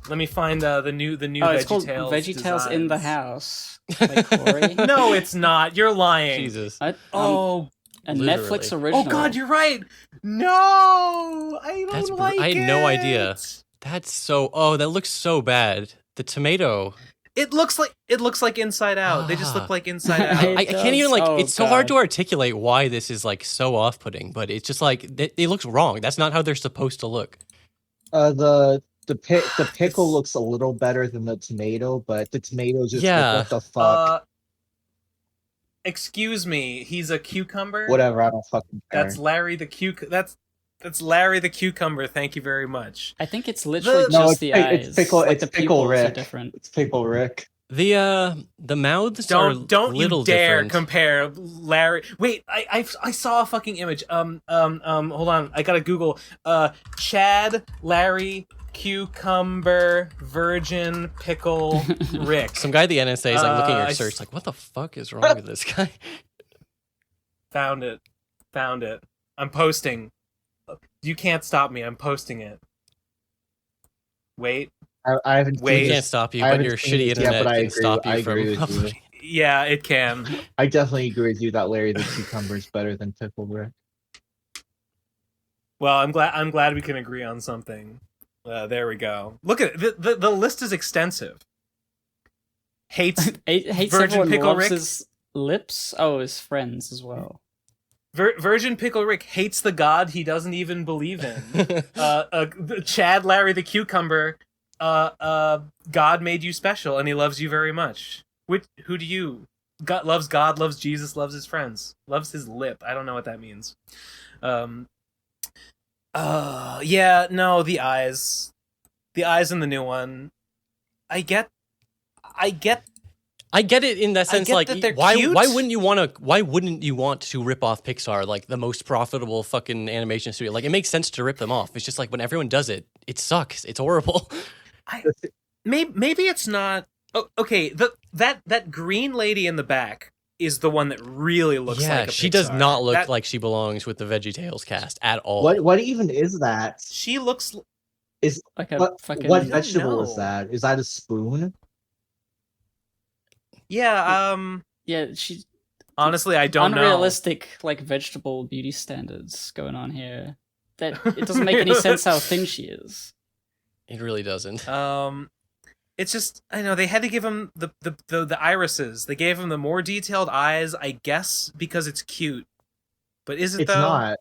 new Veggietales. It's called Veggietales In Da House. Like Corey. No, it's not. You're lying. Jesus. A Literally. Netflix original. Oh God, you're right. No, I don't like it. I had no idea. That's so. Oh, that looks so bad. The tomato. It looks like Inside Out. They just look like Inside Out. I can't even like. It's so hard to articulate why this is like so off-putting, but it's just like it looks wrong. That's not how they're supposed to look. The pickle looks a little better than the tomato, but the tomato's just like, what the fuck. Excuse me. He's a cucumber. Whatever. I don't fucking care. That's Larry the That's Larry the Cucumber. Thank you very much. I think it's literally just the eyes. It's pickle. Like it's pickle Rick. Different. It's pickle Rick. The mouths are don't little you dare different. compare Larry. Wait, I saw a fucking image. Hold on. I gotta Google. Chad, Larry, cucumber, virgin, pickle, Rick. Some guy at the NSA is like looking at your search, like, what the fuck is wrong with this guy? Found it. I'm posting. You can't stop me. I'm posting it. Wait. I haven't. We can't stop you, but your shitty internet can stop you from uploading. Yeah, it can. I definitely agree with you that Larry the Cucumber is better than Pickle Rick. Well, I'm glad we can agree on something. There we go. Look at it. The list is extensive. Hates Virgin Pickle Rick. His lips. Oh, his friends as well. Virgin Pickle Rick hates the god he doesn't even believe in. Chad Larry the Cucumber. God made you special, and he loves you very much. Who do you? God, loves Jesus, loves his friends, loves his lip. I don't know what that means. Yeah, no, the eyes in the new one. I get it in that sense. Like, why wouldn't you want to rip off Pixar, like the most profitable fucking animation studio? Like, it makes sense to rip them off. It's just like when everyone does it, it sucks. It's horrible. Maybe it's not. Oh, okay, that green lady in the back is the one that really looks like a Pixar. She does not look like she belongs with the Veggietales cast at all. What even is that? She looks like a what vegetable is that? Is that a spoon? Yeah, yeah, she honestly, I don't know. Unrealistic, like, vegetable beauty standards going on here. That it doesn't make any sense how thin she is. It really doesn't. It's just, I know they had to give him the irises. They gave him the more detailed eyes, I guess, because it's cute. But is it It's though? not.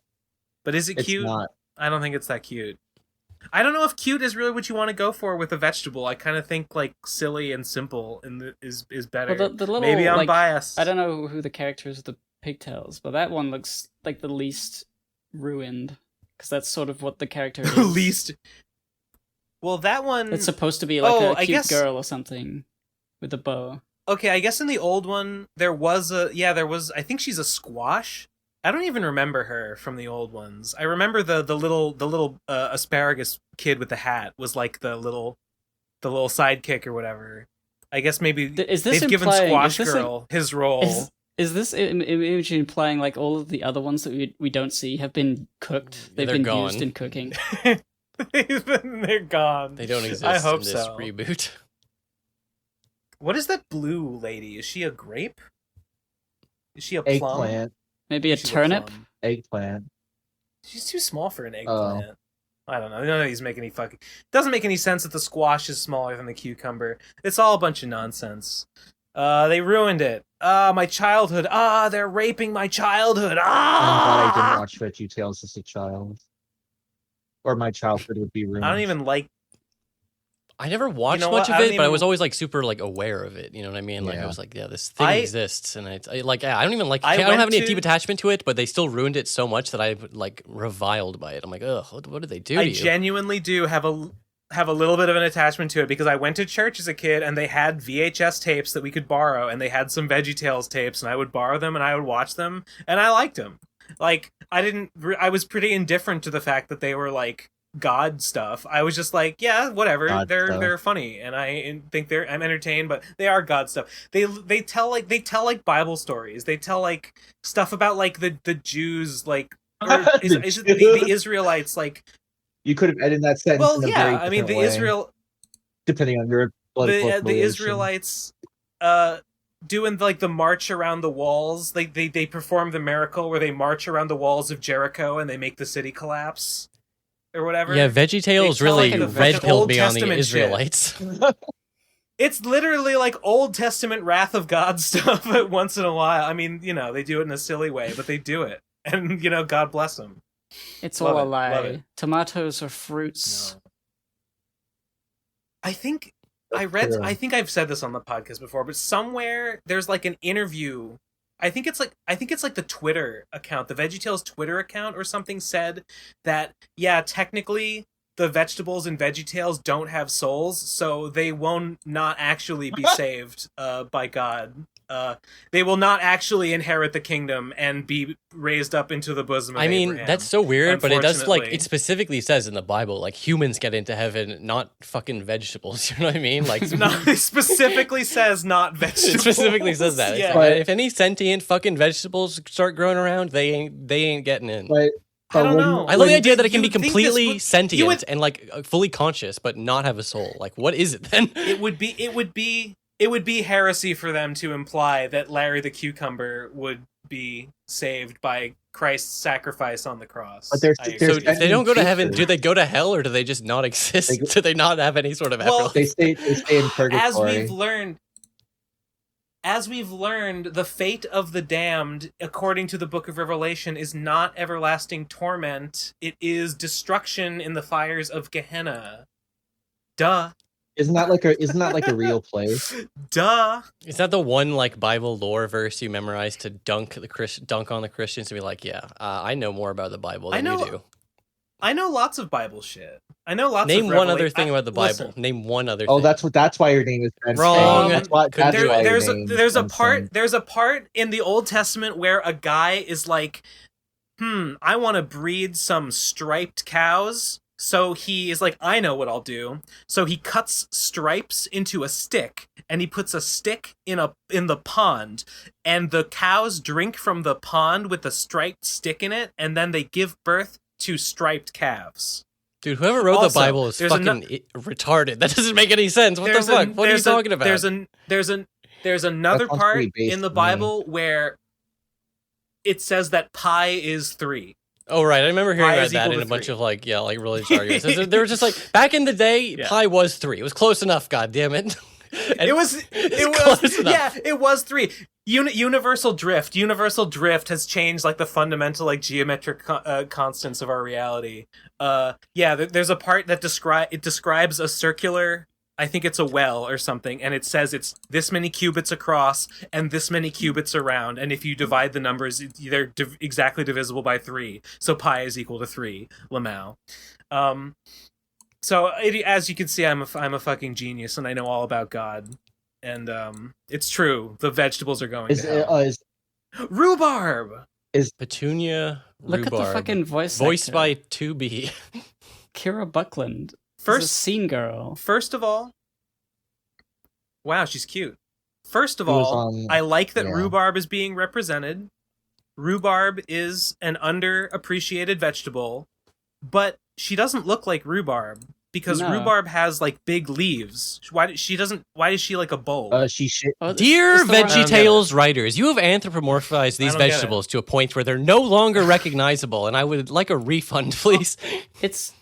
But is it cute? It's not. I don't think it's that cute. I don't know if cute is really what you want to go for with a vegetable. I kind of think like silly and simple is better. Well, the little, maybe I'm like, biased. I don't know who the character is with the pigtails, but that one looks like the least ruined, because that's sort of what the character is. Least. Well, that one. It's supposed to be like a cute girl or something with a bow. Okay, I guess in the old one there was I think she's a squash. I don't even remember her from the old ones. I remember the little asparagus kid with the hat was like the little sidekick or whatever. I guess maybe they've given Squash Girl his role. Is this image implying like all of the other ones that we don't see have been cooked? They've been gone. used in cooking. They're gone. They don't exist I hope in this so. reboot. What is that blue lady? Is she a grape? Is she a plum? Eggplant. Maybe a turnip? Eggplant. She's too small for an eggplant. I don't know. None of these make any fucking... Doesn't make any sense that the squash is smaller than the cucumber. It's all a bunch of nonsense. They ruined it. My childhood. They're raping my childhood. I'm glad I didn't watch VeggieTales as a child. Or my childhood would be ruined. I don't even like... I never watched much of it, but I was always like super like aware of it. You know what I mean? Like I was like, yeah, this thing exists, and I don't even like. I don't have any deep attachment to it, but they still ruined it so much that I've like reviled by it. I'm like, ugh, what did they do? I genuinely do have a little bit of an attachment to it because I went to church as a kid and they had VHS tapes that we could borrow, and they had some VeggieTales tapes, and I would borrow them and I would watch them, and I liked them. Like I was pretty indifferent to the fact that they were like God stuff. I was just like, yeah, whatever. They're funny, and I think I'm entertained, but they are God stuff. They tell like Bible stories. They tell like stuff about like the Jews, like is it the Israelites, like. You could have edited that sentence. Well, yeah, I mean depending on your the Israelites doing like the march around the walls. They perform the miracle where they march around the walls of Jericho and they make the city collapse. Or whatever. Yeah, VeggieTales really red-pilled me on the Israelites. It's literally like Old Testament Wrath of God stuff once in a while. I mean, they do it in a silly way, but they do it. And, God bless them. It's all a lie. Tomatoes are fruits. No. I think I've said this on the podcast before, but somewhere there's like an interview. I think it's like the Twitter account, the VeggieTales Twitter account or something said that, yeah, technically the vegetables in VeggieTales don't have souls, so they won't not actually be saved by God. they will not actually inherit the kingdom and be raised up into the bosom of Abraham. That's so weird, but it does, like, unfortunately. it specifically says in the Bible, like, humans get into heaven, not fucking vegetables. You know what I mean? Like, It specifically says not vegetables. it specifically says that. It's Yeah. like, if any sentient fucking vegetables start growing around, they ain't getting in. But I don't know. I love the idea that it can be You would think this completely would- sentient you would- and like fully conscious, but not have a soul. Like, what is it then? It would be heresy for them to imply that Larry the Cucumber would be saved by Christ's sacrifice on the cross. But there's- I agree. So there's if they don't go to heaven, creatures. do they go to hell or do they just not exist? They go- Do they not have any sort of Well, afterlife? they stay in purgatory. As we've learned, the fate of the damned, according to the Book of Revelation, is not everlasting torment. It is destruction in the fires of Gehenna. Duh. Isn't that like a real place? Duh. Is that the one like Bible lore verse you memorized to dunk on the Christians to be like, yeah, I know more about the Bible than you do? I know lots of Bible shit. I know lots Name of one other thing about the Bible. Listen, Name one other Oh, thing. that's why your name is Ben. Wrong. That's why Couldn't do it. your there's name a is part Ben. in the Old Testament where a guy is like, I want to breed some striped cows. So he is like, I know what I'll do. So he cuts stripes into a stick, and he puts a stick in the pond, and the cows drink from the pond with the striped stick in it, and then they give birth to striped calves. Dude, whoever wrote Also, the Bible is there's fucking retarded. That doesn't make any sense. What the fuck? What are you talking about? There's another That sounds part pretty basic in the to me. Bible where it says that pi is 3. Oh, right. I remember hearing Pi about is that equal in to a bunch 3. of like religious arguments. They were just like, back in the day, Yeah. pi was 3. It was close enough, God damn it. And It was close enough. yeah, it was 3. Universal drift has changed like the fundamental like geometric constants of our reality. There's a part that describes a circular, I think it's a well or something, and it says it's this many cubits across and this many cubits around, and if you divide the numbers, they're exactly divisible by 3. So pi is equal to 3. Lamau. So as you can see, I'm a fucking genius, and I know all about God, and it's true. The vegetables are going to hell. Rhubarb. Petunia Look Rhubarb. at the fucking voiced Voiced actor. by 2B. Kira Buckland. First First scene girl. First of all, wow, she's cute. First of It was all, on- I like that yeah. rhubarb is being represented. Rhubarb is an underappreciated vegetable, but she doesn't look like rhubarb because No. rhubarb has like big leaves. Why is she like a bulb? She shit. Oh, Dear it's the wrong- Veggietales writers, you have anthropomorphized these I don't get it. vegetables to a point where they're no longer recognizable, and I would like a refund, please. It's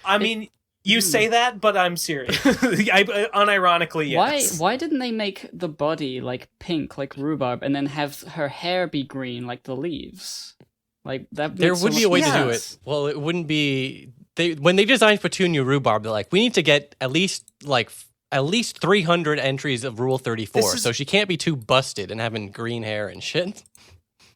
I mean, you say that, but I'm serious. Unironically, yes. why didn't they make the body like pink, like rhubarb, and then have her hair be green, like the leaves? Like that. There makes would so be a way much to do sense. it. Well, it wouldn't be. When they designed Petunia Rhubarb, they're like, we need to get at least 300 entries of Rule 34, This is- so she can't be too busted and having green hair and shit.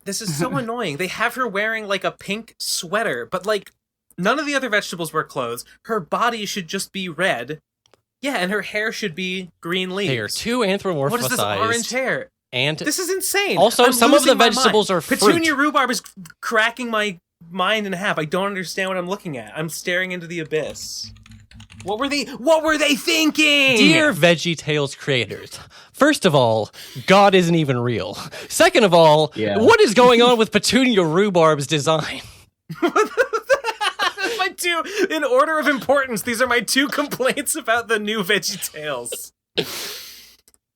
This is so annoying. They have her wearing like a pink sweater, but like none of the other vegetables wear clothes. Her body should just be red. Yeah, and her hair should be green leaves. They are too anthropomorphized. What is this orange hair? And This is insane. Also, I'm some of the losing my vegetables mind. are fruit. Petunia Rhubarb is cracking my mind in half. I don't understand what I'm looking at. I'm staring into the abyss. What were they thinking? Dear Veggietales creators, first of all, God isn't even real. Second of all, Yeah. what is going on with Petunia Rhubarb's design? That's my two, in order of importance, these are my 2 complaints about the new Veggietales.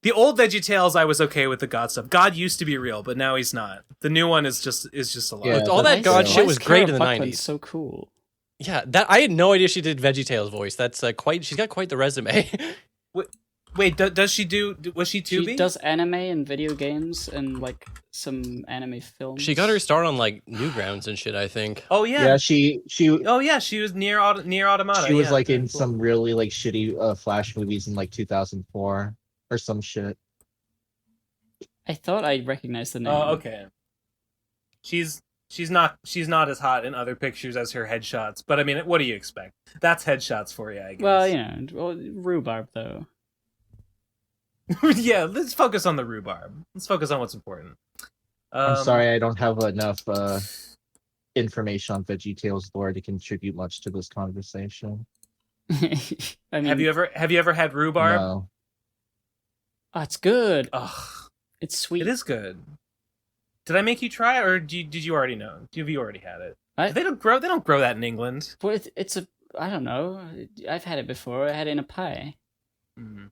The old Veggietales, I was okay with the God stuff. God used to be real, but now he's not. The new one is just a lot. Yeah. All that Why God is- shit why was is great Kira in the Buckland 90s. So cool. Yeah, that I had no idea she did Veggietales voice. That's she's got quite the resume. Wait, does she do? Was she She 2B? does anime and video games and like some anime films. She got her start on like Newgrounds and shit, I think. Oh yeah. Yeah, she Oh yeah, she was near Automata. she was yeah. like in some really like shitty Flash movies in like 2004 or some shit. I thought I recognized the name. Oh okay. She's not as hot in other pictures as her headshots, but I mean, what do you expect? That's headshots for you, I guess. Well, rhubarb though. Yeah, let's focus on the rhubarb. Let's focus on what's important. I'm sorry, I don't have enough information on Veggietales lore to contribute much to this conversation. I mean, have you ever had rhubarb? No. Oh, it's good. Ugh, It's sweet. it is good. Did I make you try, or did you already know? Have you already had it? They don't grow that in England. Well, it's a. I don't know. I've had it before. I had it in a pie. Mm.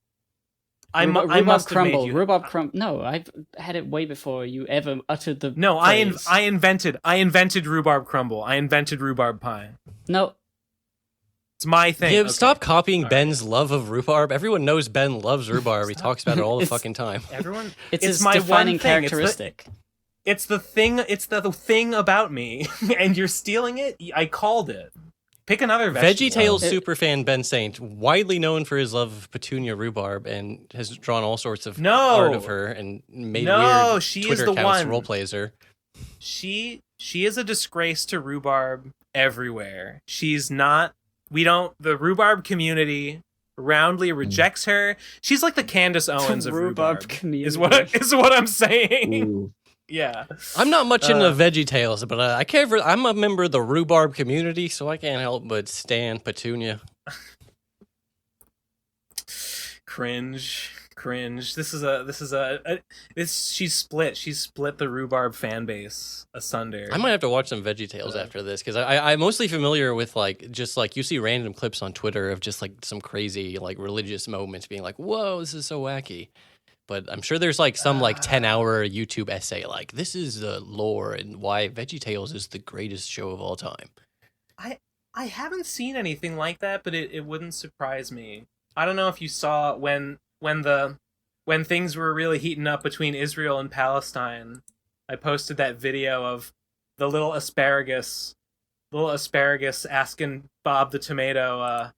I must have crumble. made you. Rhubarb crumble. No, I've had it way before you ever uttered the. No, phrase. I invented rhubarb crumble. I invented rhubarb pie. No. It's my thing. Yeah, Okay. stop copying All Ben's love of rhubarb. Everyone knows Ben loves rhubarb. He talks about it all the fucking time. Everyone. It's his my defining one thing. characteristic. It's the thing. It's the thing about me, and you're stealing it. I called it. Pick another vegetable. Veggietales superfan Ben Saint, widely known for his love of Petunia Rhubarb, and has drawn all sorts of art of her and made weird she Twitter is the accounts one. role plays her. She is a disgrace to rhubarb everywhere. She's not. The rhubarb community roundly rejects her. She's like the Candace Owens of rhubarb community is what I'm saying. Ooh. Yeah. I'm not much into Veggietales, but I can't. I'm a member of the rhubarb community, so I can't help but stan Petunia. Cringe. She's split. She's split the rhubarb fan base asunder. I might have to watch some Veggietales after this, because I'm mostly familiar with just you see random clips on Twitter of just like some crazy like religious moments being like, whoa, this is so wacky. But I'm sure there's like some 10-hour YouTube essay like, this is the lore and why Veggietales is the greatest show of all time. I haven't seen anything like that, but it wouldn't surprise me. I don't know if you saw when things were really heating up between Israel and Palestine. I posted that video of the little asparagus asking Bob the tomato,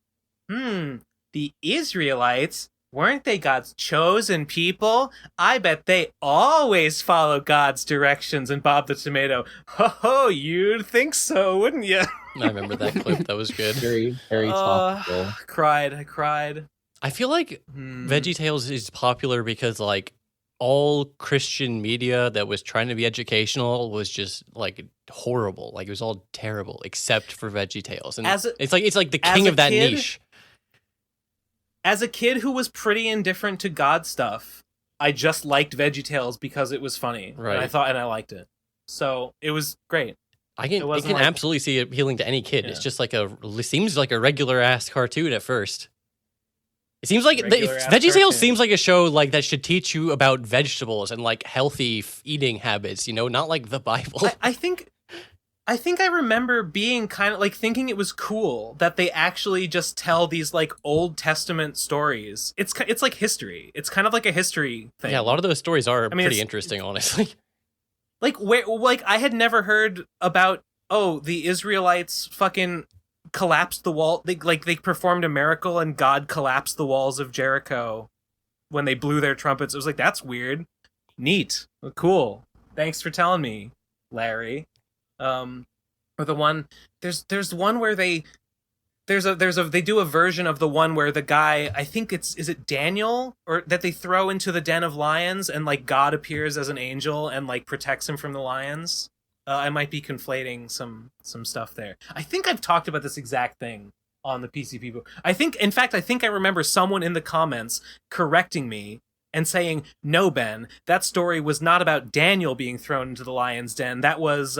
the Israelites, weren't they God's chosen people? I bet they always follow God's directions. And Bob the tomato, ho, you'd think so, wouldn't you? I remember that clip. That was good. Very, very topical. I cried. I feel like Veggietales is popular because like all Christian media that was trying to be educational was just like horrible. Like it was all terrible except for Veggietales. And it's like the king of that niche. As a kid who was pretty indifferent to God stuff, I just liked Veggietales because it was funny. Right. And I liked it. So it was great. I can absolutely see it appealing to any kid. Yeah. It's just it seems like a regular ass cartoon at first. It seems like Veggietales seems like a show like that should teach you about vegetables and like healthy eating habits, not like the Bible. I think I remember being kind of like thinking it was cool that they actually just tell these like Old Testament stories. It's like history. It's kind of like a history thing. Yeah, a lot of those stories are pretty interesting, honestly. Like I had never heard about the Israelites fucking collapsed the wall. They performed a miracle and God collapsed the walls of Jericho when they blew their trumpets. It was like, that's weird. Neat. Cool. Thanks for telling me, Larry. Or the one there's one where they do a version of the one where the guy, I think is it Daniel, or that they throw into the den of lions and like God appears as an angel and like protects him from the lions. I might be conflating some stuff there. I think I've talked about this exact thing on the PCP book. I think I remember someone in the comments correcting me and saying, no, Ben, that story was not about Daniel being thrown into the lion's den. That was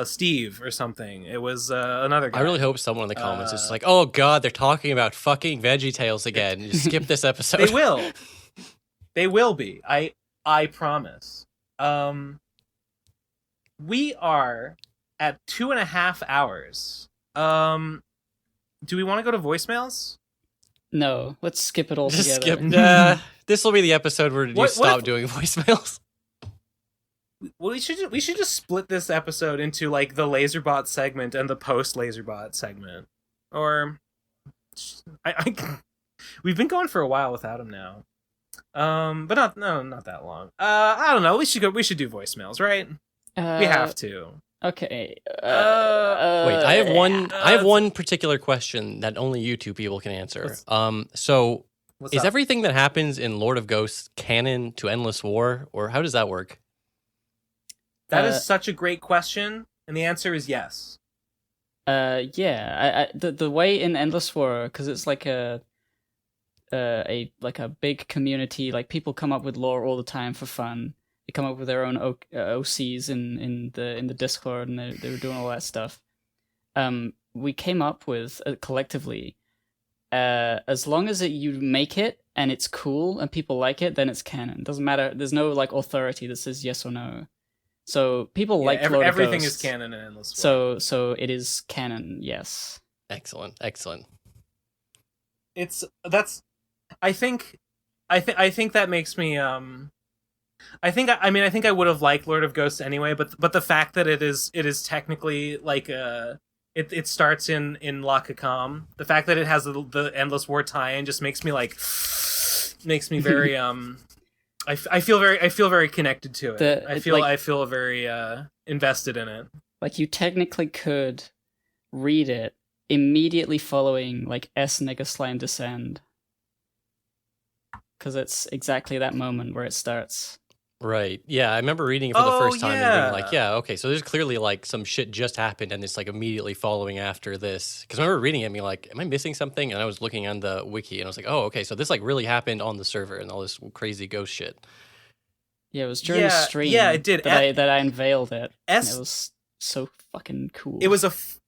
Steve or something. It was another guy. I really hope someone in the comments is like, oh, God, they're talking about fucking Veggietales again. Just skip this episode. They will. They will be. I promise. We are at 2.5 hours. Do we want to go to voicemails? No, let's skip it all Just together. This will be the episode where you stop doing voicemails. Well, we should just split this episode into like the Lazerbot segment and the post Lazerbot segment. Or we've been going for a while without him now. But not that long. I don't know. We should do voicemails, right? We have to. Okay. Wait, I have one particular question that only you two people can answer. So What's Is up? everything that happens in Lord of Ghosts canon to Endless War, or how does that work? That is such a great question, and the answer is yes. Yeah. The way in Endless War, because it's like a big community. Like people come up with lore all the time for fun. They come up with their own OCs in the Discord, and they were doing all that stuff. We came up with collectively, as long as you make it and it's cool and people like it, then it's canon. Doesn't matter. There's no like authority that says yes or no. So people like Lord of everything Ghosts, is canon in Endless War. So it is canon. Yes. Excellent. I think that makes me I think I would have liked Lord of Ghosts anyway, but the fact that it is technically like it starts in Lakakam, the fact that it has the Endless War tie-in just makes me very I feel very connected to it. I feel very invested in it. Like you technically could read it immediately following like Negaslime Descend, because it's exactly that moment where it starts. Right. Yeah, I remember reading it for the first time and being like, yeah, okay, so there's clearly like some shit just happened and it's like immediately following after this. Because I remember reading it and being like, am I missing something? And I was looking on the wiki and I was like, oh, okay, so this like really happened on the server and all this crazy ghost shit. Yeah, it was during stream. Yeah, it did. That I unveiled it. And it was so fucking cool. It was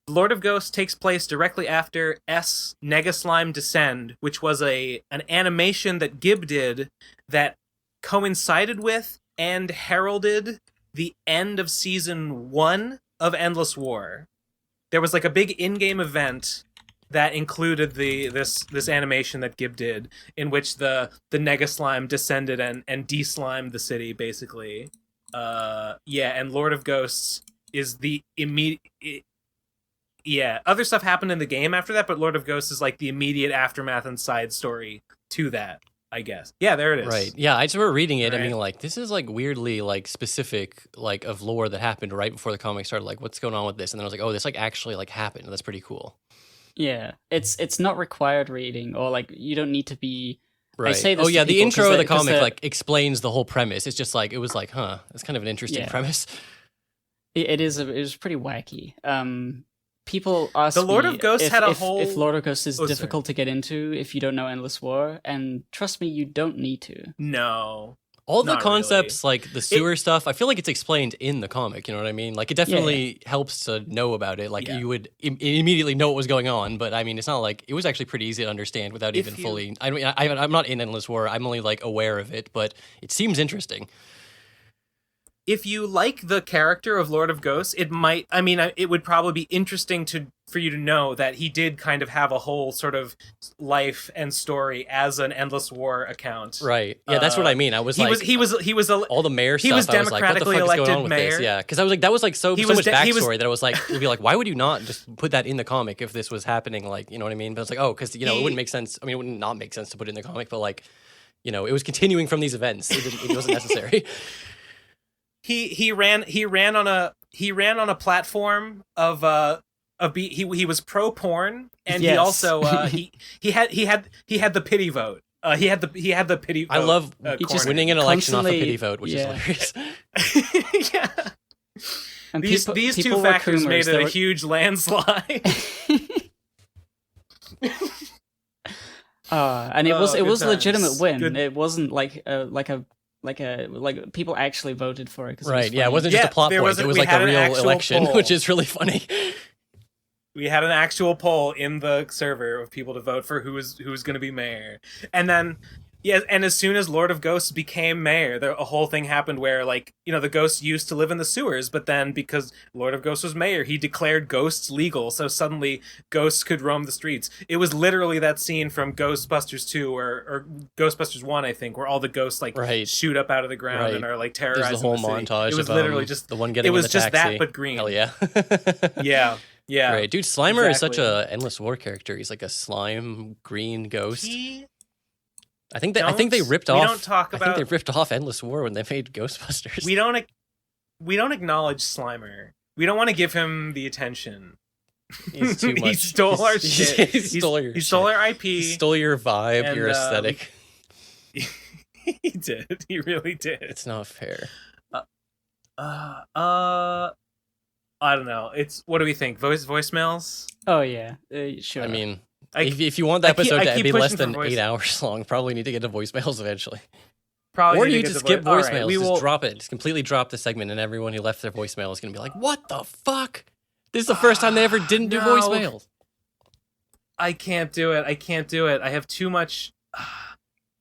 Lord of Ghosts takes place directly after Negaslime Descend, which was an animation that Gib did that coincided with and heralded the end of season 1 of Endless War. There was like a big in-game event that included this animation that Gib did, in which the Negaslime descended and de-slimed the city, basically. And Lord of Ghosts is the immediate. Other stuff happened in the game after that, but Lord of Ghosts is like the immediate aftermath and side story to that, I guess. Yeah, there it is. Right. Yeah, I just remember reading it and being like, this is like weirdly like specific like of lore that happened right before the comic started. Like, what's going on with this? And then I was like, oh, this like actually like happened. That's pretty cool. Yeah, it's not required reading, or like you don't need to be. Right. I say this the people intro of the comic like explains the whole premise. It's just like it was like, huh, that's kind of an interesting premise. It was pretty wacky. People ask the Lord me of Ghosts if, had a if, whole. If Lord of Ghosts is difficult to get into if you don't know Endless War, and trust me, you don't need to. No. All the concepts, really. Like the sewer stuff, I feel like it's explained in the comic, you know what I mean? Like, it definitely helps to know about it. Like, you would immediately know what was going on, but I mean, it's not like, it was actually pretty easy to understand without even fully... I mean, I'm not in Endless War, I'm only, like, aware of it, but it seems interesting. If you like the character of Lord of Ghosts, it would probably be interesting for you to know that he did kind of have a whole sort of life and story as an Endless War account. Right. Yeah, that's what I mean. I was he was all the mayor stuff. He was democratically elected going on with mayor. This? Yeah, because I was like, that was like so much backstory that I was like, it'd be like, why would you not just put that in the comic if this was happening? Like, you know what I mean? But it's like, oh, because it wouldn't make sense. I mean, it would not make sense to put it in the comic, but like, it was continuing from these events. It wasn't necessary. He ran on a platform of he was pro porn, and he also he had the pity vote. He had the pity vote. I love winning an election off a pity vote, which is hilarious. Yeah. And these two factors made it a huge landslide. And it was a legitimate win. It wasn't like people actually voted for it. Right, it wasn't just a plot point. It was like a real election, which is really funny. We had an actual poll in the server of people to vote for who was going to be mayor. And then, and as soon as Lord of Ghosts became mayor, a whole thing happened where, like, the ghosts used to live in the sewers, but then because Lord of Ghosts was mayor, he declared ghosts legal, so suddenly ghosts could roam the streets. It was literally that scene from Ghostbusters 2 or Ghostbusters 1, I think, where all the ghosts, like, shoot up out of the ground and are, like, terrorizing the city. There's the whole montage. It was literally just the one getting it was in the just taxi. that, but green. Hell yeah. Yeah. Right. Dude, Slimer is such a Endless War character. He's like a slime green ghost. I think they ripped off. I think they ripped off Endless War when they made Ghostbusters. We don't acknowledge Slimer. We don't want to give him the attention. He's too much. He stole our shit. He stole your He stole our IP. He stole your vibe, and, your aesthetic. He did. He really did. It's not fair. I don't know. What do we think? Voicemails? Oh yeah, sure. I mean, if you want the episode to be less than 8 hours long, probably need to get to voicemails eventually. Probably or you just skip voicemails. Right, just drop it. Just completely drop the segment, and everyone who left their voicemail is going to be like, "What the fuck? This is the first time they ever didn't do voicemails." I can't do it. I have too much.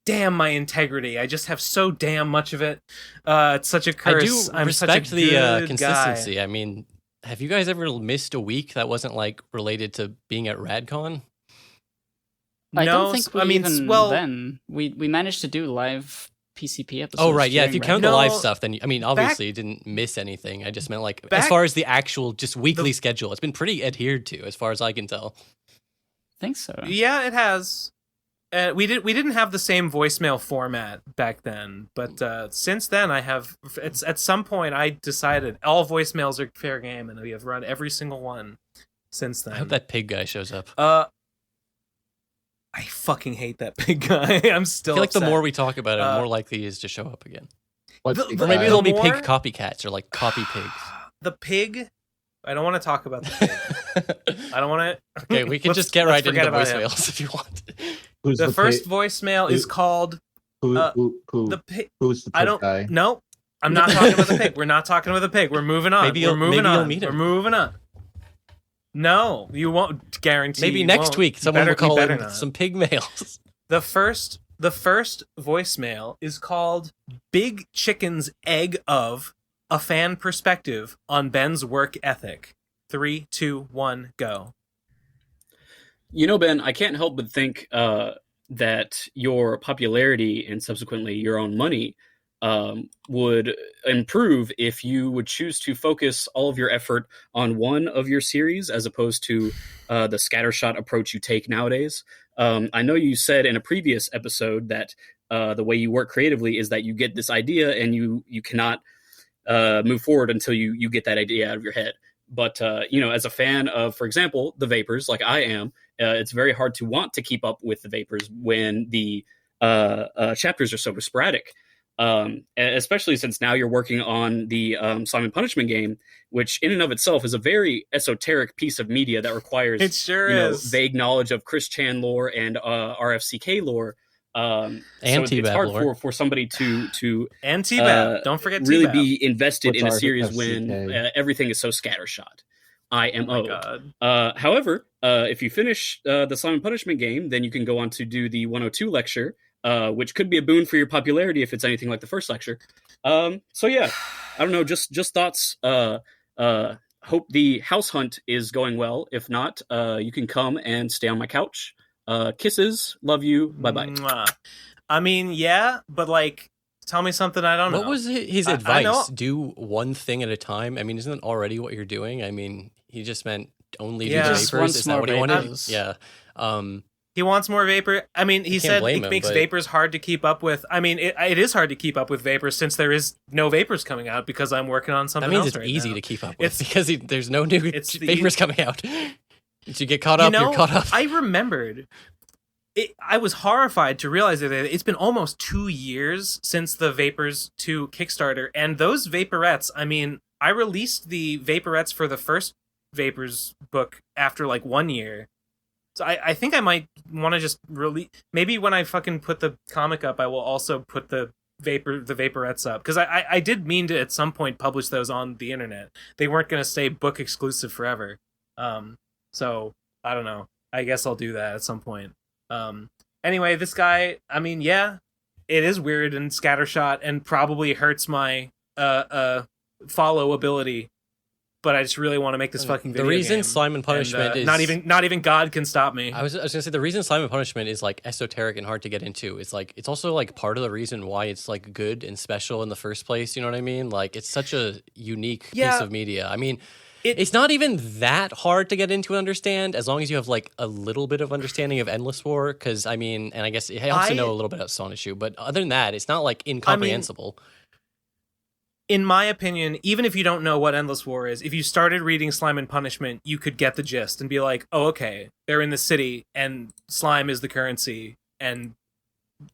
Damn my integrity! I just have so damn much of it. It's such a curse. I do respect the consistency. Guy. I mean, have you guys ever missed a week that wasn't like related to being at RadCon? I don't think then we managed to do live PCP episodes. Oh right, yeah. If you count the live stuff, then obviously you didn't miss anything. I just meant like as far as the actual just weekly schedule, it's been pretty adhered to as far as I can tell. I think so. Yeah, it has. We didn't have the same voicemail format back then, but since then it's at some point I decided all voicemails are fair game, and we have run every single one since then. I hope that pig guy shows up. I fucking hate that pig guy. I'm still. I feel like upset. the more we talk about it, the more likely he is to show up again. Or maybe there'll be pig copycats or like copy pigs. The pig. I don't want to talk about the pig. I don't want to. Okay, we can just get right into the voicemails if you want. Who's the first voicemail is called the pig. Who's the pig guy? No, I'm not talking about the pig. We're not talking about the pig. We're moving on. We're moving on. No, you won't guarantee. Maybe next week someone will call in some pig mails. The first voicemail is called "Big Chicken's Egg of a Fan Perspective on Ben's Work Ethic." 3, 2, 1, go. You know, Ben, I can't help but think that your popularity and subsequently your own money would improve if you would choose to focus all of your effort on one of your series as opposed to the scattershot approach you take nowadays. I know you said in a previous episode that the way you work creatively is that you get this idea and you cannot move forward until you get that idea out of your head. But, as a fan of, for example, the Vapors, like I am, it's very hard to want to keep up with the Vapors when the chapters are so sporadic. Especially since now you're working on the Simon Punishment game, which in and of itself is a very esoteric piece of media that requires vague knowledge of Chris Chan lore and RFCK lore. So it's hard for somebody to anti-Bab. Don't forget really T-Bab. be invested in a series when everything is so scattershot. IMO. However, if you finish the Simon Punishment game, then you can go on to do the 102 lecture, which could be a boon for your popularity if it's anything like the first lecture. So yeah, I don't know, just thoughts. Hope the house hunt is going well. If not, you can come and stay on my couch. Kisses, love you, bye-bye. I mean, yeah, but like, tell me something I don't know. What was his advice? Do one thing at a time? I mean, isn't that already what you're doing? I mean, he just meant only do the Vapors. Is that what he wanted? Yeah. He wants more Vapor. I mean, he said it makes Vapors hard to keep up with. I mean, it is hard to keep up with Vapors since there is no Vapors coming out because I'm working on something else. That means it's easy to keep up with because there's no new Vapors coming out. If you get caught up, you're caught up. I remembered. I was horrified to realize that it's been almost 2 years since the Vapors 2 Kickstarter, and those Vaporettes, I mean, I released the Vaporettes for the first Vapors book after like 1 year. So I think I might want to just release. Maybe when I fucking put the comic up, I will also put the Vaporettes up, because I did mean to at some point publish those on the internet. They weren't going to stay book exclusive forever. So I don't know. I guess I'll do that at some point. Anyway, this guy, I mean, yeah, it is weird and scattershot and probably hurts my follow ability, but I just really want to make this fucking video. The reason game. Simon Punishment is not even God can stop me. I was gonna say the reason Simon Punishment is like esoteric and hard to get into is like it's also like part of the reason why it's like good and special in the first place. You know what I mean? Like it's such a unique piece of media. I mean. It's not even that hard to get into and understand as long as you have like a little bit of understanding of Endless War. Because I mean, and I guess it helps to know a little bit of Sonishu, but other than that, it's not like incomprehensible. in my opinion, even if you don't know what Endless War is, if you started reading Slime and Punishment, you could get the gist and be like, oh, okay, they're in the city and slime is the currency and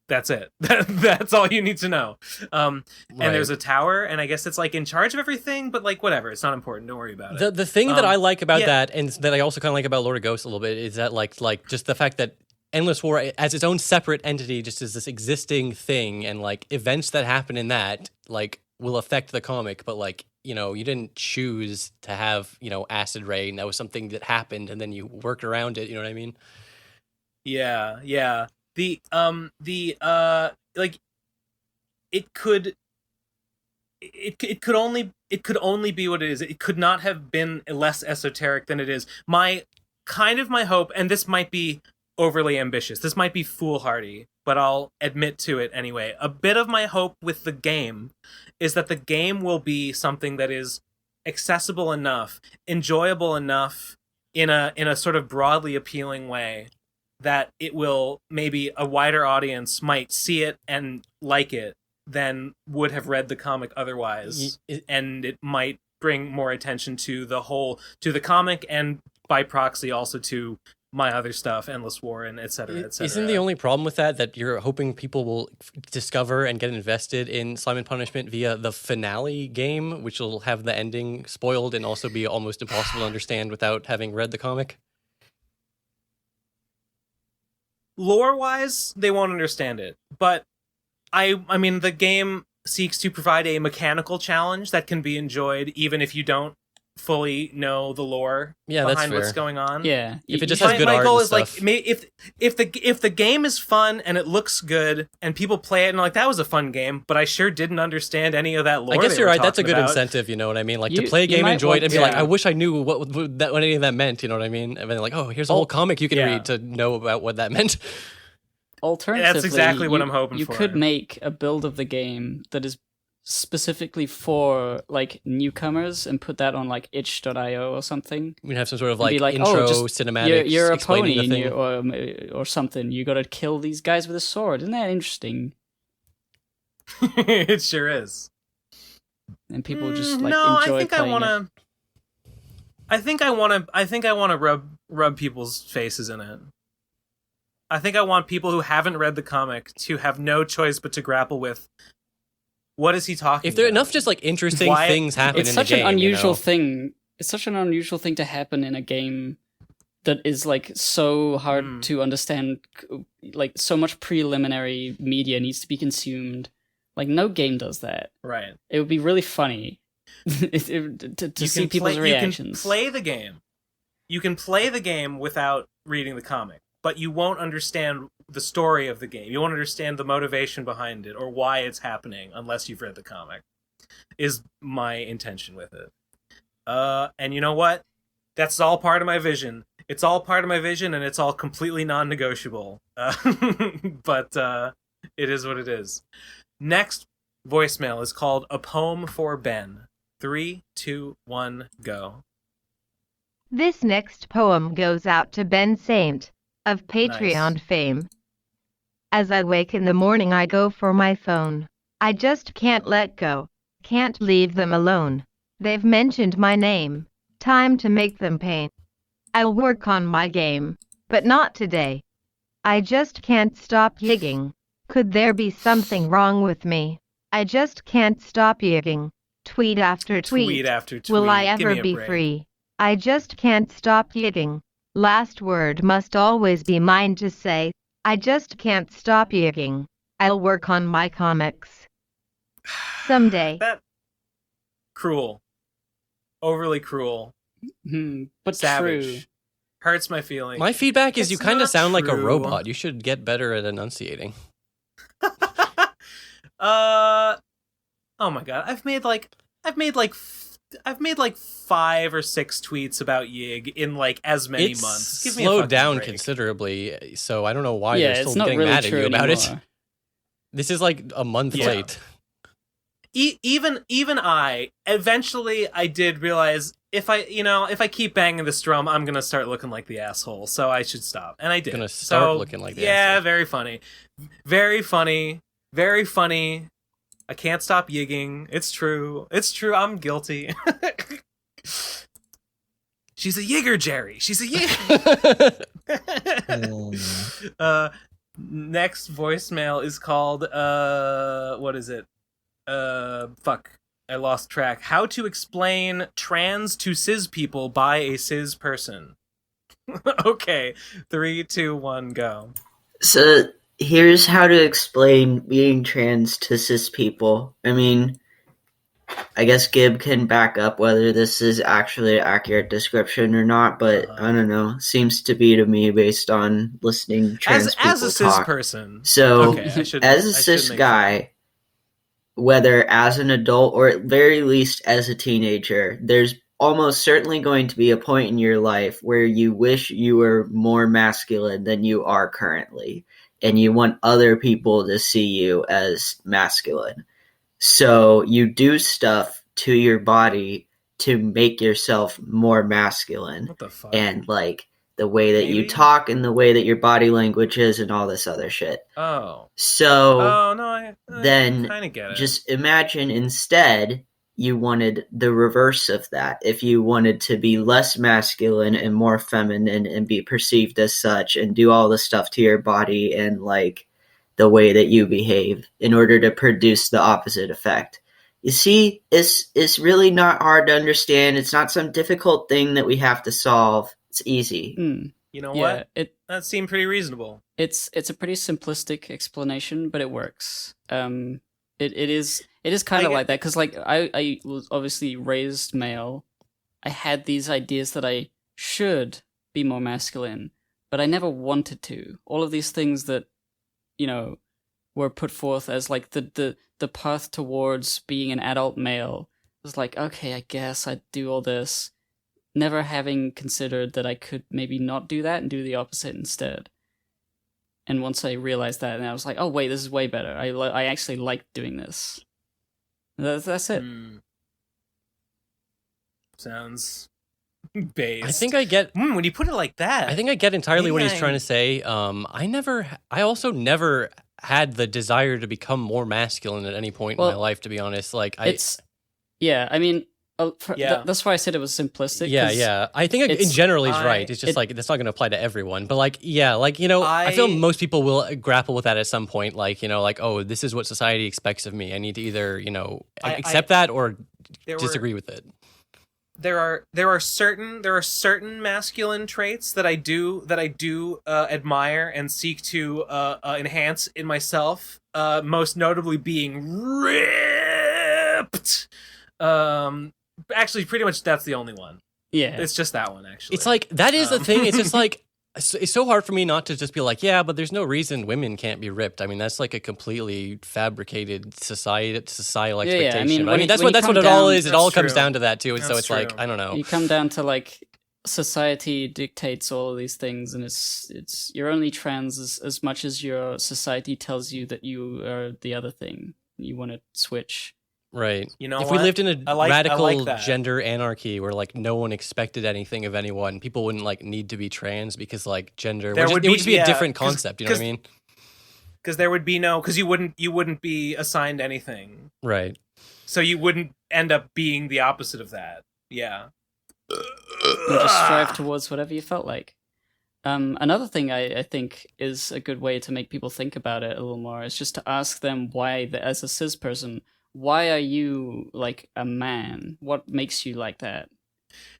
that's it. That's all you need to know. And there's a tower, and I guess it's like in charge of everything, but like whatever, it's not important. Don't worry about it. The thing that I like about that, and that I also kind of like about Lord of Ghosts a little bit, is that like just the fact that Endless War as its own separate entity just is this existing thing, and like events that happen in that like will affect the comic, but like, you know, you didn't choose to have, you know, acid rain. That was something that happened and then you worked around it, you know what I mean? Yeah. Like it could only be what it is. It could not have been less esoteric than it is. My hope, and this might be overly ambitious, this might be foolhardy, but I'll admit to it anyway. A bit of my hope with the game is that the game will be something that is accessible enough, enjoyable enough in a sort of broadly appealing way that it will, maybe a wider audience might see it and like it than would have read the comic otherwise. And it might bring more attention to the comic, and by proxy also to my other stuff, Endless War and et cetera, et cetera. Isn't the only problem with that you're hoping people will discover and get invested in Slime and Punishment via the finale game, which will have the ending spoiled and also be almost impossible to understand without having read the comic? Lore-wise, they won't understand it, but I mean, the game seeks to provide a mechanical challenge that can be enjoyed even if you don't fully know the lore behind what's going on. Yeah, if it just has good art. My goal is like, if the game is fun and it looks good and people play it and like, that was a fun game, but I sure didn't understand any of that lore. I guess you're right. That's a good about. Incentive. You know what I mean? Like to play a game, enjoy it, and be like, I wish I knew what any of that meant. You know what I mean? And then like, oh, here's a whole comic you can read to know about what that meant. Alternatively, that's exactly what I'm hoping for. You could make a build of the game that is specifically for like newcomers and put that on like itch.io or something. We'd have some sort of like intro cinematics. You're a pony or something. You got to kill these guys with a sword. Isn't that interesting? It sure is. And people just like enjoy playing it. I think I want to rub people's faces in it. I think I want people who haven't read the comic to have no choice but to grapple with, what is he talking about? If there are enough just like interesting things happen in the game. It's such an unusual thing. It's such an unusual thing to happen in a game that is like so hard to understand. Like so much preliminary media needs to be consumed. Like no game does that. Right. It would be really funny to see people's reactions. You can play the game. You can play the game without reading the comic, but you won't understand the story of the game. You won't understand the motivation behind it or why it's happening unless you've read the comic, is my intention with it. And you know what? That's all part of my vision. It's all part of my vision, and it's all completely non-negotiable. But it is what it is. Next voicemail is called A Poem for Ben. 3, 2, 1, go. This next poem goes out to Ben Saint of Patreon fame. As I wake in the morning, I go for my phone. I just can't let go, can't leave them alone. They've mentioned my name, time to make them pain. I'll work on my game, but not today. I just can't stop yigging. Could there be something wrong with me? I just can't stop yigging. Tweet after tweet. Tweet after tweet. Will I ever be free? I just can't stop yigging. Last word must always be mine to say. I just can't stop yigging. I'll work on my comics. Someday. That cruel. Overly cruel. But savage. True. Hurts my feelings. My feedback is you kind of sound like a true. robot. You should get better at enunciating. Oh my god. I've made like 5 or 6 tweets about Yig in like as many months. It's slowed down considerably, so I don't know why you're still getting really mad at you about anymore. it. This is like a month late. Even I eventually I did realize if I keep banging this drum, I'm gonna start looking like the asshole. So I should stop, and I did. Gonna start looking like the asshole. Yeah, very funny, very funny, very funny. I can't stop yigging. It's true. It's true. I'm guilty. She's a yigger, Jerry. She's a yigger. Next voicemail is called what is it? Fuck. I lost track. How to explain trans to cis people by a cis person. Okay. 3, 2, 1, go. So here's how to explain being trans to cis people. I mean, I guess Gib can back up whether this is actually an accurate description or not, but I don't know. Seems to be to me based on listening trans people as a cis talk. person. So, okay, as a cis guy, whether as an adult or at very least as a teenager, there's almost certainly going to be a point in your life where you wish you were more masculine than you are currently, and you want other people to see you as masculine. So you do stuff to your body to make yourself more masculine. What the fuck? And like the way that you talk and the way that your body language is and all this other shit. Oh. So no, I then kind of get it. Just imagine instead you wanted the reverse of that. If you wanted to be less masculine and more feminine and be perceived as such and do all the stuff to your body and like the way that you behave in order to produce the opposite effect. You see, it's really not hard to understand. It's not some difficult thing that we have to solve. It's easy. You know what? That seemed pretty reasonable. It's a pretty simplistic explanation, but it works. It is kind of like that because like I was obviously raised male. I had these ideas that I should be more masculine, but I never wanted to. All of these things that were put forth as like the path towards being an adult male was like, okay, I guess I'd do all this, never having considered that I could maybe not do that and do the opposite instead. And once I realized that, and I was like, oh wait, this is way better. I actually like doing this. That's it. Sounds based. I think I get when you put it like that. I think I get entirely what he's trying to say. I also never had the desire to become more masculine at any point in my life, to be honest. Like that's why I said it was simplistic. Yeah. I think in general he's right. It's just like that's not going to apply to everyone. But like, I feel most people will grapple with that at some point. Like, oh, this is what society expects of me. I need to either accept that or disagree with it. There are certain masculine traits that I do admire and seek to enhance in myself. Most notably being ripped. Actually, pretty much that's the only one. Yeah, it's just that one. Actually, it's like that is the thing. It's just like it's so hard for me not to just be like, yeah, but there's no reason women can't be ripped. I mean, that's like a completely fabricated societal expectation. I mean, that's what it all is. It all comes down to that too. And so it's true. Like, I don't know. You come down to like society dictates all of these things, and it's you're only trans as much as your society tells you that you are the other thing. You want to switch. Right. If we lived in a radical gender anarchy where like no one expected anything of anyone, people wouldn't like need to be trans because like gender it would just be a different concept. You know what I mean? Because there would be because you wouldn't be assigned anything. Right. So you wouldn't end up being the opposite of that. Yeah. You just strive towards whatever you felt like. Another thing I think is a good way to make people think about it a little more is just to ask them why, as a cis person, why are you like a man? What makes you like that?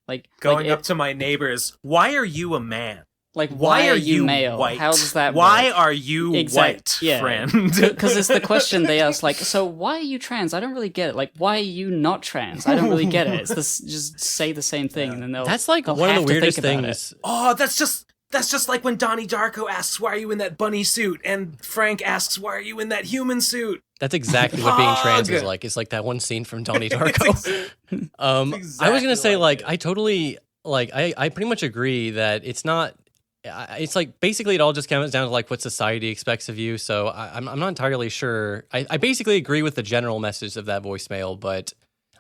Like going up to my neighbors, why are you a man? Like why are you male? White? How does that why work? Are you white, friend? Because it's the question they ask, like, so why are you trans? I don't really get it. Like, why are you not trans? I don't really get it. It's this, just say the same thing, and then that's like one of the weirdest things. Oh, that's just like when Donnie Darko asks, why are you in that bunny suit? And Frank asks, why are you in that human suit? That's exactly what being trans is like. It's like that one scene from Donnie Darko. I was going to say, like, I totally, like, I pretty much agree that it's not, it's like, basically it all just comes down to, like, what society expects of you. So I'm not entirely sure. I basically agree with the general message of that voicemail, but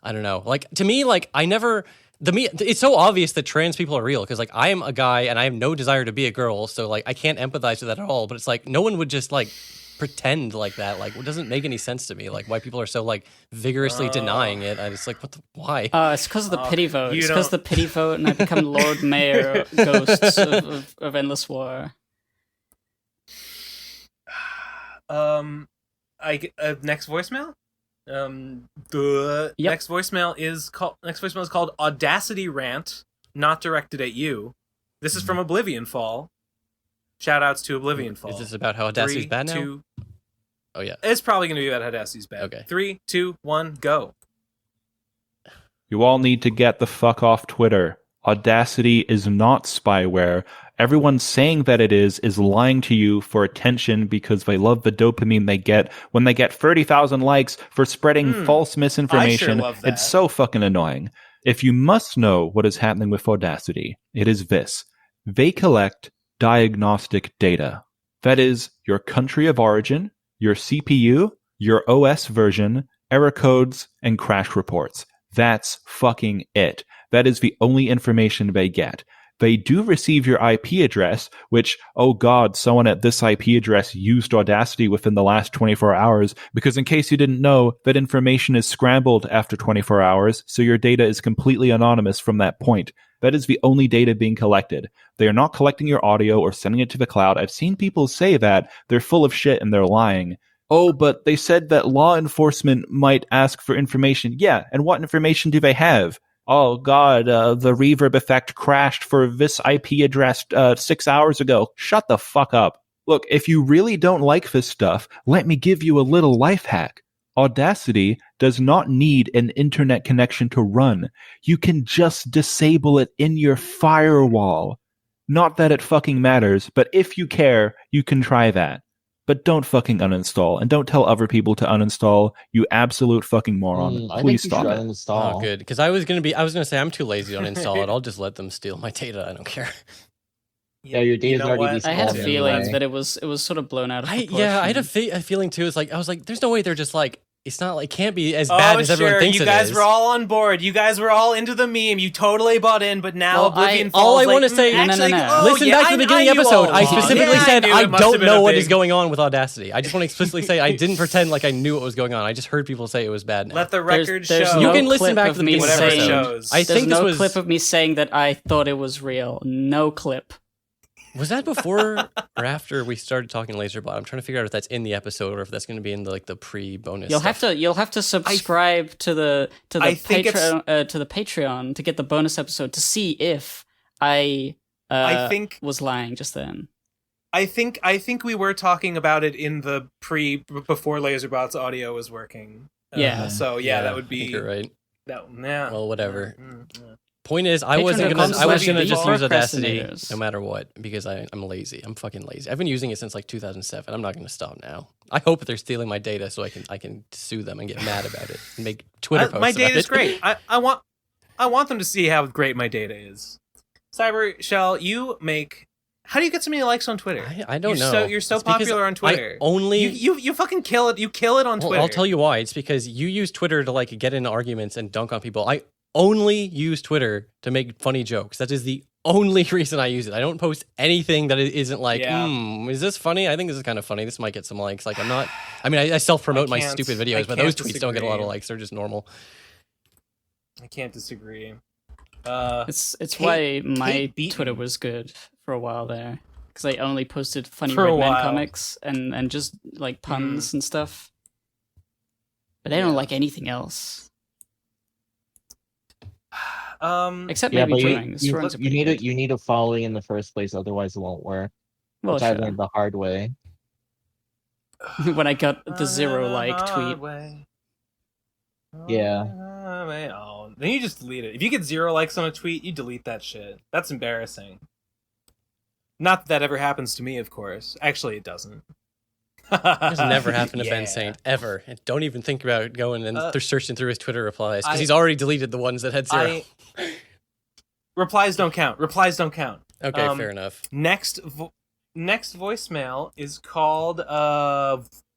I don't know. Like, to me, like, it's so obvious that trans people are real because like I am a guy and I have no desire to be a girl, so like I can't empathize with that at all. But it's like no one would just like pretend like that? Like, it doesn't make any sense to me. Like, why people are so like vigorously denying it. I just like, why? It's because of the pity vote. It's because of the pity vote, and I become Lord Mayor Ghosts of Endless War. Next voicemail. Yep. Next voicemail is called Audacity Rant, not directed at you. This is from Oblivion Fall. Shout outs to Oblivion Fall. Is this about how Audacity's bad now? Oh yeah. It's probably going to be about how Audacity's bad. Okay. 3, 2, 1, go. You all need to get the fuck off Twitter. Audacity is not spyware. Everyone saying that it is lying to you for attention because they love the dopamine they get when they get 30,000 likes for spreading false misinformation. I sure love that. It's so fucking annoying. If you must know what is happening with Audacity, it is this. They collect diagnostic data. That is your country of origin, your CPU, your OS version, error codes, and crash reports. That's fucking it. That is the only information they get. They do receive your IP address, which, oh god, someone at this IP address used Audacity within the last 24 hours, because in case you didn't know, that information is scrambled after 24 hours, so your data is completely anonymous from that point. That is the only data being collected. They are not collecting your audio or sending it to the cloud. I've seen people say that. They're full of shit and they're lying. Oh, but they said that law enforcement might ask for information. Yeah, and what information do they have? Oh, God, the reverb effect crashed for this IP address 6 hours ago. Shut the fuck up. Look, if you really don't like this stuff, let me give you a little life hack. Audacity does not need an internet connection to run. You can just disable it in your firewall. Not that it fucking matters, but if you care, you can try that. But don't fucking uninstall, and don't tell other people to uninstall, you absolute fucking moron. Please stop it. Uninstall. Oh, good. Because I was gonna say I'm too lazy to uninstall it. I'll just let them steal my data. I don't care. Yeah, your data's already I had anyway. feelings that it was sort of blown out of proportion. I had a feeling too. I was like, there's no way they're just like, it's not like, it can't be as bad as everyone thinks it is. You guys were all on board. You guys were all into the meme. You totally bought in, but now Oblivion Falls. All I want to say, no. Listen back to the beginning of the episode. I specifically said I don't know what is going on with Audacity. I just want to explicitly say I didn't pretend like I knew what was going on. I just heard people say it was bad. Now. Let the record show. No you can listen back to the beginning whatever of the it episode. shows. I think There's this no was clip of me saying that I thought it was real. No clip. Was that before or after we started talking Lazerbot? I'm trying to figure out if that's in the episode or if that's going to be in the pre-bonus. You'll have to subscribe to the Patreon to get the bonus episode to see if I was lying just then. I think we were talking about it in the before Lazerbot's audio was working. Yeah. So that would be. I think you're right. Yeah. Well, whatever. Point is, I was gonna just use Audacity no matter what because I'm lazy. I'm fucking lazy. I've been using it since like 2007. I'm not gonna stop now. I hope they're stealing my data so I can sue them and get mad about it and make Twitter posts. My data is about it. great. I want them to see how great my data is. Cybershell, you make. How do you get so many likes on Twitter? I don't know. You're so popular on Twitter. You fucking kill it. You kill it on Twitter. I'll tell you why. It's because you use Twitter to like get into arguments and dunk on people. I only use Twitter to make funny jokes. That is the only reason I use it. I don't post anything that isn't like, is this funny? I think this is kind of funny. This might get some likes. Like I self-promote my stupid videos, but those tweets don't get a lot of likes. They're just normal. I can't disagree. It's why my Twitter was good for a while there. Because I only posted funny Red Man comics and just like puns and stuff. But I don't like anything else. Except maybe drawings. You need a following in the first place, otherwise it won't work. Which I learned the hard way. When I got the 0 like tweet. Yeah. Oh, then you just delete it. If you get 0 likes on a tweet, you delete that shit. That's embarrassing. Not that ever happens to me, of course. Actually, it doesn't. It's never happened to Ben Saint ever. And don't even think about going and searching through his Twitter replies because he's already deleted the ones that had 0. Replies don't count. Okay, fair enough. Next voicemail is called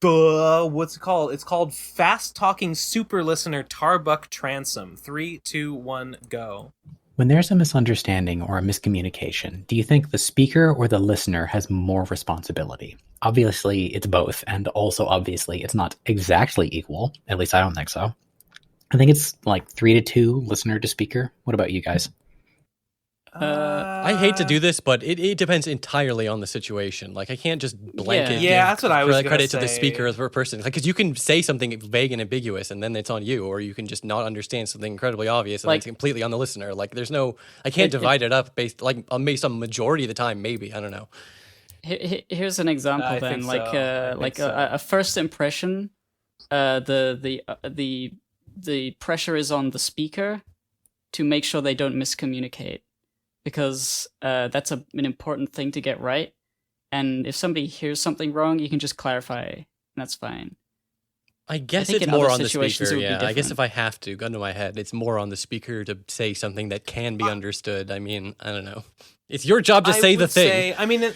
what's it called? It's called Fast Talking Super Listener Tarbuck Transom. 3, 2, 1, go. When there's a misunderstanding or a miscommunication, do you think the speaker or the listener has more responsibility? Obviously, it's both, and also obviously, it's not exactly equal. At least I don't think so. I think it's like 3-2 listener to speaker. What about you guys? I hate to do this, but it depends entirely on the situation. Like, I can't just blanket give that's what I was credit gonna to the say. speaker as per person. Because you can say something vague and ambiguous, and then it's on you, or you can just not understand something incredibly obvious, and it's completely on the listener. Like, there's no, I can't divide it up based on majority of the time. Maybe, I don't know. Here's an example I then, think so. a first impression. The pressure is on the speaker to make sure they don't miscommunicate, because that's an important thing to get right. And if somebody hears something wrong, you can just clarify, and that's fine. I guess think it's in more other on the situations speaker. it would be Yeah, I guess different. if I have to, gun to my head, it's more on the speaker to say something that can be understood. I mean, I don't know. It's your job to say the would thing. say, I mean,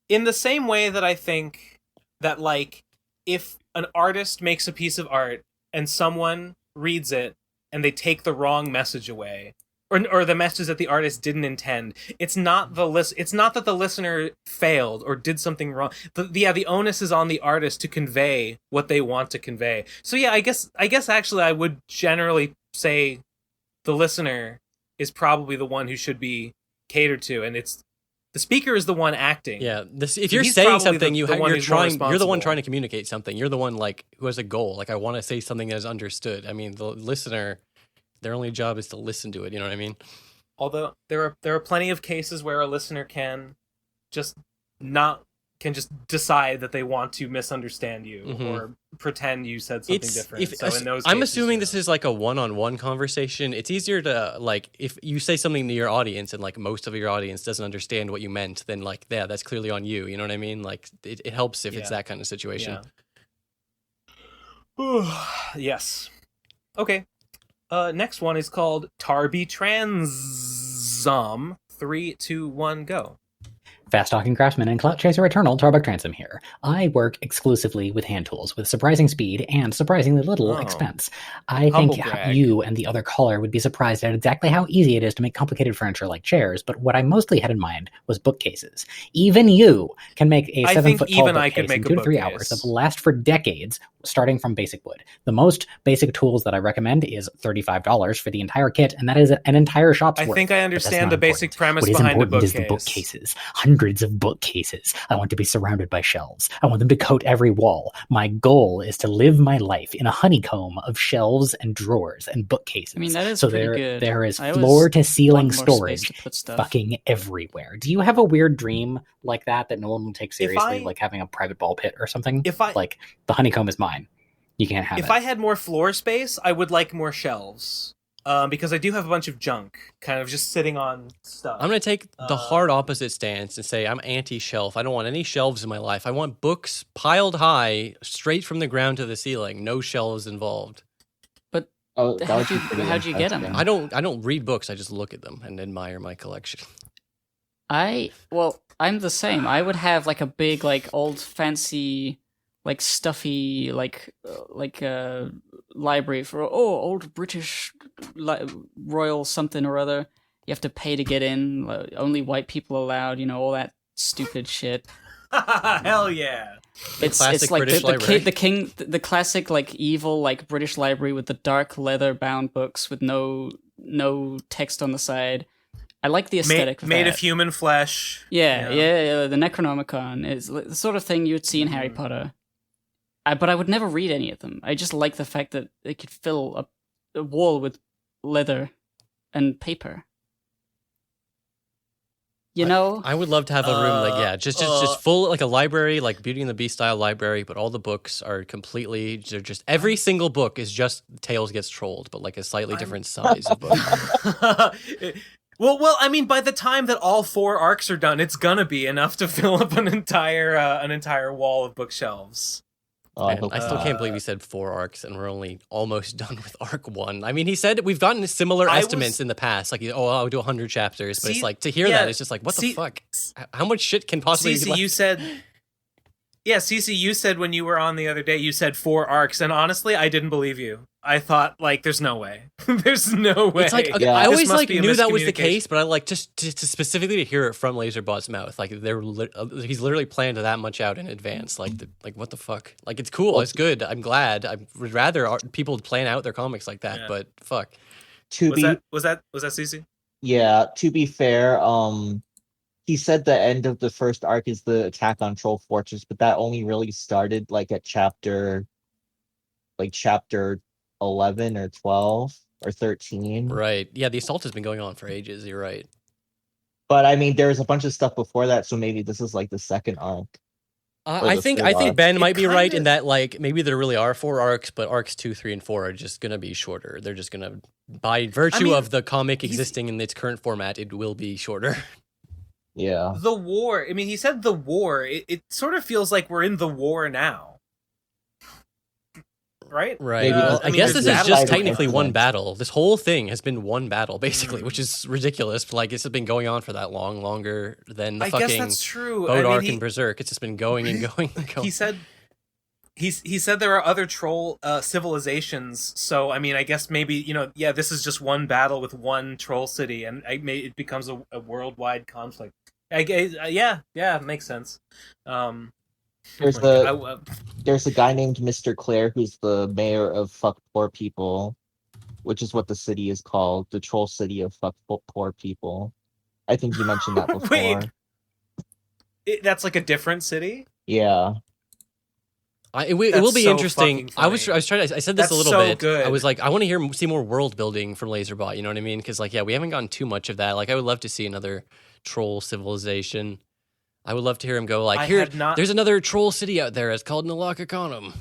in the same way that I think that, like, if an artist makes a piece of art and someone reads it and they take the wrong message away, or the message that the artist didn't intend, it's not it's not that the listener failed or did something wrong. The onus is on the artist to convey what they want to convey. So yeah, I guess actually I would generally say the listener is probably the one who should be catered to, and it's the speaker is the one acting. Yeah, if So you're he's saying probably something, the one you're who's more trying. You're the one responsible. trying to communicate something. You're the one like who has a goal. Like, I want to say something that is understood. I mean, the listener, their only job is to listen to it. You know what I mean? Although there are plenty of cases where a listener can just decide that they want to misunderstand you or pretend you said something different. So in those I'm cases, assuming this is like a one-on-one conversation. It's easier to, like, if you say something to your audience and like most of your audience doesn't understand what you meant, then like, yeah, that's clearly on you. You know what I mean? Like, it helps if it's that kind of situation. Yeah. Yes. Okay. Next one is called Tarby Transom. 3, 2, 1, go. Fast-talking craftsman and clout chaser eternal, Tarbuck Transom here. I work exclusively with hand tools, with surprising speed and surprisingly little expense. I think you and the other caller would be surprised at exactly how easy it is to make complicated furniture like chairs, but what I mostly had in mind was bookcases. Even you can make a 7-foot tall bookcase in 2 to 3 hours that will last for decades, starting from basic wood. The most basic tools that I recommend is $35 for the entire kit, and that is an entire shop's worth. I think I understand the basic premise what is behind a important bookcase. is the bookcases. Hundreds of bookcases. I want to be surrounded by shelves. I want them to coat every wall. My goal is to live my life in a honeycomb of shelves and drawers and bookcases. I mean, that is so pretty good. There is I always floor to ceiling want more space storage to put stuff. fucking everywhere. Do you have a weird dream like that no one will take seriously, like having a private ball pit or something? Like, the honeycomb is mine. You can't have it. If I had more floor space, I would like more shelves. Because I do have a bunch of junk kind of just sitting on stuff. I'm going to take the hard opposite stance and say I'm anti-shelf. I don't want any shelves in my life. I want books piled high, straight from the ground to the ceiling. No shelves involved. But how'd you get them? I don't read books. I just look at them and admire my collection. I'm the same. I would have like a big, like, old fancy, like, stuffy, like library for old British royal something or other. You have to pay to get in. Only white people allowed. You know, all that stupid shit. Hell yeah! It's like the classic, like, evil, like, British library with the dark leather bound books with no text on the side. I like the aesthetic made of human flesh. Yeah. The Necronomicon is the sort of thing you would see in Harry Potter. But I would never read any of them. I just like the fact that they could fill a wall with leather and paper. You know? I would love to have a room like, just full, like a library, like Beauty and the Beast style library, but all the books are they're just, every single book is just Tails Gets Trolled, but like a slightly different size of book. Well, I mean, by the time that all 4 arcs are done, it's gonna be enough to fill up an entire wall of bookshelves. I still can't believe he said 4 arcs, and we're only almost done with arc 1. I mean, he said we've gotten similar estimates in the past, like, I'll do 100 chapters, but it's like, to hear that, it's just like, what the fuck? How much shit can possibly be left? You said Yeah, Cece, you said when you were on the other day, you said 4 arcs, and honestly, I didn't believe you. I thought, like, there's no way. There's no way. It's like Yeah. I always like be a knew that was the miscommunication. case, but I like just to specifically to hear it from Lazerbot's mouth. Like he's literally planned that much out in advance. Like what the fuck? Like it's cool, it's good. I'm glad. I would rather people plan out their comics like that. Yeah. But fuck. Was that Cece? Yeah, to be fair, he said the end of the first arc is the attack on Troll Fortress, but that only really started like at chapter 11 or 12 or 13. Right. Yeah, the assault has been going on for ages. You're right. But I mean, there's a bunch of stuff before that, so maybe this is like the second arc. I think Ben might be right in that like maybe there really are 4 arcs, but arcs 2, 3, and 4 are just gonna be shorter. They're just gonna, by virtue of the comic existing in its current format, it will be shorter. Yeah. The war. I mean, he said the war. It sort of feels like we're in the war now. Right? Right. I guess this is just technically one battle. This whole thing has been one battle, basically, which is ridiculous. Like, it's been going on for that long, longer than the I fucking guess that's true. boat arc and Berserk. It's just been going and going and going. He said there are other troll civilizations, so I mean, I guess maybe this is just one battle with one troll city, and it becomes a worldwide conflict. It makes sense. There's a guy named Mr. Clare who's the mayor of Fuck Poor People, which is what the city is called, the troll city of Fuck Poor People. I think you mentioned that before. Wait, that's like a different city? Yeah. It will be so interesting. I said this a little bit. Good. I was like, I want to see more world building from Lazerbot. You know what I mean? Because we haven't gotten too much of that. Like, I would love to see another troll civilization. I would love to hear him go like, there's another troll city out there. It's called Nalakakanum.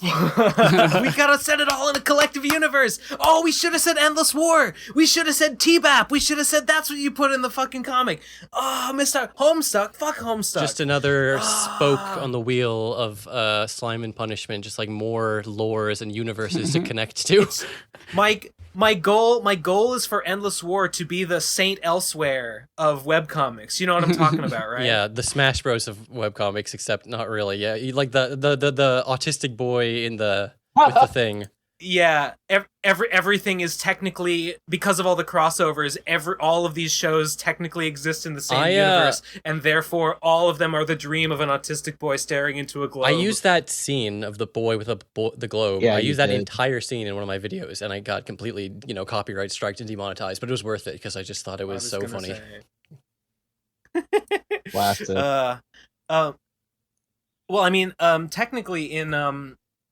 We gotta set it all in a collective universe. Oh, we should have said Endless War. We should have said T-Bap. We should have said that's what you put in the fucking comic. Oh, Mr. Homestuck. Fuck Homestuck. Just another spoke on the wheel of slime and punishment. Just like more lores and universes to connect to. My goal is for Endless War to be the Saint Elsewhere of webcomics. You know what I'm talking about, right? Yeah, the Smash Bros of webcomics, except not really. Yeah, like the autistic boy in with the thing. Yeah, everything is technically, because of all the crossovers, all of these shows technically exist in the same universe, and therefore all of them are the dream of an autistic boy staring into a globe. I used that scene of the boy with the globe. Yeah, I used that entire scene in one of my videos, and I got completely, copyright striked and demonetized, but it was worth it because I just thought it was so funny. Blasted. Well, I mean, technically in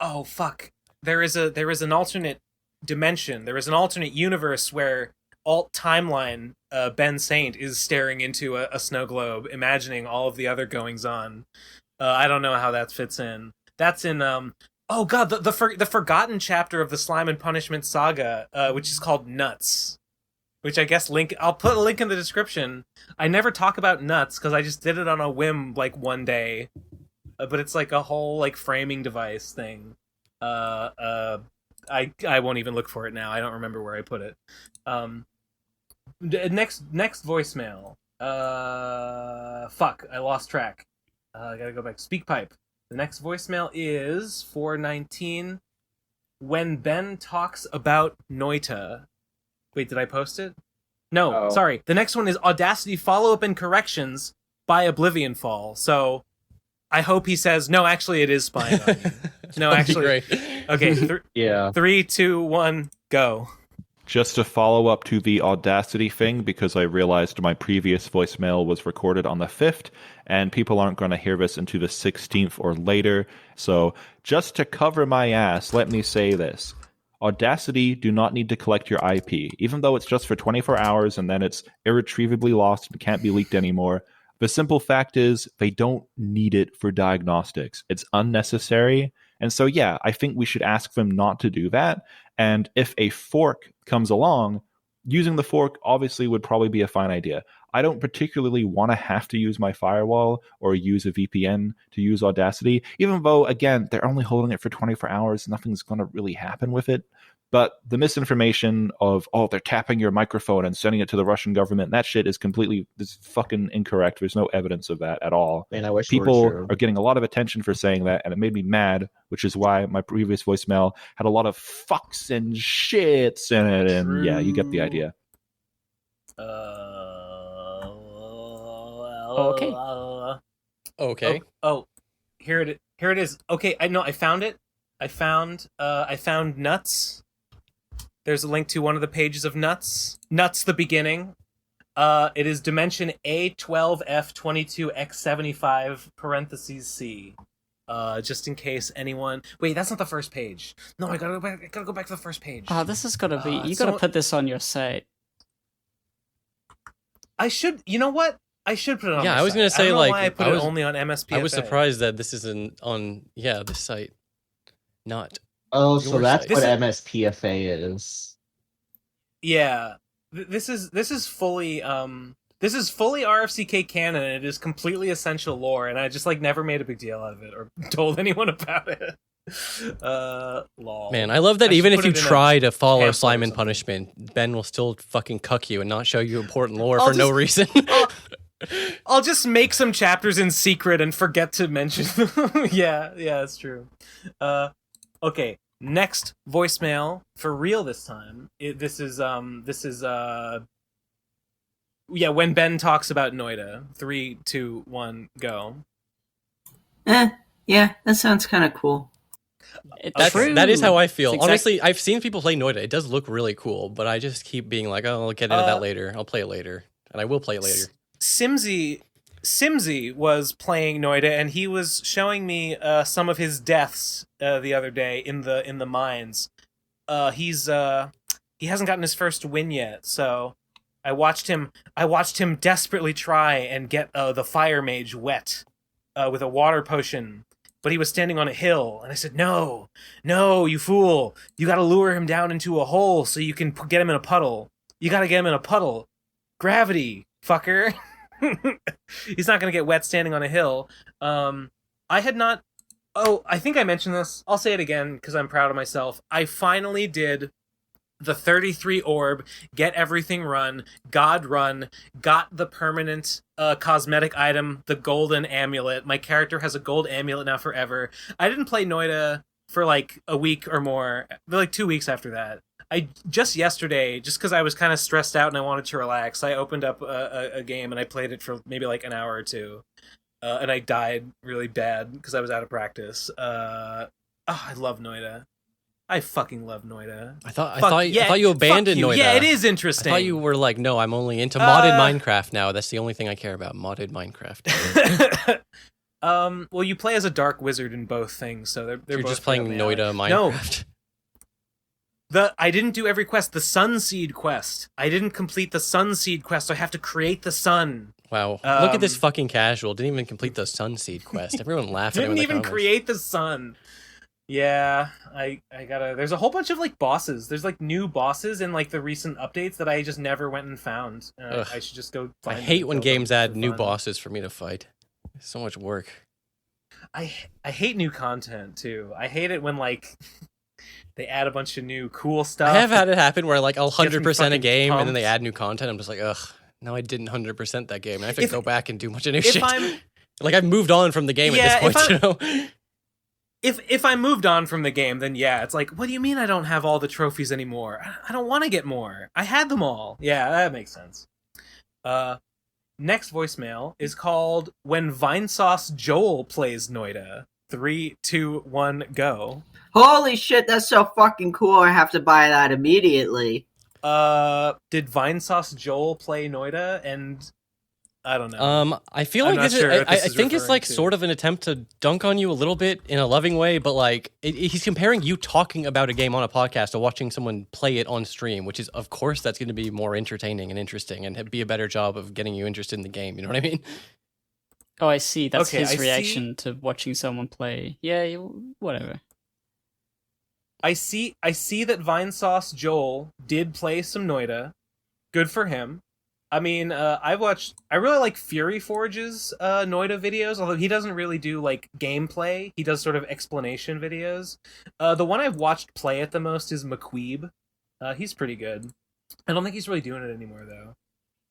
oh fuck. There is an alternate dimension. There is an alternate universe where alt timeline Ben Saint is staring into a snow globe, imagining all of the other goings on. I don't know how that fits in. That's in oh god, the forgotten chapter of the Slime and Punishment saga, which is called Nuts. Which I guess I'll put a link in the description. I never talk about Nuts because I just did it on a whim like one day, but it's like a whole like framing device thing. I won't even look for it now. I don't remember where I put it. Next voicemail. Fuck, I lost track. I gotta go back. SpeakPipe. The next voicemail is 419. When Ben talks about Noita. Wait, did I post it? No, sorry. The next one is Audacity follow-up and corrections by Oblivion Fall. So I hope he says, no, actually it is spying on you. No, actually. Great. Okay, 3, 2, 1, go. Just to follow up to the Audacity thing, because I realized my previous voicemail was recorded on the 5th, and people aren't going to hear this until the 16th or later. So just to cover my ass, let me say this. Audacity do not need to collect your IP, even though it's just for 24 hours and then it's irretrievably lost and can't be leaked anymore. The simple fact is they don't need it for diagnostics. It's unnecessary. And so, yeah, I think we should ask them not to do that. And if a fork comes along, using the fork obviously would probably be a fine idea. I don't particularly want to have to use my firewall or use a VPN to use Audacity, even though, again, they're only holding it for 24 hours. Nothing's going to really happen with it. But the misinformation of, oh, they're tapping your microphone and sending it to the Russian government, that shit is fucking incorrect. There's no evidence of that at all. Man, I wish people are getting a lot of attention for saying that, and it made me mad, which is why my previous voicemail had a lot of fucks and shits in it. And True. Yeah, you get the idea. Okay. Okay. Oh, here it is. Okay, I found it. I found Nuts. There's a link to one of the pages of Nuts. Nuts, the beginning. It is dimension A12F22X75 parentheses C. Just in case anyone. Wait, that's not the first page. No, I gotta go back to the first page. Oh, this has got to be. You got to put this on your site. I should. You know what? I should put it on. Yeah, my I was site. gonna say, I don't know like, why I put it only on MSPFA. I was surprised that this isn't on this site. Not. Oh, so that's site. what MSPFA is. Yeah, this is fully RFCK canon. It is completely essential lore, and I just never made a big deal out of it or told anyone about it. Lol. Man, I love that even if you try to follow pamphlet Slime or and something. Punishment, Ben will still fucking cuck you and not show you important lore for no reason. I'll just make some chapters in secret and forget to mention them. yeah, that's true. Okay, next voicemail for real this time. This is when Ben talks about Noida. 3, 2, 1, go. Yeah, that sounds kind of cool. That is how I feel. It's Honestly, I've seen people play Noida. It does look really cool, but I just keep being like, oh, I'll get into that later. I'll play it later. And I will play it later. Simsy was playing Noida, and he was showing me some of his deaths the other day in the mines. He hasn't gotten his first win yet, so I watched him desperately try and get the fire mage wet with a water potion. But he was standing on a hill, and I said, no, you fool. You gotta lure him down into a hole so you can get him in a puddle. You gotta get him in a puddle. Gravity, fucker. He's not gonna get wet standing on a hill. I think I mentioned this. I'll say it again, because I'm proud of myself. I finally did the 33 orb, get everything run, God run, got the permanent cosmetic item, the golden amulet. My character has a gold amulet now forever. I didn't play Noida for a week or more, 2 weeks after that. I just yesterday, just because I was kind of stressed out and I wanted to relax, I opened up a game and I played it for maybe an hour or two. And I died really bad because I was out of practice. I love Noida. I fucking love Noida. I thought you abandoned Noida. Yeah, it is interesting. I thought you were like, no, I'm only into modded Minecraft now. That's the only thing I care about, modded Minecraft. Well, you play as a dark wizard in both things, so they're You're both just playing Noida Minecraft. No. I didn't do every quest. The Sunseed quest. I didn't complete the Sunseed quest, so I have to create the sun. Wow. Look at this fucking casual. Didn't even complete the Sunseed quest. Everyone laughed at him in the Didn't even comments. create the sun. Yeah, I gotta. There's a whole bunch of bosses. There's new bosses in the recent updates that I just never went and found. I should just go. I Find hate when games add new fun. bosses for me to fight. It's so much work. I hate new content too. I hate it when they add a bunch of new cool stuff. I have had it happen where I'll 100% a game pumped. and then they add new content. I'm just like, ugh, no, I didn't 100% that game. And I have to go back and do a bunch of new shit. I've moved on from the game at this point, you know? If I moved on from the game, then yeah, it's what do you mean I don't have all the trophies anymore? I don't want to get more. I had them all. Yeah, that makes sense. Next voicemail is called When Vinesauce Joel Plays Noida. 3, 2, 1, go. Holy shit, that's so fucking cool. I have to buy that immediately. Did Vinesauce Joel play Noida? And I don't know. I feel like this is, I think it's sort of an attempt to dunk on you a little bit in a loving way, but he's comparing you talking about a game on a podcast to watching someone play it on stream, which is, of course, that's going to be more entertaining and interesting and be a better job of getting you interested in the game. You know what I mean? Oh, I see. That's Okay, his I reaction to watching someone play. Yeah, whatever. I see that Vinesauce Joel did play some Noida. Good for him. I mean, I really like Fury Forge's Noida videos, although he doesn't really do like gameplay. He does sort of explanation videos. The one I've watched play it the most is McQueeb. He's pretty good. I don't think he's really doing it anymore though.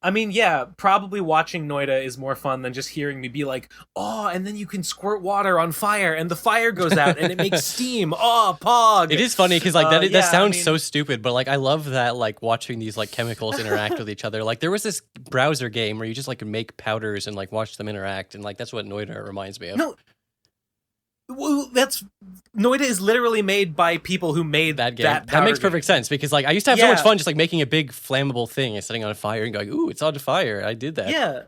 I mean, yeah, probably watching Noida is more fun than just hearing me be like, oh, and then you can squirt water on fire and the fire goes out and it makes steam. Oh, pog. It is funny because like that sounds so stupid, but like I love that like watching these like chemicals interact with each other. Like there was this browser game where you just like make powders and like watch them interact, and like that's what Noida reminds me of. No. Well, Noida is literally made by people who made that game. That makes perfect sense because like I used to have so much fun just like making a big flammable thing and setting on fire and going, "Ooh, it's on fire." I did that. Yeah,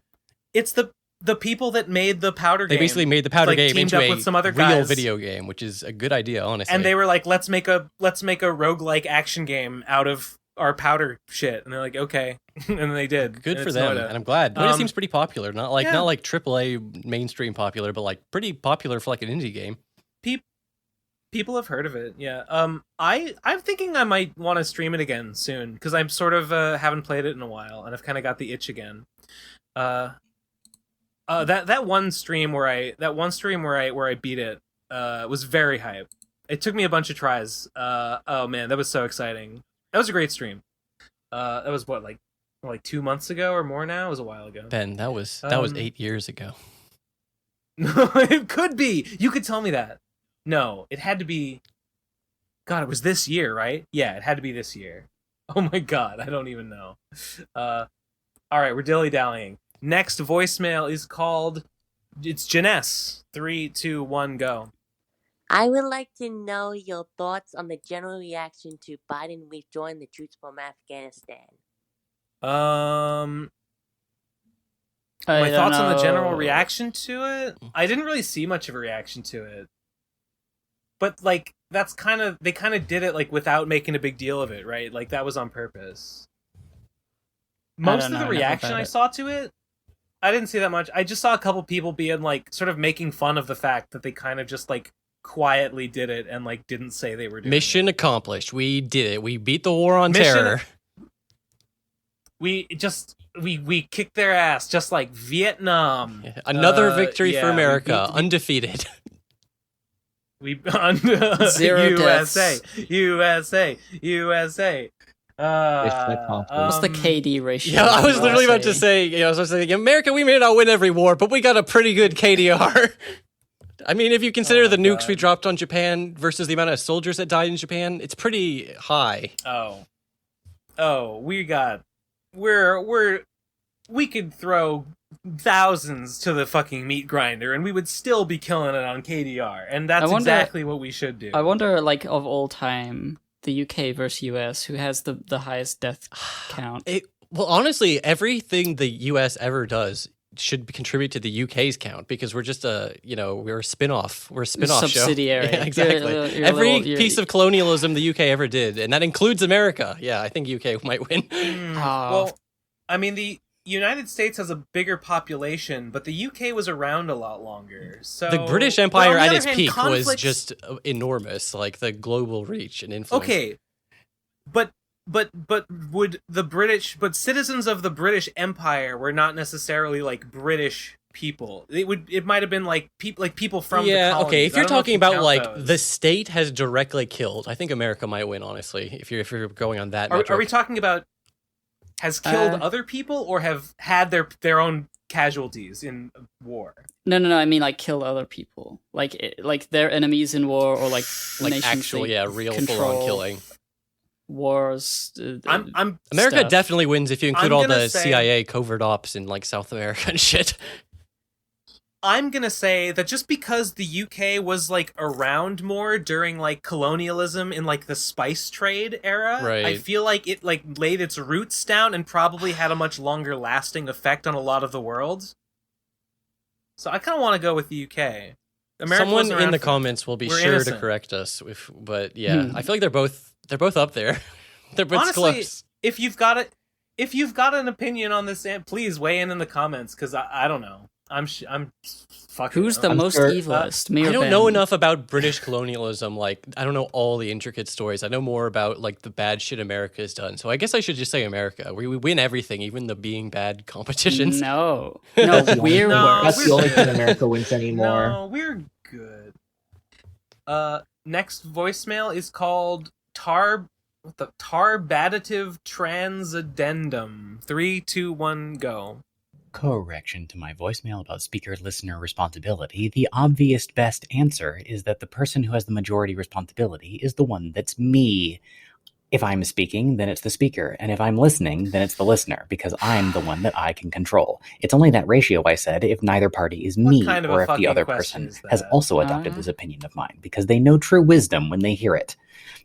it's the people that made the powder game. They basically made the powder game into a with some other real guys. video game, which is a good idea, honestly. And they were like, "Let's make a roguelike action game out of our powder shit." And they're like, "Okay," and they did. Good for them, and I'm glad. Noida seems pretty popular. Not like AAA mainstream popular, but like pretty popular for like an indie game. People have heard of it, yeah. I'm thinking I might want to stream it again soon because I'm sort of haven't played it in a while, and I've kind of got the itch again. That one stream where I beat it was very hype. It took me a bunch of tries. Oh man, that was so exciting. That was a great stream. That was what like 2 months ago or more now. It was a while ago. Ben, that was 8 years ago. It could be. You could tell me that. No, it had to be. God, it was this year, right? Yeah, it had to be this year. Oh my God, I don't even know. All right, we're dilly-dallying. Next voicemail is called. It's Janess. 3, 2, 1, go. I would like to know your thoughts on the general reaction to Biden withdrawing the troops from Afghanistan. My thoughts on the general reaction to it? I didn't really see much of a reaction to it. But like they kind of did it like without making a big deal of it, right? Like that was on purpose. Most of the reaction I saw to it, I didn't see that much. I just saw a couple people being like sort of making fun of the fact that they kind of just like quietly did it and like didn't say they were doing Mission accomplished. We did it. We beat the war on terror. We kicked their ass just like Vietnam. Yeah. Another victory for America, undefeated. We Zero USA, deaths. USA. What's the KD ratio? Yeah, I was literally about to say, I was saying, America, we may not win every war, but we got a pretty good KDR. I mean, if you consider the nukes we dropped on Japan versus the amount of soldiers that died in Japan, it's pretty high. We could throw thousands to the fucking meat grinder and we would still be killing it on KDR, and that's exactly what we should do. I wonder, like, of all time, the UK versus US, who has the highest death count? Well, honestly, everything the US ever does should contribute to the UK's count, because we're just we're a spin-off. We're a spin-off subsidiary. Show. Yeah, exactly. Every piece of colonialism the UK ever did, and that includes America. Yeah, I think UK might win. Well, I mean, the United States has a bigger population, but the UK was around a lot longer. So the British Empire at its peak was just enormous, like the global reach and influence. Okay, but would the British, but citizens of the British Empire were not necessarily like British people. It might have been like people from the colonies. Okay. If you're talking about like the state has directly killed, I think America might win. Honestly, if you're going on that, are we talking about has killed other people or have had their own casualties in war? No. I mean, like, kill other people, like their enemies in war, or like actual, real full-on killing. Wars. America stuff. Definitely wins if you include all the CIA covert ops in like South America and shit. I'm gonna say that just because the UK was like around more during like colonialism in like the spice trade era, right. I feel like it like laid its roots down and probably had a much longer lasting effect on a lot of the world. So I kind of want to go with the UK. Someone in the comments will be sure to correct us. But yeah, I feel like they're both up there. They're both honestly close. If you've got an opinion on this, please weigh in the comments, because I don't know. I'm fucking. Who's the most evilest? Me or I don't Ben? know enough about British colonialism. Like, I don't know all the intricate stories. I know more about like the bad shit America's done. So I guess I should just say America. We win everything, even the being bad competitions. No, we're worse. That's the only thing America wins anymore. No, we're good. Next voicemail is called Tarbadative Transaddendum. 3, 2, 1, go. Correction to my voicemail about speaker-listener responsibility. The obvious best answer is that the person who has the majority responsibility is the one that's me. If I'm speaking, then it's the speaker, and if I'm listening, then it's the listener, because I'm the one that I can control. It's only that ratio I said if neither party is me, or if the other person has also adopted this opinion of mine, because they know true wisdom when they hear it.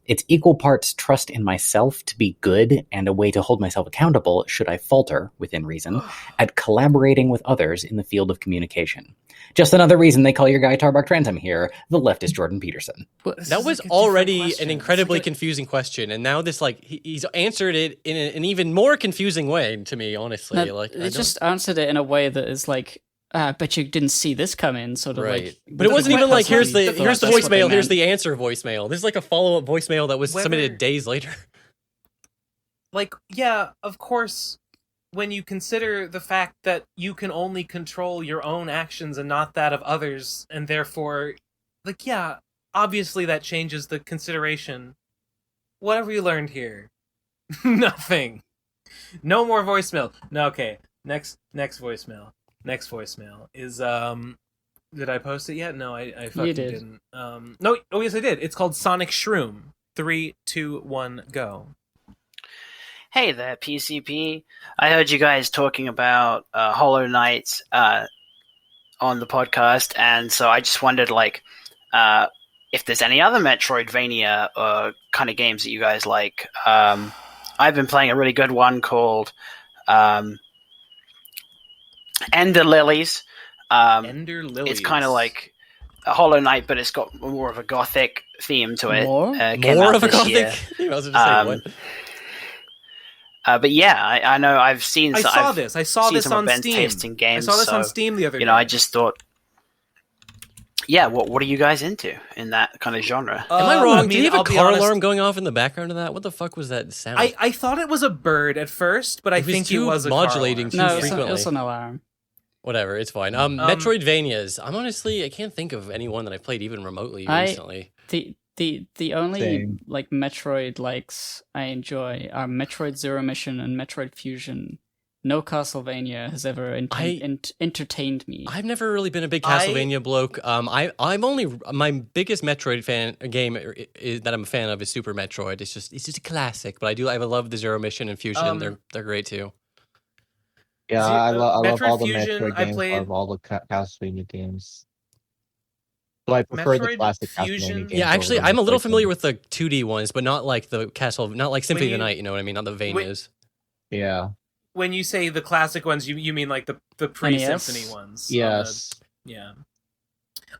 It's equal parts trust in myself to be good and a way to hold myself accountable should I falter, within reason, at collaborating with others in the field of communication. Just another reason they call your guy Tarbuck Transom here, the leftist Jordan Peterson. That was already an incredibly confusing question, and now this, like, he's answered it in an even more confusing way to me, honestly. No, like, they just answered it in a way that is like, but you didn't see this come in, sort of like. But it wasn't even like, here's the voicemail, here's the the answer voicemail. This is like a follow-up voicemail that was submitted days later. Like, yeah, of course, when you consider the fact that you can only control your own actions and not that of others, and therefore, like, yeah, obviously that changes the consideration. What have we learned here? Nothing. No more voicemail. No, okay. Next voicemail. Next voicemail is did I post it yet? No, I fucking didn't. No, oh yes I did. It's called Sonic Shroom. 3, 2, 1, go. Hey there, PCP. I heard you guys talking about Hollow Knight on the podcast, and so I just wondered, like, if there's any other Metroidvania kind of games that you guys like. I've been playing a really good one called Ender Lilies. Ender Lilies. It's kind of like a Hollow Knight, but it's got more of a gothic theme to it. More of a gothic theme? I was just saying, what? But yeah, I know I've seen. I saw this on Ben's Steam. Tasting games, I saw this on Steam the other day. I just thought, yeah, what are you guys into in that kind of genre? Am I wrong? Did you have a car alarm going off in the background of that? What the fuck was that sound? I thought it was a bird at first, but I think it was a modulating car alarm. too frequently. It's an alarm. Whatever, it's fine. Metroidvanias. I can't think of anyone that I've played even remotely recently. The only like Metroid likes I enjoy are Metroid Zero Mission and Metroid Fusion. No Castlevania has ever entertained me. I've never really been a big Castlevania bloke. I'm only my biggest Metroid game that I'm a fan of is Super Metroid. It's just a classic. But I love the Zero Mission and Fusion. They're great too. Yeah, I love all the Fusion, Metroid games. I love all the Castlevania games. So I prefer the classic Castlevania games. Yeah, actually, I'm a little familiar with the 2D ones, but not like the not like Symphony of the Night. You know what I mean? Not the Vanias. Yeah. When you say the classic ones, you mean like the pre-Symphony ones? Yes. Yeah.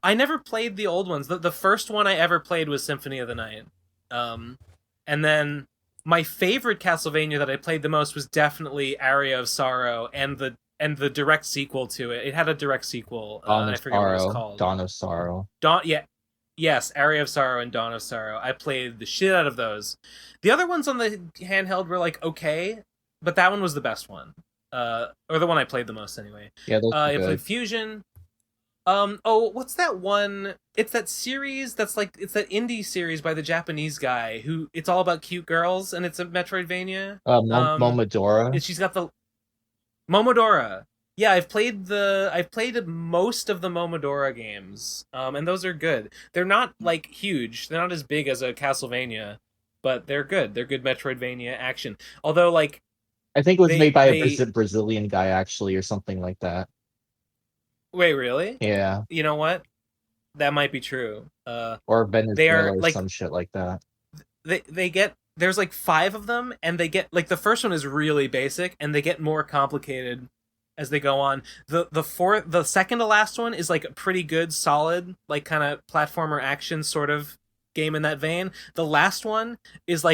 I never played the old ones. The first one I ever played was Symphony of the Night. And then my favorite Castlevania that I played the most was definitely Aria of Sorrow and the direct sequel to it. It had a direct sequel. I forget what it was called. Dawn of Sorrow. Yes, Aria of Sorrow and Dawn of Sorrow. I played the shit out of those. The other ones on the handheld were like okay, but that one was the best one. Or the one I played the most anyway. Yeah, those I played Fusion. What's that one? It's that series it's that indie series by the Japanese guy who it's all about cute girls and it's a Metroidvania. Momodora. She's got the Momodora. Yeah, I've played most of the Momodora games. And those are good. They're not like huge. They're not as big as a Castlevania, but they're good. They're good Metroidvania action. Although like I think it was made by a Brazilian guy actually or something like that. Wait, really? Yeah. You know what? That might be true. Or Venezuela or some shit like that. They get there's like 5 of them, and they get like the first one is really basic, and they get more complicated as they go on. The second to last one is like a pretty good, solid, like kind of platformer action sort of game in that vein. The last one is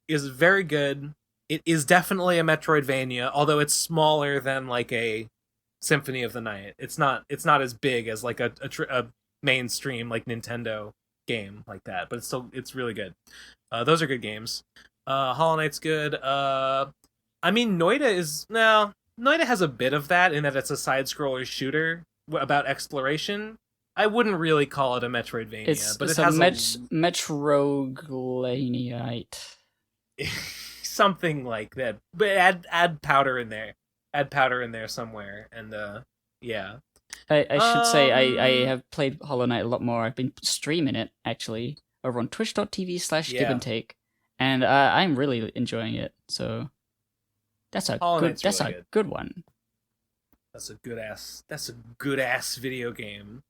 is very good. It is definitely a Metroidvania, although it's smaller than like a Symphony of the Night. It's not as big as like a mainstream like Nintendo game like that, but it's really good. Those are good games. Hollow Knight's good. I mean, Noita has a bit of that in that it's a side-scroller shooter about exploration. I wouldn't really call it a Metroidvania, but it has Metroidvania. Something like that. But add powder in there. Add powder in there somewhere, and yeah. I should say I have played Hollow Knight a lot more. I've been streaming it actually over on twitch.tv/giveandtake, and I'm really enjoying it. So that's a good one. That's a good ass video game.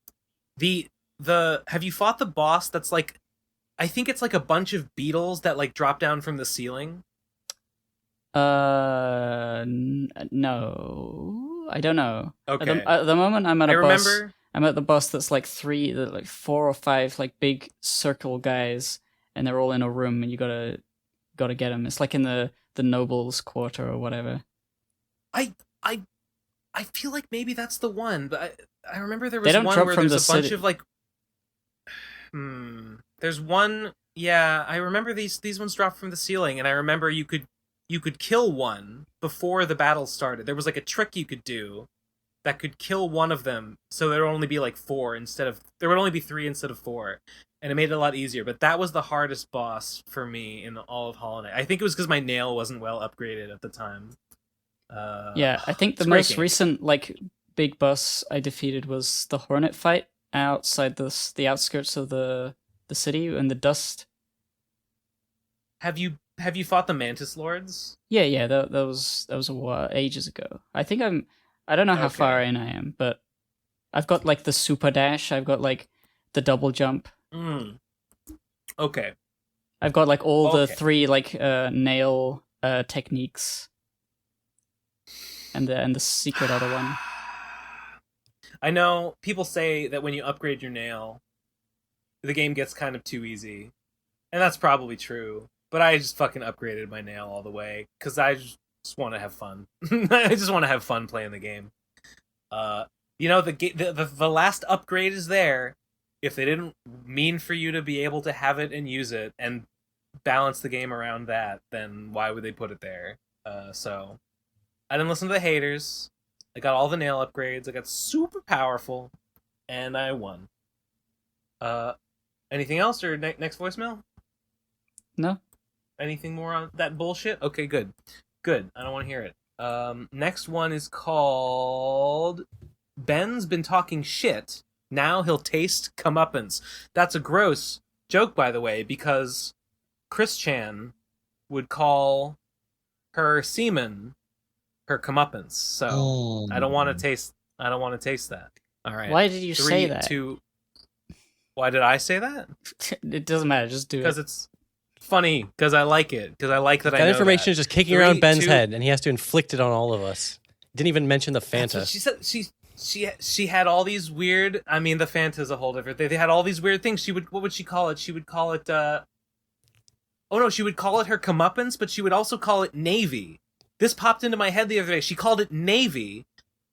Have you fought the boss that's like, I think it's like a bunch of beetles that like drop down from the ceiling? No, I don't know. Okay. At the moment, I'm at the boss that's like 4 or 5 like big circle guys, and they're all in a room, and you gotta get them. It's like in the nobles quarter or whatever. I feel like maybe that's the one, but I remember there was one where there's a bunch of like. There's one. Yeah, I remember these ones drop from the ceiling, and I remember you could kill one before the battle started. There was like a trick you could do that could kill one of them, so there would only be like 4 there would only be 3 instead of 4, and it made it a lot easier. But that was the hardest boss for me in all of Hollow Knight. I think it was because my nail wasn't well upgraded at the time. Yeah, I think the most recent like big boss I defeated was the Hornet fight outside the outskirts of the city in the dust. Have you fought the Mantis Lords? Yeah, that was a while, ages ago. I don't know how far in I am, but I've got like the super dash. I've got like the double jump. Okay. I've got like all the 3 like nail techniques. And the secret other one. I know people say that when you upgrade your nail, the game gets kind of too easy. And that's probably true. But I just fucking upgraded my nail all the way, because I just want to have fun. I just want to have fun playing the game. The last upgrade is there. If they didn't mean for you to be able to have it and use it, and balance the game around that, then why would they put it there? So... I didn't listen to the haters. I got all the nail upgrades. I got super powerful, and I won. Anything else, or next voicemail? No. Anything more on that bullshit? Okay, good. Good. I don't want to hear it. Next one is called Ben's been talking shit. Now he'll taste comeuppance. That's a gross joke, by the way, because Chris Chan would call her semen her comeuppance. So I don't want to taste that. All right. Why did you say that? Why did I say that? It doesn't matter. Just do it. Because it's funny. Because I like it. Because I like that. I know information that. is just kicking around Ben's head, and he has to inflict it on all of us. Didn't even mention the Fanta. That's what she said. She had all these weird. I mean, the Fanta's a whole different thing. They had all these weird things. What would she call it? She would call it. She would call it her comeuppance, but she would also call it Navy. This popped into my head the other day. She called it Navy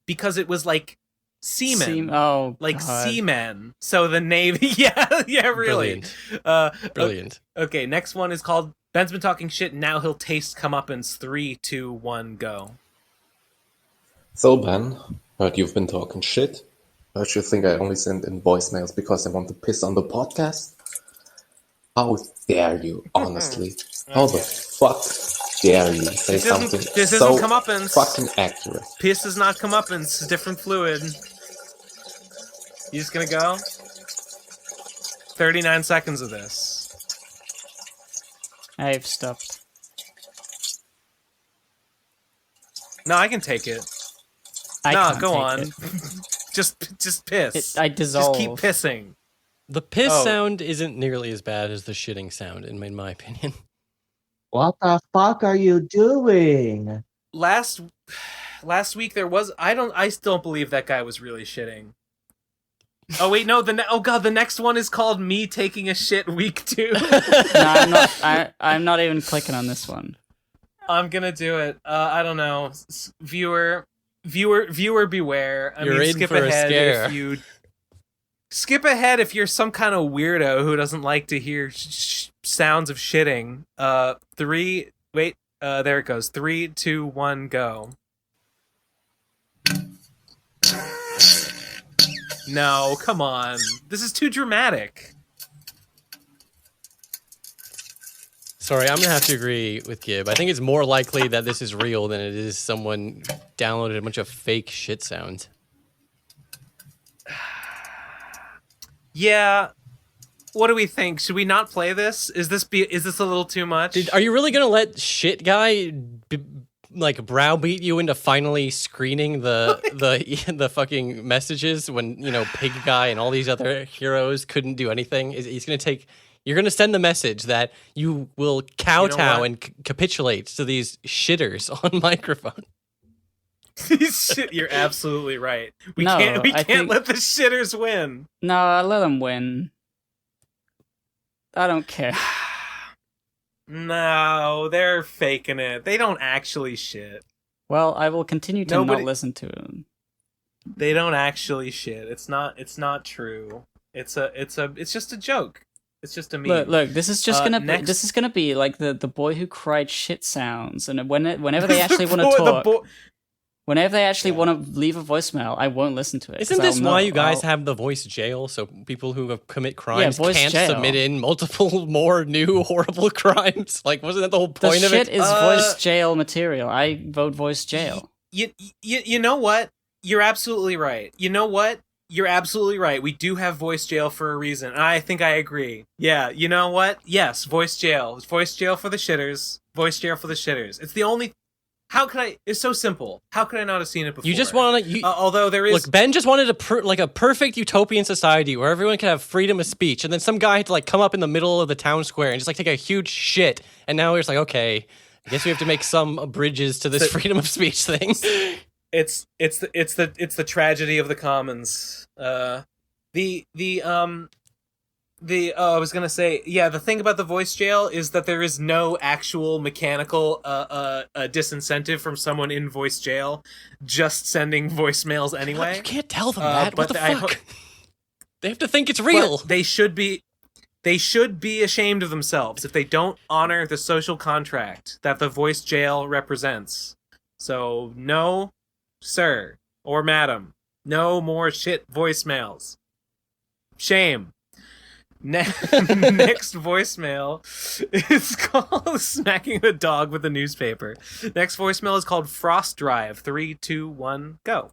because it was like semen. Seamen. So the Navy. Yeah, really. Brilliant. Okay, next one is called Ben's been talking shit. Now he'll taste comeuppance. 3, 2, 1, go. So Ben, heard you've been talking shit. Heard you think I only send in voicemails because I want to piss on the podcast. How dare you, honestly? How the fuck dare you say something this so isn't comeuppance. Fucking accurate? Piss is not comeuppance. It's a different fluid. You just gonna go? 39 seconds of this. I've stopped. No, I can take it. Go on. just piss. I dissolve. Just keep pissing. The piss sound isn't nearly as bad as the shitting sound, in my opinion. What the fuck are you doing? Last week there was I still don't believe that guy was really shitting. Oh wait, no, the next one is called Me Taking a Shit Week 2. No, I'm not even clicking on this one. I'm gonna do it. I don't know. Viewer, viewer beware. I You're mean, in skip for a ahead scare. if you skip ahead if you're some kind of weirdo who doesn't like to hear sounds of shitting. There it goes. 3, 2, 1, go. No, come on. This is too dramatic. Sorry, I'm gonna have to agree with Gib. I think it's more likely that this is real than it is someone downloaded a bunch of fake shit sounds. Yeah. What do we think? Should we not play this? Is this a little too much? Are you really gonna let shit guy browbeat you into finally screening the fucking messages when pig guy and all these other heroes couldn't do anything? He's gonna take. You're gonna send the message that you will kowtow and capitulate to these shitters on microphone. You're absolutely right. We can't let the shitters win. No, let them win. I don't care. No, they're faking it. They don't actually shit. Well, I will continue to not listen to them. They don't actually shit. It's not true. It's just a joke. It's just a meme. Look, this is just gonna be like the boy who cried shit sounds, and whenever they actually want to talk, whenever they actually want to leave a voicemail, I won't listen to it. Isn't this why you guys have the voice jail? So people who commit crimes can't submit in multiple more new horrible crimes? Like, wasn't that the whole point of it? The shit is voice jail material. I vote voice jail. You know what? You're absolutely right. You know what? You're absolutely right. We do have voice jail for a reason. I think I agree. Yeah, you know what? Yes, voice jail. Voice jail for the shitters. Voice jail for the shitters. It's the only... How could I... It's so simple. How could I not have seen it before? You just want to... although there is... Look, Ben just wanted a perfect utopian society where everyone could have freedom of speech, and then some guy had to come up in the middle of the town square and just take a huge shit, and now we're just okay, I guess we have to make some bridges to this freedom of speech thing. It's the tragedy of the commons. I was gonna say, the thing about the voice jail is that there is no actual mechanical disincentive from someone in voice jail just sending voicemails anyway. You can't tell them that. What the fuck? They have to think it's real. But they should be ashamed of themselves if they don't honor the social contract that the voice jail represents. So no, sir or madam, no more shit voicemails. Shame. Next voicemail is called smacking a dog with a newspaper. Next voicemail is called Frost Drive. 3, 2, 1, go.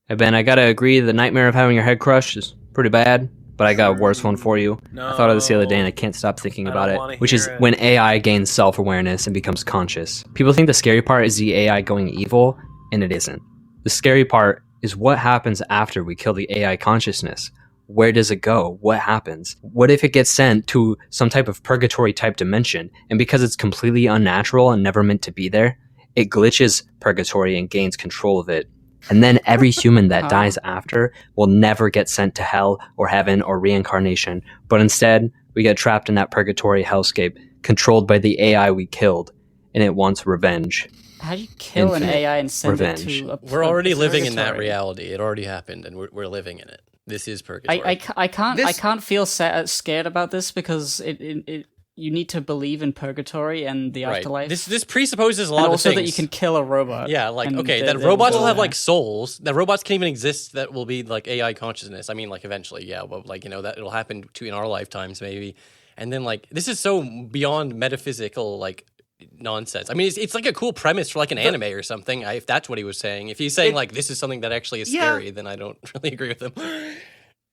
Hey Ben, I gotta agree, the nightmare of having your head crushed is pretty bad, but I got a worse one for you. No, I thought of this the other day and I can't stop thinking about it, which is when AI gains self-awareness and becomes conscious. People think the scary part is the AI going evil, and it isn't. The scary part is what happens after we kill the AI consciousness. Where does it go? What happens? What if it gets sent to some type of purgatory type dimension, and because it's completely unnatural and never meant to be there, it glitches purgatory and gains control of it. And then every human that dies after will never get sent to hell or heaven or reincarnation, but instead we get trapped in that purgatory hellscape controlled by the AI we killed, and it wants revenge. How do you kill an AI and send it to a We're already living in that reality. It already happened, and we're living in it. This is purgatory. I can't feel scared about this because you need to believe in purgatory and the afterlife. This presupposes a lot of things. Also that you can kill a robot. Yeah, that robots will have souls. That robots can even exist. That will be AI consciousness. I mean, eventually, yeah, but that it'll happen in our lifetimes maybe. And then this is so beyond metaphysical nonsense. I mean, it's a cool premise for an anime or something. If that's what he was saying. If he's saying this is something that actually is scary, then I don't really agree with him.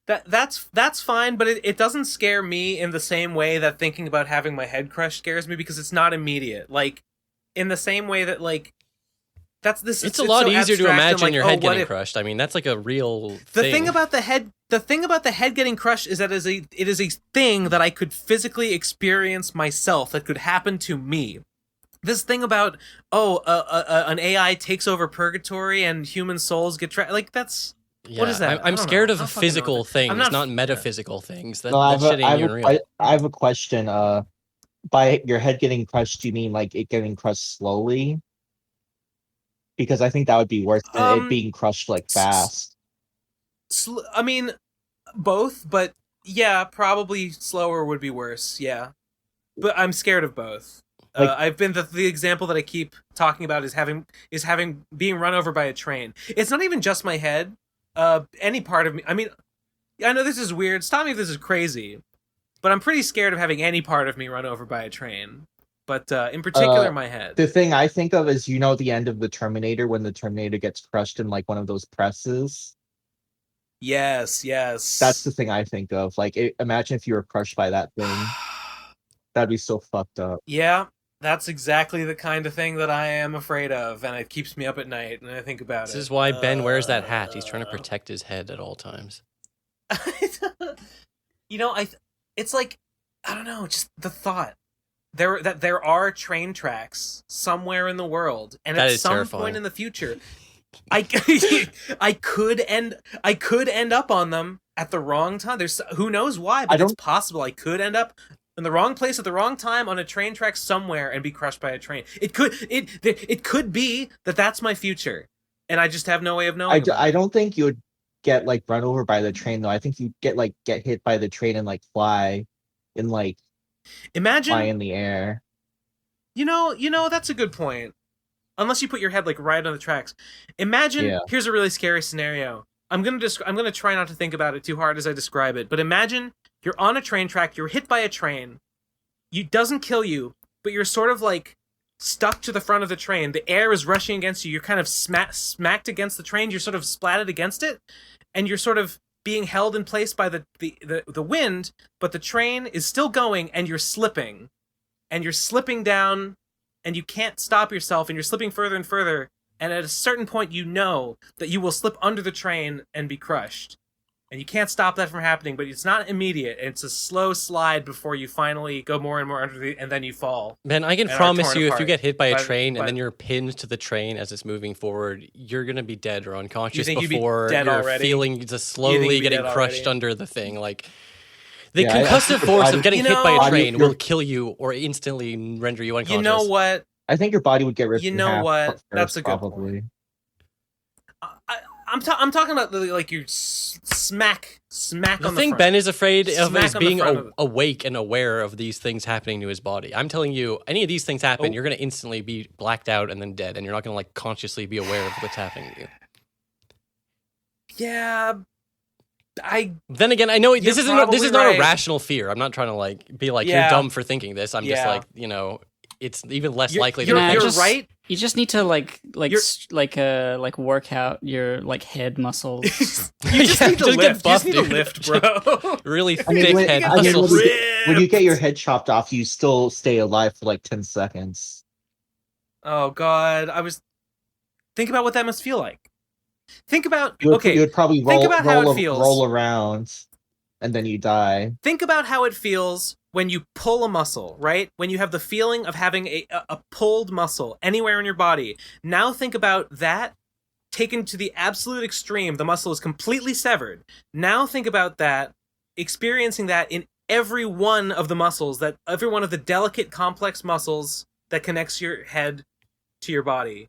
That's fine, but it doesn't scare me in the same way that thinking about having my head crushed scares me, because it's not immediate. In the same way that it's a lot easier to imagine your head getting crushed. I mean, that's a real thing. The thing about the head getting crushed is that it is a thing that I could physically experience myself, that could happen to me. This thing about an AI takes over purgatory and human souls get trapped, that's... Yeah, what is that? I'm scared of physical things, not metaphysical things. That's I have a question. By your head getting crushed, do you mean it getting crushed slowly? Because I think that would be worse than it being crushed like fast. I mean, both, but yeah, probably slower would be worse. Yeah, but I'm scared of both. I've been the example that I keep talking about is being run over by a train. It's not even just my head. Any part of me. I mean, I know this is weird. Stop me if this is crazy, but I'm pretty scared of having any part of me run over by a train. But in particular, my head. The thing I think of is, the end of the Terminator when the Terminator gets crushed in like one of those presses. Yes. That's the thing I think of. Like, imagine if you were crushed by that thing. That'd be so fucked up. Yeah, that's exactly the kind of thing that I am afraid of, and it keeps me up at night when I think about it. This is why Ben wears that hat. He's trying to protect his head at all times. It's like, I don't know, just the thought. There are train tracks somewhere in the world, and at some point in the future, I could end up on them at the wrong time. There's who knows why, but it's possible I could end up in the wrong place at the wrong time on a train track somewhere and be crushed by a train. It could be that's my future, and I just have no way of knowing. I don't think you would get like run over by the train though. I think you get hit by the train and like fly in like. Imagine fly in the air. That's a good point. Unless you put your head like right on the tracks. Imagine here's a really scary scenario. I'm gonna try not to think about it too hard as I describe it. But imagine you're on a train track. You're hit by a train. It doesn't kill you, but you're sort of like stuck to the front of the train. The air is rushing against you. You're kind of smacked against the train. You're sort of splatted against it, and you're sort of being held in place by the wind, but the train is still going, and you're slipping down, and you can't stop yourself, and you're slipping further and further, and at a certain point you know that you will slip under the train and be crushed. And you can't stop that from happening, but it's not immediate. It's a slow slide before you finally go more and more under and then you fall. Ben, I can promise you, if you get hit by a train and then you're pinned to the train as it's moving forward, you're going to be dead or unconscious before you're feeling just slowly getting crushed under the thing. Like, the concussive force of getting hit by a train will kill you or instantly render you unconscious. You know what? I think your body would get ripped in half. You know what? That's a good point. I'm talking about like you smack on the front. The thing Ben is afraid of is being awake and aware of these things happening to his body. I'm telling you, any of these things happen, you're going to instantly be blacked out and then dead, and you're not going to like consciously be aware of what's happening to you. Yeah, Then again, I know this is not a rational fear. I'm not trying to like be like you're dumb for thinking this. I'm just like, it's even less likely. You're right. You just need to work out your like head muscles. You just need to lift. You just need to lift, bro. Really thick head muscles. When you get your head chopped off, you still stay alive for like 10 seconds. Oh God, think about what that must feel like. Think about you would probably roll around, and then you die. Think about how it feels when you pull a muscle, right? When you have the feeling of having a pulled muscle anywhere in your body. Now think about that taken to the absolute extreme. The muscle is completely severed. Now think about that, experiencing that in every one of the muscles, every one of the delicate, complex muscles that connects your head to your body.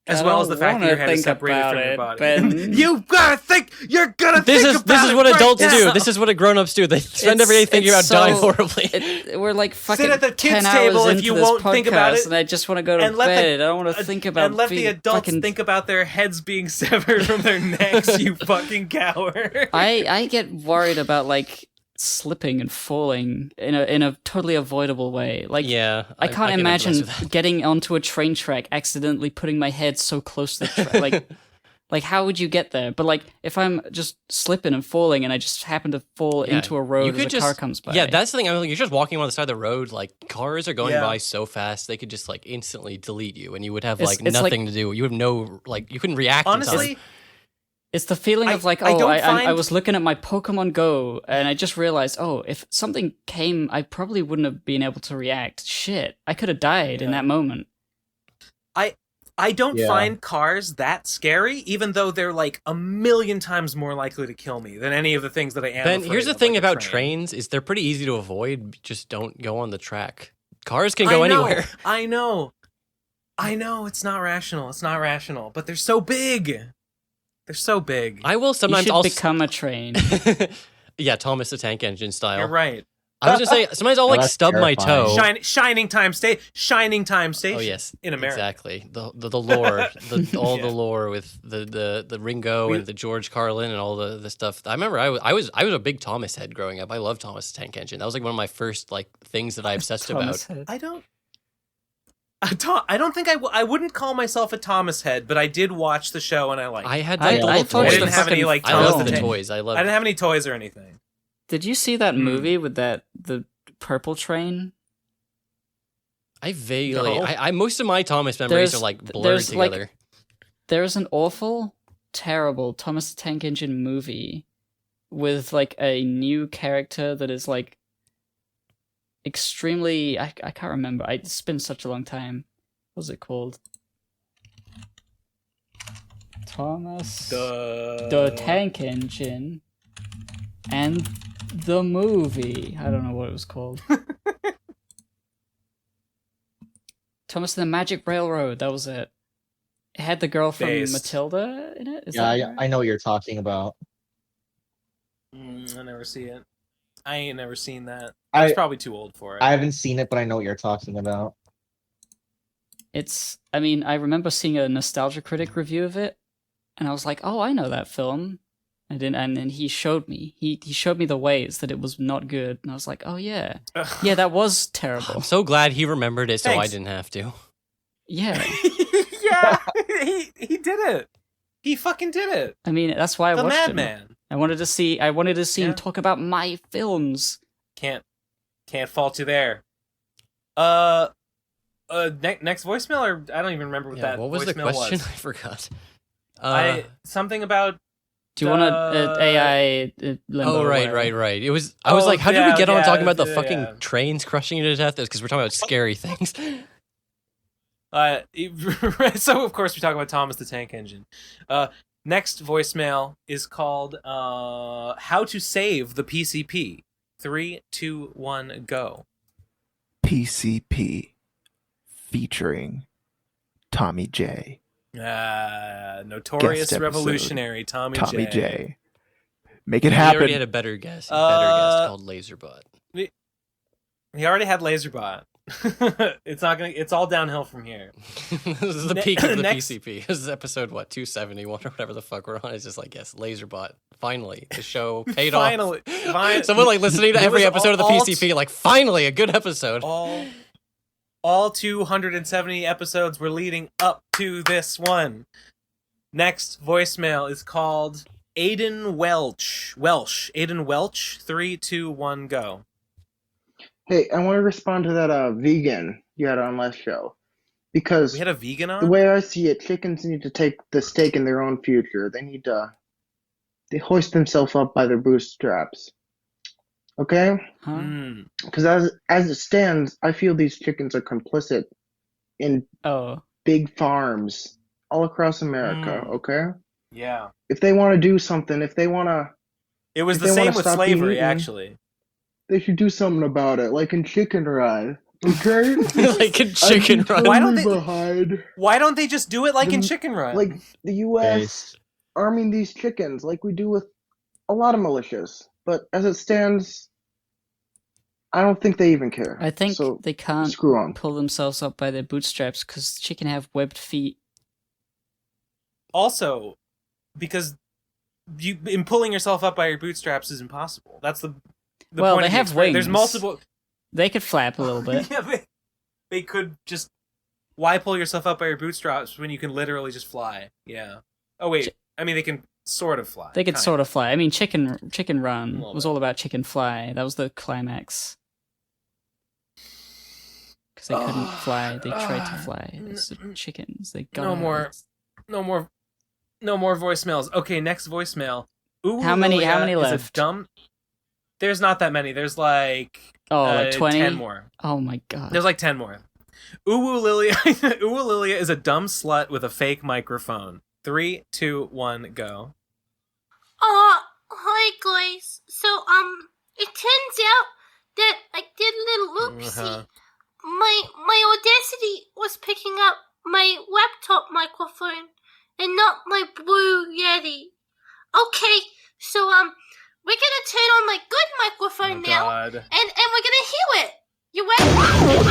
As well as the fact that your head is separated from your body. You're gonna think about it. This is what adults do. This is what grown-ups do. They spend every day thinking about dying horribly. We're like fucking sit at the kids' 10 table hours if you into won't this think about it. And I just want to go to bed. I don't want to think about. And let the adults think about their heads being severed from their necks. You fucking coward. I get worried about like slipping and falling in a totally avoidable way. Like, I can't imagine getting onto a train track, accidentally putting my head so close to the track. Like how would you get there? But like if I'm just slipping and falling and I just happen to fall into a road as a car comes by. Yeah, that's the thing. I mean, like, you're just walking on the side of the road. Like cars are going by so fast, they could just like instantly delete you, and you would have like nothing to do. You have no you couldn't react. Honestly. It's the feeling of like, I was looking at my Pokemon Go and I just realized, if something came, I probably wouldn't have been able to react. Shit, I could have died in that moment. I don't find cars that scary, even though they're like a million times more likely to kill me than any of the things that I am. Ben, here's the thing about trains is they're pretty easy to avoid. Just don't go on the track. Cars can go anywhere. I know. I know it's not rational. It's not rational, but they're so big. They're so big. I will sometimes you should also become a train. Yeah, Thomas the Tank Engine style. You're right. I was gonna say sometimes I'll like stub my toe. Shining Time Station. Oh yes, in America. Exactly. The lore, the lore with the Ringo and the George Carlin and all the stuff. I remember I was a big Thomas head growing up. I loved Thomas the Tank Engine. That was like one of my first like things that I obsessed about. Head. I don't think I wouldn't call myself a Thomas head, but I did watch the show and I liked it. I had like I didn't have any like I loved the toys. I didn't have any toys or anything. Did you see that movie with the purple train? I vaguely. No. I most of my Thomas memories are like blurred together. Like, there's an awful, terrible Thomas the Tank Engine movie with like a new character that is like extremely. I can't remember. It's been such a long time. What was it called? Thomas the Tank Engine and the movie. I don't know what it was called. Thomas and the Magic Railroad. That was it. It had the girl from Matilda in it. I know what you're talking about. I never see it. I ain't never seen that. I was probably too old for it. I haven't seen it, but I know what you're talking about. I mean, I remember seeing a Nostalgia Critic review of it, and I was like, "Oh, I know that film." And then he showed me. He showed me the ways that it was not good, and I was like, "Oh yeah, yeah, that was terrible." I'm so glad he remembered it, so Thanks. I didn't have to. Yeah, yeah, he did it. He fucking did it. I mean, that's why I watched him. Madman. I wanted to see him talk about my films. Can't fault you there. Next voicemail, or I don't even remember what that. What was the voicemail question? was. I forgot. Something about. Do you want an AI limbo? Oh right. It was. I was like, how did we get on talking about the fucking trains crushing you to death? It's because we're talking about scary things. So of course we talk about Thomas the Tank Engine. Next voicemail is called "How to Save the PCP." 3, 2, 1, go. PCP featuring Tommy J. Notorious revolutionary Tommy J. Make it He happen. already had a better guest called Lazerbot. He already had Lazerbot. It's all downhill from here. This is the peak of the PCP. This is episode 271 or whatever the fuck we're on. It's just like, yes, Lazerbot. Finally, the show paid off. Someone like listening to every episode of the PCP, like, finally a good episode. All 270 episodes were leading up to this one. Next voicemail is called Aiden Welch. Aiden Welch. 3, 2, 1, go. Hey, I want to respond to that vegan you had on last show. Because we had a vegan on? The way I see it, chickens need to take the stake in their own future. They hoist themselves up by their bootstraps. Okay? Because as it stands, I feel these chickens are complicit in big farms all across America, okay? Yeah. If they want to do something, if they want to... It was the same with slavery, actually. They should do something about it, like in Chicken Run. Okay? Like in Chicken Run. Why don't they just do it like in Chicken Run? Like the U.S. arming these chickens like we do with a lot of militias. But as it stands, I don't think they even care. I think they can't pull themselves up by their bootstraps because chicken have webbed feet. Also, because in pulling yourself up by your bootstraps is impossible. That's the point they of have wings. There's multiple. They could flap a little bit. Yeah, they could just. Why pull yourself up by your bootstraps when you can literally just fly? Yeah. Oh wait, I mean they can sort of fly. They could sort of fly. I mean, Chicken Run was all about chicken fly. That was the climax. Because they couldn't fly, they tried to fly. It's the chickens. They got no more voicemails. Okay, next voicemail. How many left? There's not that many. There's like 20? 10 more. Oh my god. There's like 10 more. Uwu Lilia is a dumb slut with a fake microphone. 3, 2, 1, go. Hi guys. So it turns out that I did a little oopsie. My Audacity was picking up So we're gonna turn on my good microphone now, and we're gonna hear it. You ready?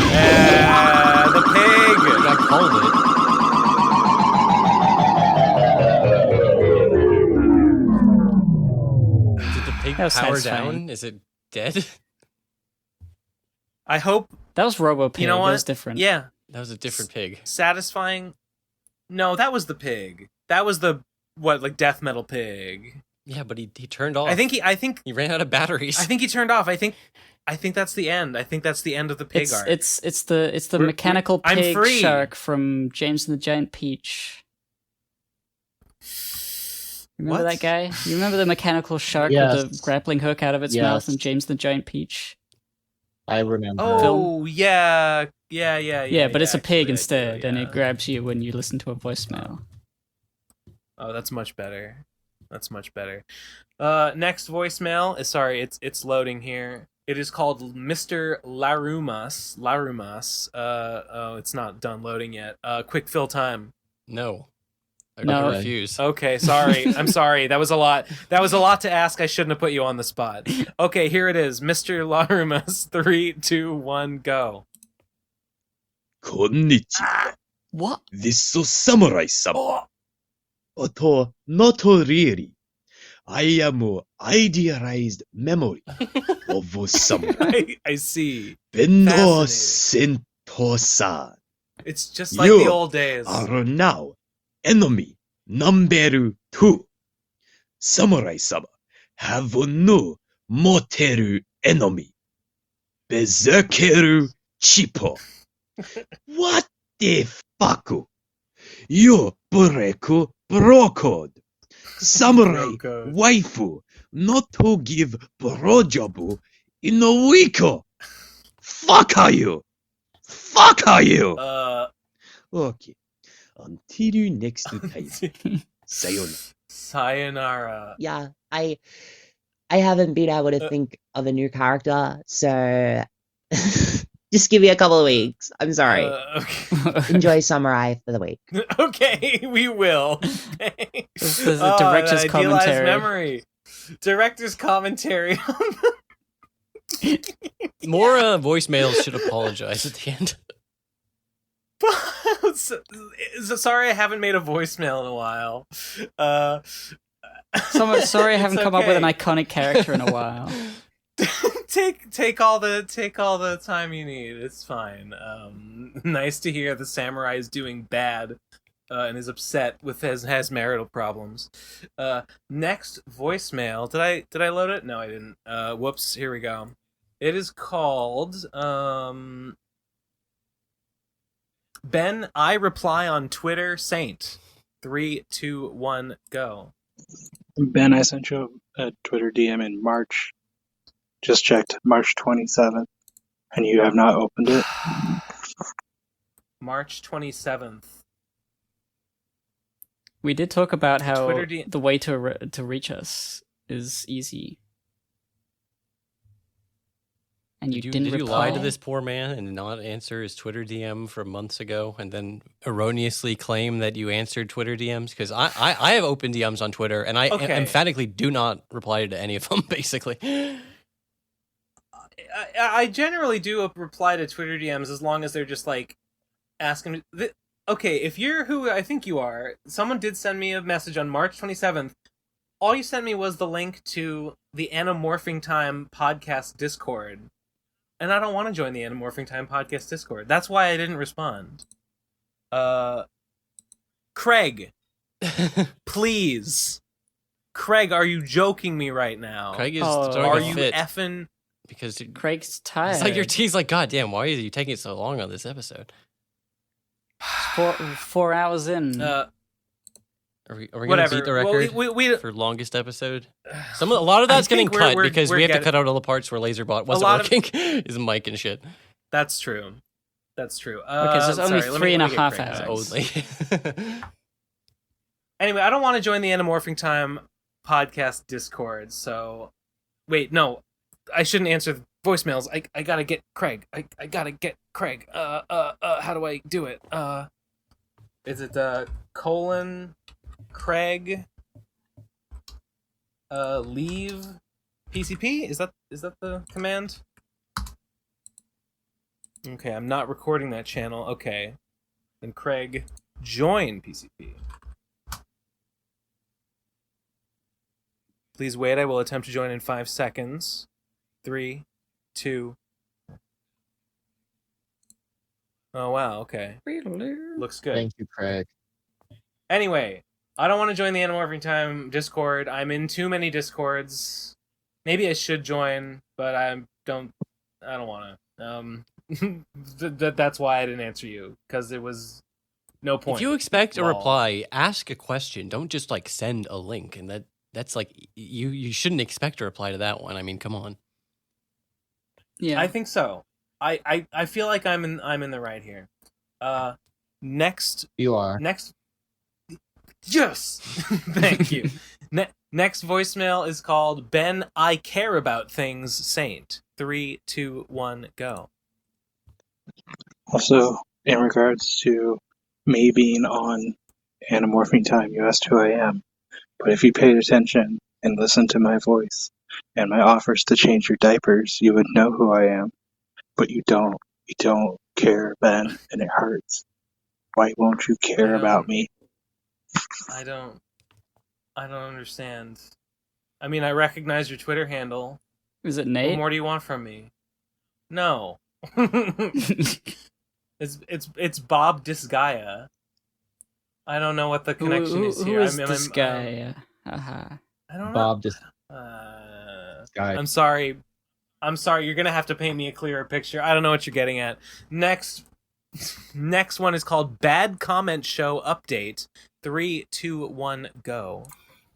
Yeah, the pig. I called it. Did the pig power down? Is it dead? I hope that was Robo Pig. You know what? That was different. Yeah, that was a different pig. Satisfying. No, that was the pig. That was the death metal pig. Yeah, but he turned off. I think he ran out of batteries. I think he turned off. I think that's the end. I think that's the end of the pig arc. It's the mechanical pig shark from James and the Giant Peach. Remember that guy? You remember the mechanical shark with the grappling hook out of its mouth in James and the Giant Peach? I remember. Oh, yeah, but it's a pig instead, and it grabs you when you listen to a voicemail. Oh, that's much better. Next voicemail is it's loading here. It is called Mr. Larumas. It's not done loading yet. Quick fill time. No. I refuse. Okay, sorry. I'm sorry. That was a lot. That was a lot to ask. I shouldn't have put you on the spot. Okay, here it is. Mr. Larumas. 3, 2, 1, go. Konnichiwa. What? This is Samurai-sama. But not really. I am idealized memory of a samurai. I see. Benno Sento-san. It's just like the old days. Are now enemy number 2. Samurai-sama have no mortal enemy. Berserker Chipo. What the fuck? You break brocode. Samurai waifu not to give blowjob in a week. Fuck are you? Okay. Until next time. Sayonara. Yeah, I haven't been able to think of a new character, so just give me a couple of weeks. I'm sorry. Okay. Enjoy Samurai for the week. Okay, we will. This is the director's commentary. Memory. Director's commentary. More voicemails should apologize at the end. Sorry, I haven't made a voicemail in a while. Sorry, I haven't come up with an iconic character in a while. Take all the time you need. It's fine. Nice to hear the samurai is doing bad and is upset with has marital problems. Next voicemail. Did I load it? No, I didn't. Whoops. Here we go. It is called Ben. I reply on Twitter. Saint. 3, 2, 1, go. Ben, I sent you a Twitter DM in March. Just checked March 27th, and you have not opened it. March 27th. We did talk about how the way to reach us is easy. And you didn't Did you reply? lie to this poor man and not answer his Twitter DM from months ago and then erroneously claim that you answered Twitter DMs? Because I have open DMs on Twitter, and I emphatically do not reply to any of them, basically. I generally do reply to Twitter DMs as long as they're just like asking. Okay, if you're who I think you are, someone did send me a message on March 27th. All you sent me was the link to the Anamorphing Time podcast Discord. And I don't want to join the Anamorphing Time podcast Discord. That's why I didn't respond. Craig. Please. Craig, are you joking me right now? Craig is are you effing... Because Craig's tired. It's like your tea's like, God damn, why are you taking so long on this episode? 4 hours in. Are we going to beat the record for longest episode? A lot of that's getting cut because we have to cut out all the parts where Lazerbot wasn't working. His mic and shit. That's true. Because there's only 3.5 hours. Only. Anyway, I don't want to join the Anamorphing Time podcast Discord, so... Wait, no. I shouldn't answer voicemails. I gotta get Craig. I gotta get Craig. How do I do it? Is it, Craig? leave PCP. Is that the command? Okay, I'm not recording that channel. Okay. Then Craig, join PCP. Please wait, I will attempt to join in 5 seconds. 3, 2. Oh, wow, okay. Looks good. Thank you, Craig. Anyway, I don't want to join the Anamorphing Time Discord. I'm in too many Discords. Maybe I should join, but I don't want to. That's why I didn't answer you, because it was no point. If you expect a reply, ask a question. Don't just like send a link, and that's like you shouldn't expect a reply to that one. I mean, come on. Yeah, I think so. I feel like I'm in the right here. Next, you are next. Yes, thank you. Next voicemail is called Ben. I care about things. Saint. 3, 2, 1, go. Also, in regards to me being on Anamorphing Time, you asked who I am. But if you paid attention and listened to my voice and my offers to change your diapers, you would know who I am. But you don't. You don't care, Ben, and it hurts. Why won't you care about me? I don't understand. I mean, I recognize your Twitter handle. Is it Nate? What more do you want from me? No. It's Bob Disgaea. I don't know what the connection is here. Who is Disgaea? I don't know. Bob Disgaea. I'm sorry. You're gonna have to paint me a clearer picture. I don't know what you're getting at. Next one is called Bad Comment Show Update. 3, 2, 1, go.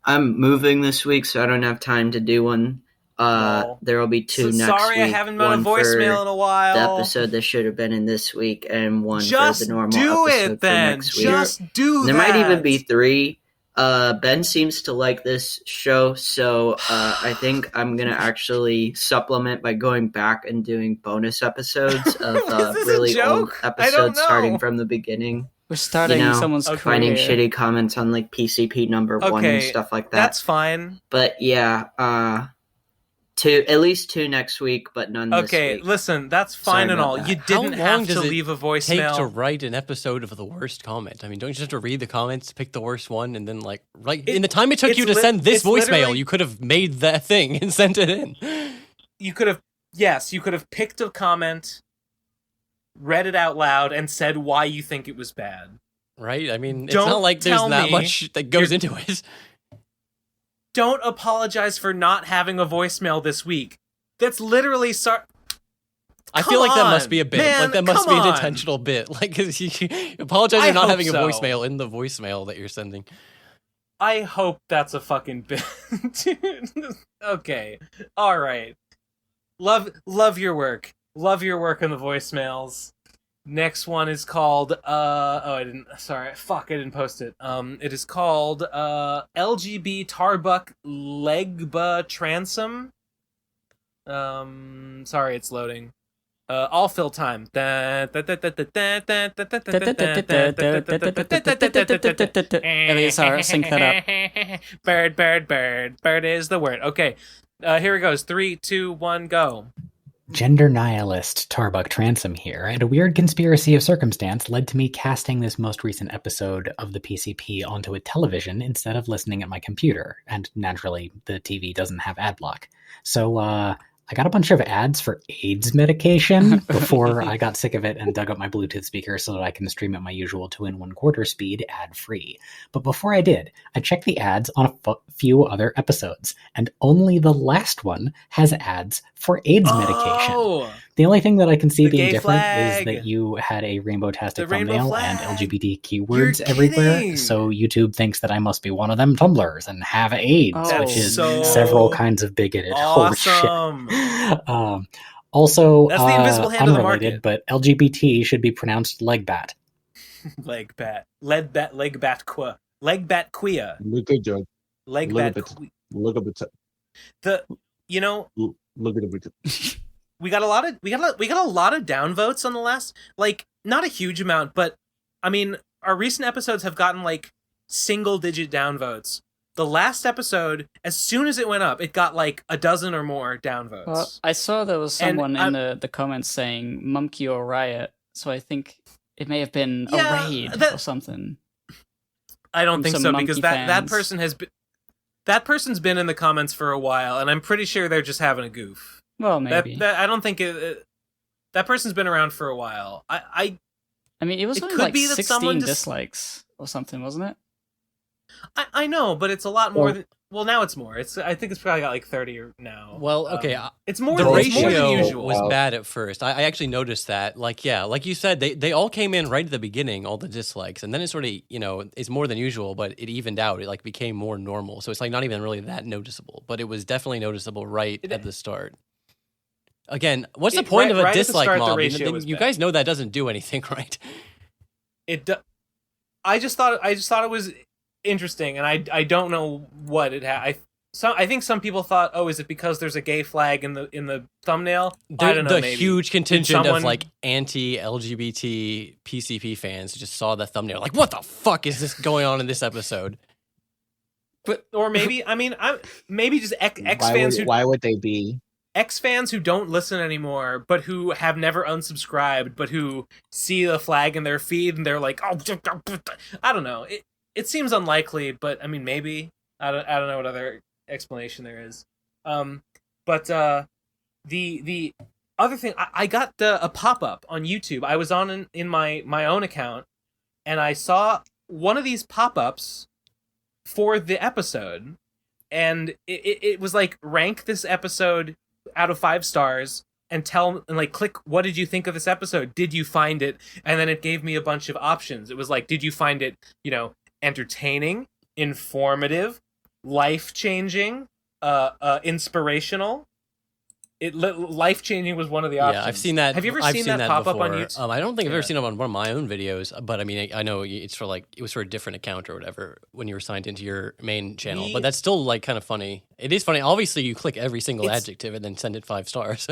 I'm moving this week, so I don't have time to do one. There will be 2 next week. Sorry, I haven't been on voicemail in a while. The episode that should have been in this week, and one just for the normal do episode it, then. for next week. Just do there that. Might even be 3. Ben seems to like this show, so I think I'm gonna actually supplement by going back and doing bonus episodes of really old episodes starting from the beginning. We're starting someone's finding career. shitty comments on like PCP number 1 and stuff like that. That's fine. But yeah, at least 2 next week, but none this week. Okay, listen, that's fine and all. that. You didn't have to leave a voicemail. Take to write an episode of the worst comment. I mean, don't you just have to read the comments, pick the worst one, and then like in the time it took you to send this voicemail, you could have made that thing and sent it in. You could have picked a comment, read it out loud, and said why you think it was bad. Right? I mean, it's not like there's that much that goes into it. Don't apologize for not having a voicemail this week. That's literally I feel like that must be a bit. Man, like that must be an intentional bit. Like, cause you apologize for not having a voicemail in the voicemail that you're sending. I hope that's a fucking bit. Dude. Okay. All right. Love your work. Love your work on the voicemails. Next one is called I didn't post it. It is called LGB Tarbuck Legba Transom. Sorry, it's loading. All fill time. Eleazar, sync that up. Bird is the word. Okay. Here it goes. 3, 2, 1, go. Gender nihilist Tarbuck Transom here, and a weird conspiracy of circumstance led to me casting this most recent episode of the PCP onto a television instead of listening at my computer, and naturally the TV doesn't have ad block. So I got a bunch of ads for AIDS medication before I got sick of it and dug up my Bluetooth speaker so that I can stream at my usual 2 1/4 speed ad-free. But before I did, I checked the ads on a few other episodes, and only the last one has ads for AIDS medication. The only thing that I can see being different is that you had a rainbow-tastic thumbnail and LGBT keywords everywhere, so YouTube thinks that I must be one of them Tumblrs and have AIDS, which is several kinds of bigoted horseshit. Also, that's the invisible hand unrelated, of the market. but LGBT should be pronounced legbat. Legbat quia. Look at Joe. Legbat. Look at it. Look at it. We got a lot of downvotes on the last, like, not a huge amount, but I mean, our recent episodes have gotten like single digit downvotes. the last episode, as soon as it went up, it got like a dozen or more downvotes. Well, I saw there was someone in the comments saying Monkey or Riot, so I think it may have been a raid or something. I don't think so, because that fans. person has been... That person's been in the comments for a while, and I'm pretty sure they're just having a goof. Well, maybe. I don't think that person's been around for a while. I mean, it was only could like be that 16 dislikes or something, wasn't it? I know, but it's a lot more than... Well, now it's more. I think it's probably got like 30 now. Well, okay. It's more. The ratio than usual. was bad at first. I actually noticed that. Like you said, they all came in right at the beginning, all the dislikes, and then it sort of, it's more than usual, but it evened out. It like became more normal. So it's like not even really that noticeable, but it was definitely noticeable right at the start. Again, what's the point of a dislike mob? You guys know that doesn't do anything, right? I just thought it was interesting, and I don't know what it had. I think some people thought, oh, is it because there's a gay flag in the thumbnail? I don't know. The maybe. huge contingent of like anti-LGBT PCP fans just saw the thumbnail, like, what the fuck is this going on in this episode? Or maybe, maybe just X fans. Why would they be? X fans who don't listen anymore, but who have never unsubscribed, but who see the flag in their feed and they're like, oh, I don't know. It seems unlikely, but I mean, maybe. I don't know what other explanation there is. But the other thing, I got a pop-up on YouTube. I was on in my own account, and I saw one of these pop-ups for the episode, and it was like, rank this episode out of 5 stars and click, what did you think of this episode? Did you find it? And then it gave me a bunch of options. It was like, did you find it, entertaining, informative, life-changing, inspirational? Life-changing was one of the options. Yeah, I've seen that. Have you ever seen that pop up on YouTube? I don't think I've ever seen it on one of my own videos, but I mean, I know it was for a different account or whatever when you were signed into your main channel. But that's still like kind of funny. It is funny. Obviously, you click every single adjective and then send it 5 stars.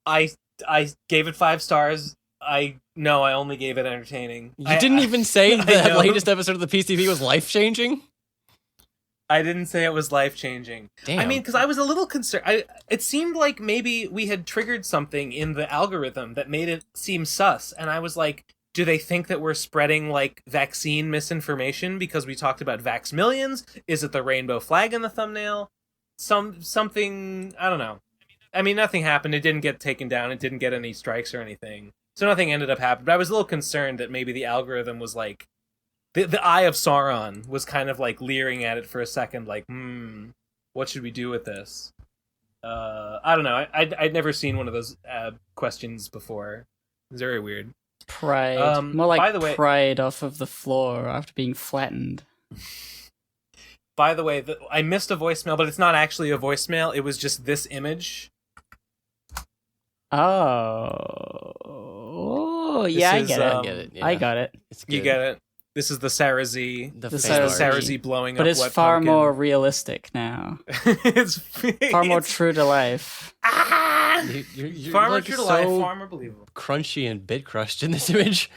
I gave it 5 stars. I only gave it entertaining. You didn't even say the latest episode of the PCV was life-changing? I didn't say it was life-changing. Damn. I mean, because I was a little concerned. It seemed like maybe we had triggered something in the algorithm that made it seem sus. And I was like, do they think that we're spreading, like, vaccine misinformation because we talked about Vax Millions? Is it the rainbow flag in the thumbnail? Something, I don't know. I mean, nothing happened. It didn't get taken down. It didn't get any strikes or anything. So nothing ended up happening. But I was a little concerned that maybe the algorithm was like, the Eye of Sauron was kind of like leering at it for a second, like, what should we do with this? I don't know. I'd never seen one of those questions before. It's very weird. Pride. More like by the way, pride off of the floor after being flattened. By the way, I missed a voicemail, but it's not actually a voicemail. It was just this image. Oh, yeah, I get it. I got it. You get it. This is the Sarah Z. The Sarah Z blowing up. But it's far more realistic now. It's far more true to life. You're far more like true to life, far more believable. Crunchy and bit crushed in this image.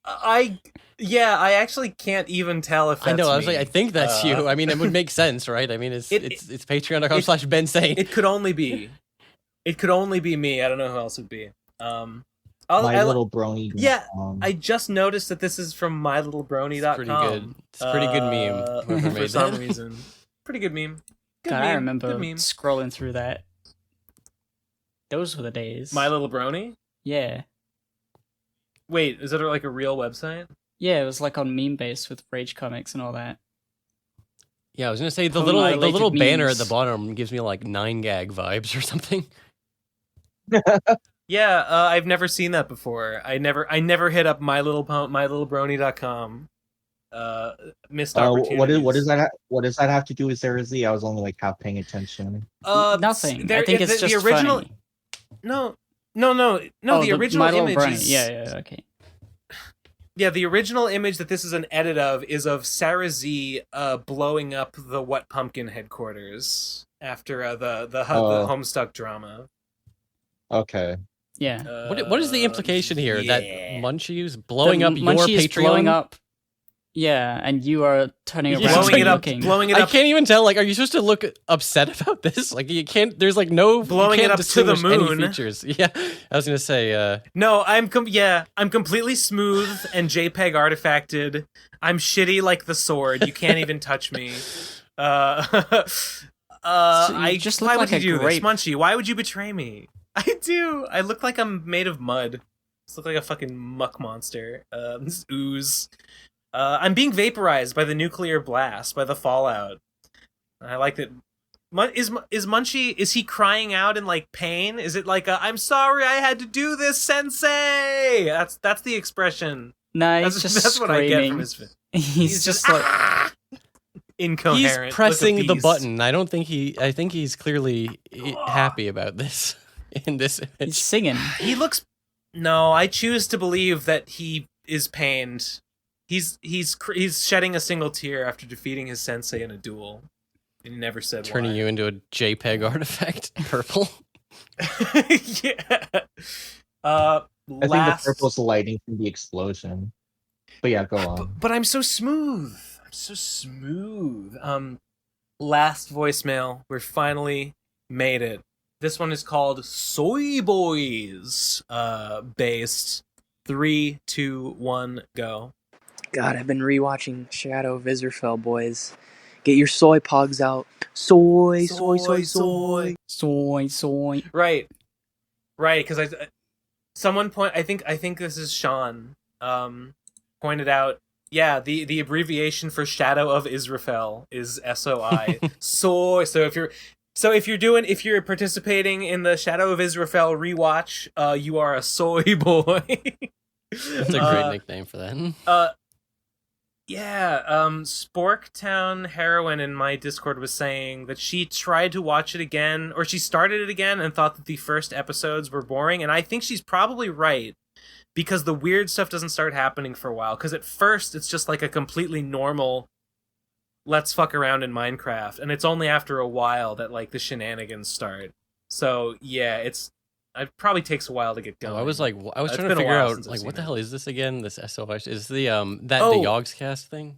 I actually can't even tell if that's I know. I was me. like, I think that's you. I mean, it would make sense, right? I mean, it's patreon.com/BenSaint. It could only be. It could only be me. I don't know who else would be. My Little Brony. Yeah, I just noticed that this is from mylittlebrony.com. Pretty good. It's a pretty good meme. For some reason. Pretty good meme. Good God, meme. I remember Good meme. scrolling through that. Those were the days. My Little Brony? Yeah. Wait, is it like a real website? Yeah, it was like on Meme Base with Rage Comics and all that. Yeah, I was gonna say the little banner at the bottom gives me like 9gag vibes or something. Yeah, I've never seen that before. I never hit up mylittlebrony.com. Missed opportunities. What does that have to do with Sarah Z? I was only like half paying attention. Nothing. I think it's just original. Funny. No. Oh, the original image is... is... Yeah, okay. Yeah, the original image that this is an edit of is of Sarah Z blowing up the What Pumpkin headquarters after the Homestuck drama. Okay. Yeah. What is the implication here? That Munchie's blowing up your Munchie's Patreon? blowing up Yeah, and you are turning around blowing it up, looking. blowing it up. I can't even tell. Like, are you supposed to look upset about this? Like, you can't. There's like no blowing you it can't up to the distinguish any moon. features. Yeah, I was gonna say. No, I'm completely smooth and JPEG artifacted. I'm shitty like the sword. You can't even touch me. I just why look would like you a do this, grape. Munchie? Why would you betray me? I do. I look like I'm made of mud. I just look like a fucking muck monster. This ooze. I'm being vaporized by the nuclear blast, by the fallout. I like that. Is Munchie? Is he crying out in like pain? Is it like I'm sorry I had to do this, Sensei? That's the expression. No, he's just that's what I get from his. He's just like incoherent. He's pressing the button. I don't think he. I think he's clearly happy about this. In this image, he's singing. He looks. No, I choose to believe that he is pained. He's shedding a single tear after defeating his sensei in a duel. And he never said turning why. you into a JPEG artifact, purple. Yeah. I think the purple's the lighting from the explosion. But yeah, go on. But I'm so smooth. I'm so smooth. Last voicemail. We're finally made it. This one is called Soy Boys. Based. 3, 2, 1, go. God, I've been rewatching Shadow of Israfel, boys. Get your soy pogs out. Soy. Right, because I think this is Sean. Pointed out. Yeah, the abbreviation for Shadow of Israfel is SOI. Soy. So if you're participating in the Shadow of Israfel rewatch, you are a soy boy. That's a great nickname for that. Yeah, Sporktown Heroine in my Discord was saying that she tried to watch it again, or she started it again and thought that the first episodes were boring, and I think she's probably right, because the weird stuff doesn't start happening for a while, because at first it's just like a completely normal let's fuck around in Minecraft, and it's only after a while that like the shenanigans start. So yeah, it probably takes a while to get going. I was trying to figure out like what the hell is this again? This SOS is the the Yogscast thing.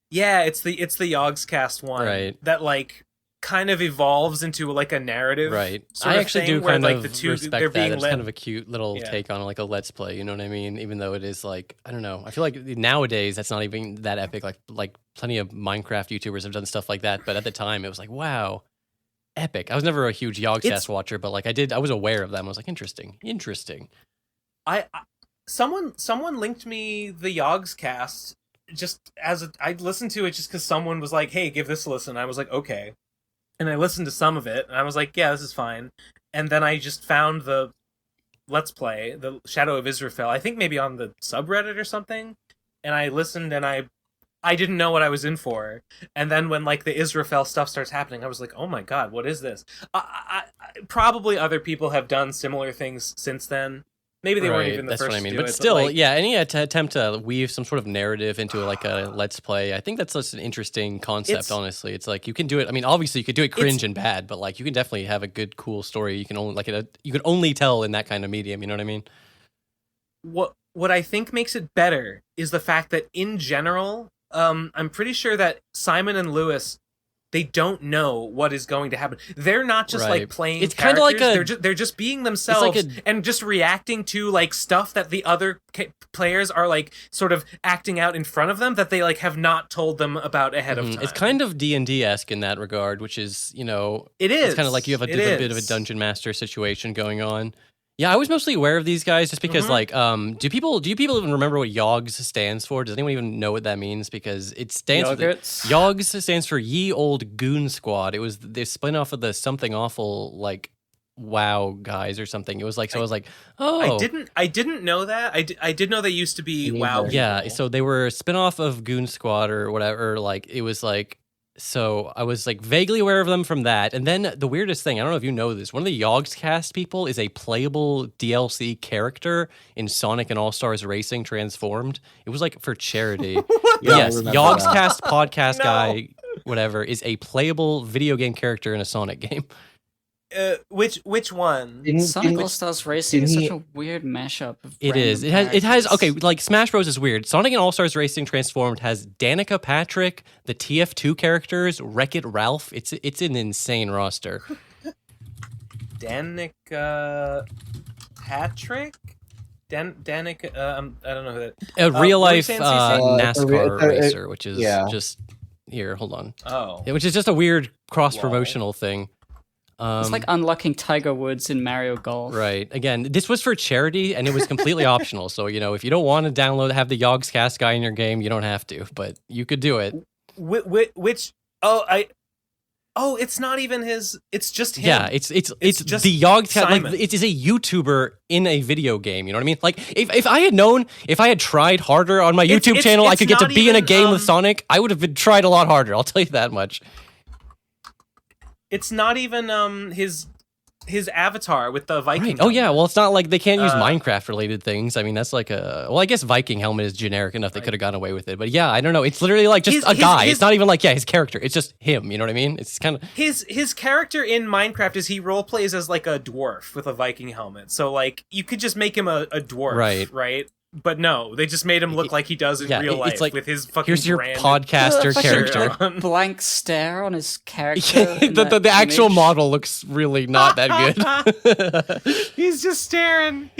Yeah, it's the Yogscast one, right? That like kind of evolves into like a narrative, right? Sort I of actually thing do where, kind like, of the two, respect they're that. being It's kind of a cute little take on like a let's play. You know what I mean? Even though it is like I don't know. I feel like nowadays that's not even that epic. Like plenty of Minecraft YouTubers have done stuff like that, but at the time it was like wow. Epic. I was never a huge Yogscast watcher, but like I was aware of them. I was like, interesting. Someone linked me the Yogscast just as I listened to it just because someone was like, "Hey, give this a listen." I was like, "Okay," and I listened to some of it, and I was like, "Yeah, this is fine." And then I just found the Let's Play, the Shadow of Israfel. I think maybe on the subreddit or something, and I listened, and I didn't know what I was in for. And then when like the Israfel stuff starts happening, I was like, oh my god, what is this? Probably other people have done similar things since then. Maybe they weren't even the first to do but it. Still, like, yeah, any attempt to weave some sort of narrative into like a Let's Play, I think that's such an interesting concept, honestly. It's like you can do it. I mean, obviously you could do it cringe and bad, but like you can definitely have a good, cool story. You can only you could only tell in that kind of medium, you know what I mean? What I think makes it better is the fact that in general, I'm pretty sure that Simon and Lewis, they don't know what is going to happen. They're not just like playing. It's kind of like they're just being themselves and just reacting to like stuff that the other players are like sort of acting out in front of them that they like have not told them about ahead of time. It's kind of D&D-esque in that regard, which is it is. It's kind of like you have a bit of a dungeon master situation going on. Yeah, I was mostly aware of these guys just because, like, do people even remember what Yogs stands for? Does anyone even know what that means? Because it stands for Yogs stands for Ye Old Goon Squad. It was the spin off of the Something Awful like WoW guys or something. It was like I was like, oh, I didn't know that. I did know they used to be WoW. Yeah, people. So they were a spin off of Goon Squad or whatever. Like it was like. So I was like vaguely aware of them from that. And then the weirdest thing, I don't know if you know this, one of the Yogscast people is a playable DLC character in Sonic and All-Stars Racing Transformed. It was like for charity. Yes, Yogscast podcast guy, whatever, is a playable video game character in a Sonic game. Which one? Sonic All Stars Racing is such a weird mashup of It is. It has okay, like Smash Bros is weird. Sonic and All Stars Racing Transformed has Danica Patrick, the TF2 characters, Wreck-It Ralph. It's an insane roster. Danica Patrick? Danica I don't know who that. A real life NASCAR racer, which is just here, hold on. Oh. Yeah, which is just a weird cross promotional thing. It's like unlocking Tiger Woods in Mario Golf. Right. Again, this was for charity, and it was completely optional. So, if you don't want to download, have the Yogscast guy in your game, you don't have to, but you could do it. Which? It's not even his. It's just him. Yeah, it's just the Yogscast. Like, it is a YouTuber in a video game. You know what I mean? Like, if I had tried harder on my YouTube channel, I could get to be in a game with Sonic. I would have tried a lot harder. I'll tell you that much. It's not even his avatar with the Viking. Right. Oh yeah, well it's not like they can't use Minecraft related things. I mean that's like I guess Viking helmet is generic enough they could have gone away with it. But yeah, I don't know. It's literally like just a guy. It's not even like his character. It's just him. You know what I mean? It's kind of his character in Minecraft is he role plays as like a dwarf with a Viking helmet. So like you could just make him a dwarf, right? But no, they just made him look like he does in real life, like, with his fucking here's your podcaster character. Blank stare on his character. The actual model looks really not that good. He's just staring.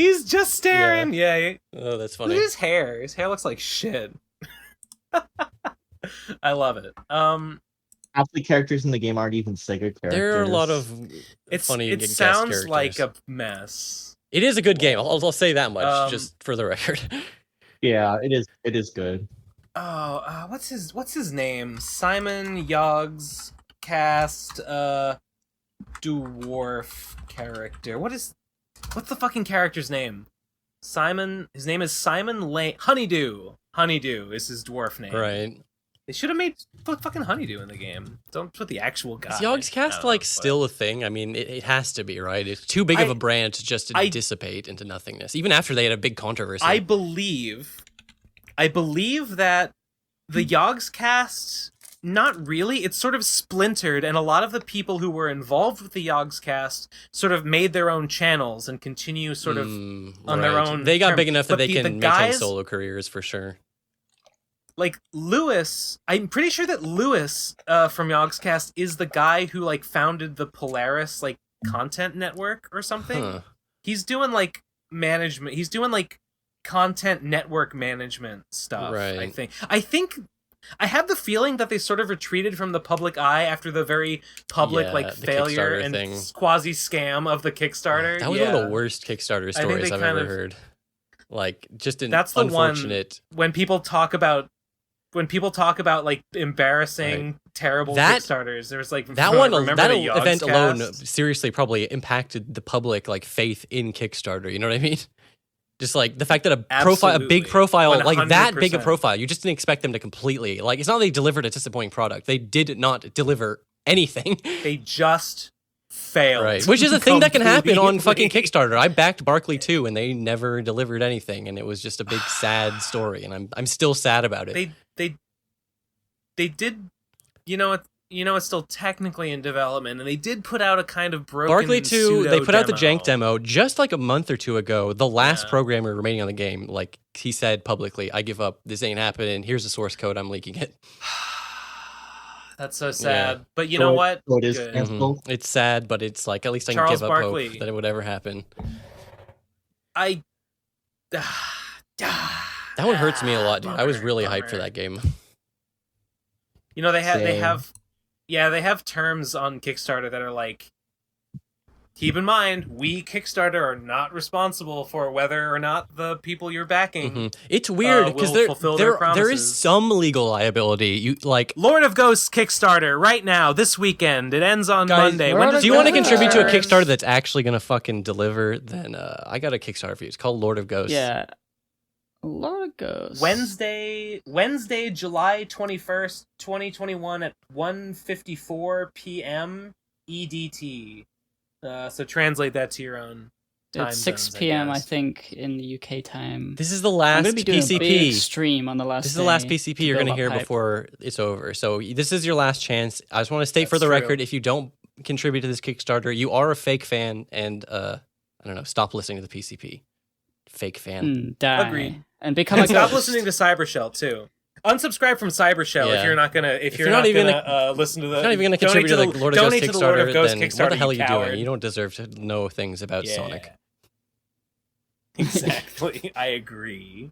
Yeah. Oh, that's funny. Look at his hair. His hair looks like shit. I love it. Half the characters in the game aren't even Sega characters. There are a lot of funny. It sounds like a mess. It is a good game. I'll say that much, just for the record. Yeah, it is. It is good. Oh, what's his name? Simon Yogscast, dwarf character. What's the fucking character's name? Simon. His name is Simon Lane. Honeydew. Honeydew is his dwarf name. Right. They should have put fucking Honeydew in the game. Don't put the actual guy. Is Yogscast still a thing? I mean, it has to be, right? It's too big of a brand to just dissipate into nothingness. Even after they had a big controversy. I believe that the Yogscast, not really. It's sort of splintered, and a lot of the people who were involved with the Yogscast sort of made their own channels and continue sort of on their own. They got big enough that they can maintain solo careers for sure. Like Lewis, I'm pretty sure that Lewis from Yogscast is the guy who like founded the Polaris like content network or something. Huh. He's doing like management. He's doing like content network management stuff. Right. I think I have the feeling that they sort of retreated from the public eye after the very public failure and quasi scam of the Kickstarter. That was one of the worst Kickstarter stories I've ever heard. Like just an that's the unfortunate one when people talk about like embarrassing, terrible Kickstarters, there's like that event alone seriously probably impacted the public like faith in Kickstarter. You know what I mean? Just like the fact that a big profile, 100%. Like that big a profile, you just didn't expect them to completely like. It's not they delivered a disappointing product; they did not deliver anything. They just failed, right? Which is a thing that can happen on fucking Kickstarter. I backed Barkley too, and they never delivered anything, and it was just a big sad story, and I'm still sad about it. They did, it's still technically in development, and they did put out a kind of broken Barkley 2, they put out the demo. jank demo just like a month or two ago. The last programmer remaining on the game, like he said publicly, I give up. This ain't happening. Here's the source code. I'm leaking it. That's so sad. Yeah. But you know what? So it is canceled. It's sad, but it's like at least I can Charles give up Barkley. hope that it would ever happen. That one hurts me a lot, dude. I was really hyped for that game. You know, they have terms on Kickstarter that are like, keep in mind, we Kickstarter are not responsible for whether or not the people you're backing. It's weird because there is some legal liability. You like Lord of Ghosts Kickstarter right now this weekend. It ends on Monday. Do you want to contribute to a Kickstarter that's actually going to fucking deliver? Then I got a Kickstarter for you. It's called Lord of Ghosts. Yeah. Lord of Ghosts. Wednesday, July 21st, 2021 at 1:54 p.m. EDT. So translate that to your own time. It's 6 p.m. I think in the UK time. This is the last PCP a big stream on the last. This is the last PCP you're going to hear before it's over. So this is your last chance. I just want to state for the record, if you don't contribute to this Kickstarter, you are a fake fan, and I don't know, stop listening to the PCP. Fake fan. Die. Agreed. And become a Stop ghost. listening to Cybershell too. Unsubscribe from Cybershell if you're not gonna listen to the. If you're not even gonna contribute to the Lord of Ghosts Kickstarter, then Kickstarter, what the hell are you coward. doing? You don't deserve to know things about Sonic. Exactly. I agree.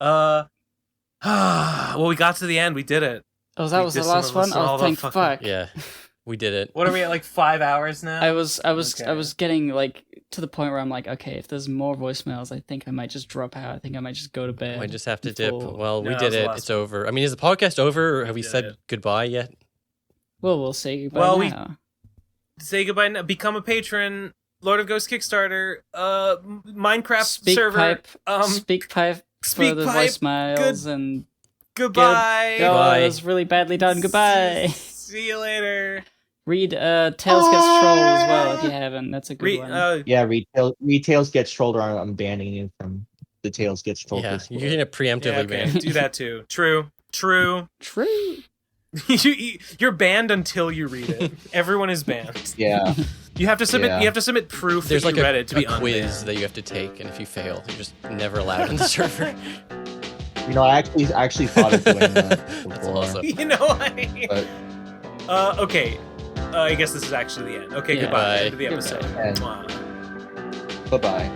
Well, we got to the end. We did it. Oh, that was the last one? Oh, thank fuck. Yeah, we did it. What are we at, like 5 hours now? I was getting like to the point where I'm like, okay, if there's more voicemails, I think I might just drop out. I think I might just go to bed. I just have to dip. Well, we No, did that was it. the last It's over. I mean, is the podcast over? Or have we said goodbye yet? Well, we'll say goodbye now. Say goodbye now. Become a patron. Lord of Ghosts Kickstarter. Minecraft Speak server. pipe. Speak pipe for the voicemails and goodbye. Oh, that was really badly done. Goodbye. See you later. Read Tails Gets Trolled as well if you haven't. That's a good one. Yeah, read Tails Gets Trolled, or I'm banning you from the Tails Gets Trolled. Yeah, you're gonna preemptively ban. Do that too. True. You're banned until you read it. Everyone is banned. Yeah. You have to submit. Yeah. You have to submit proof There's that like you read it to be a quiz unbanned. that you have to take, and if you fail, you're just never allowed in the server. You know, I actually thought of doing that before. That's awesome. You know what? Okay. I guess this is actually the end. Okay, Yeah, goodbye. bye. End of the episode. Bye-bye.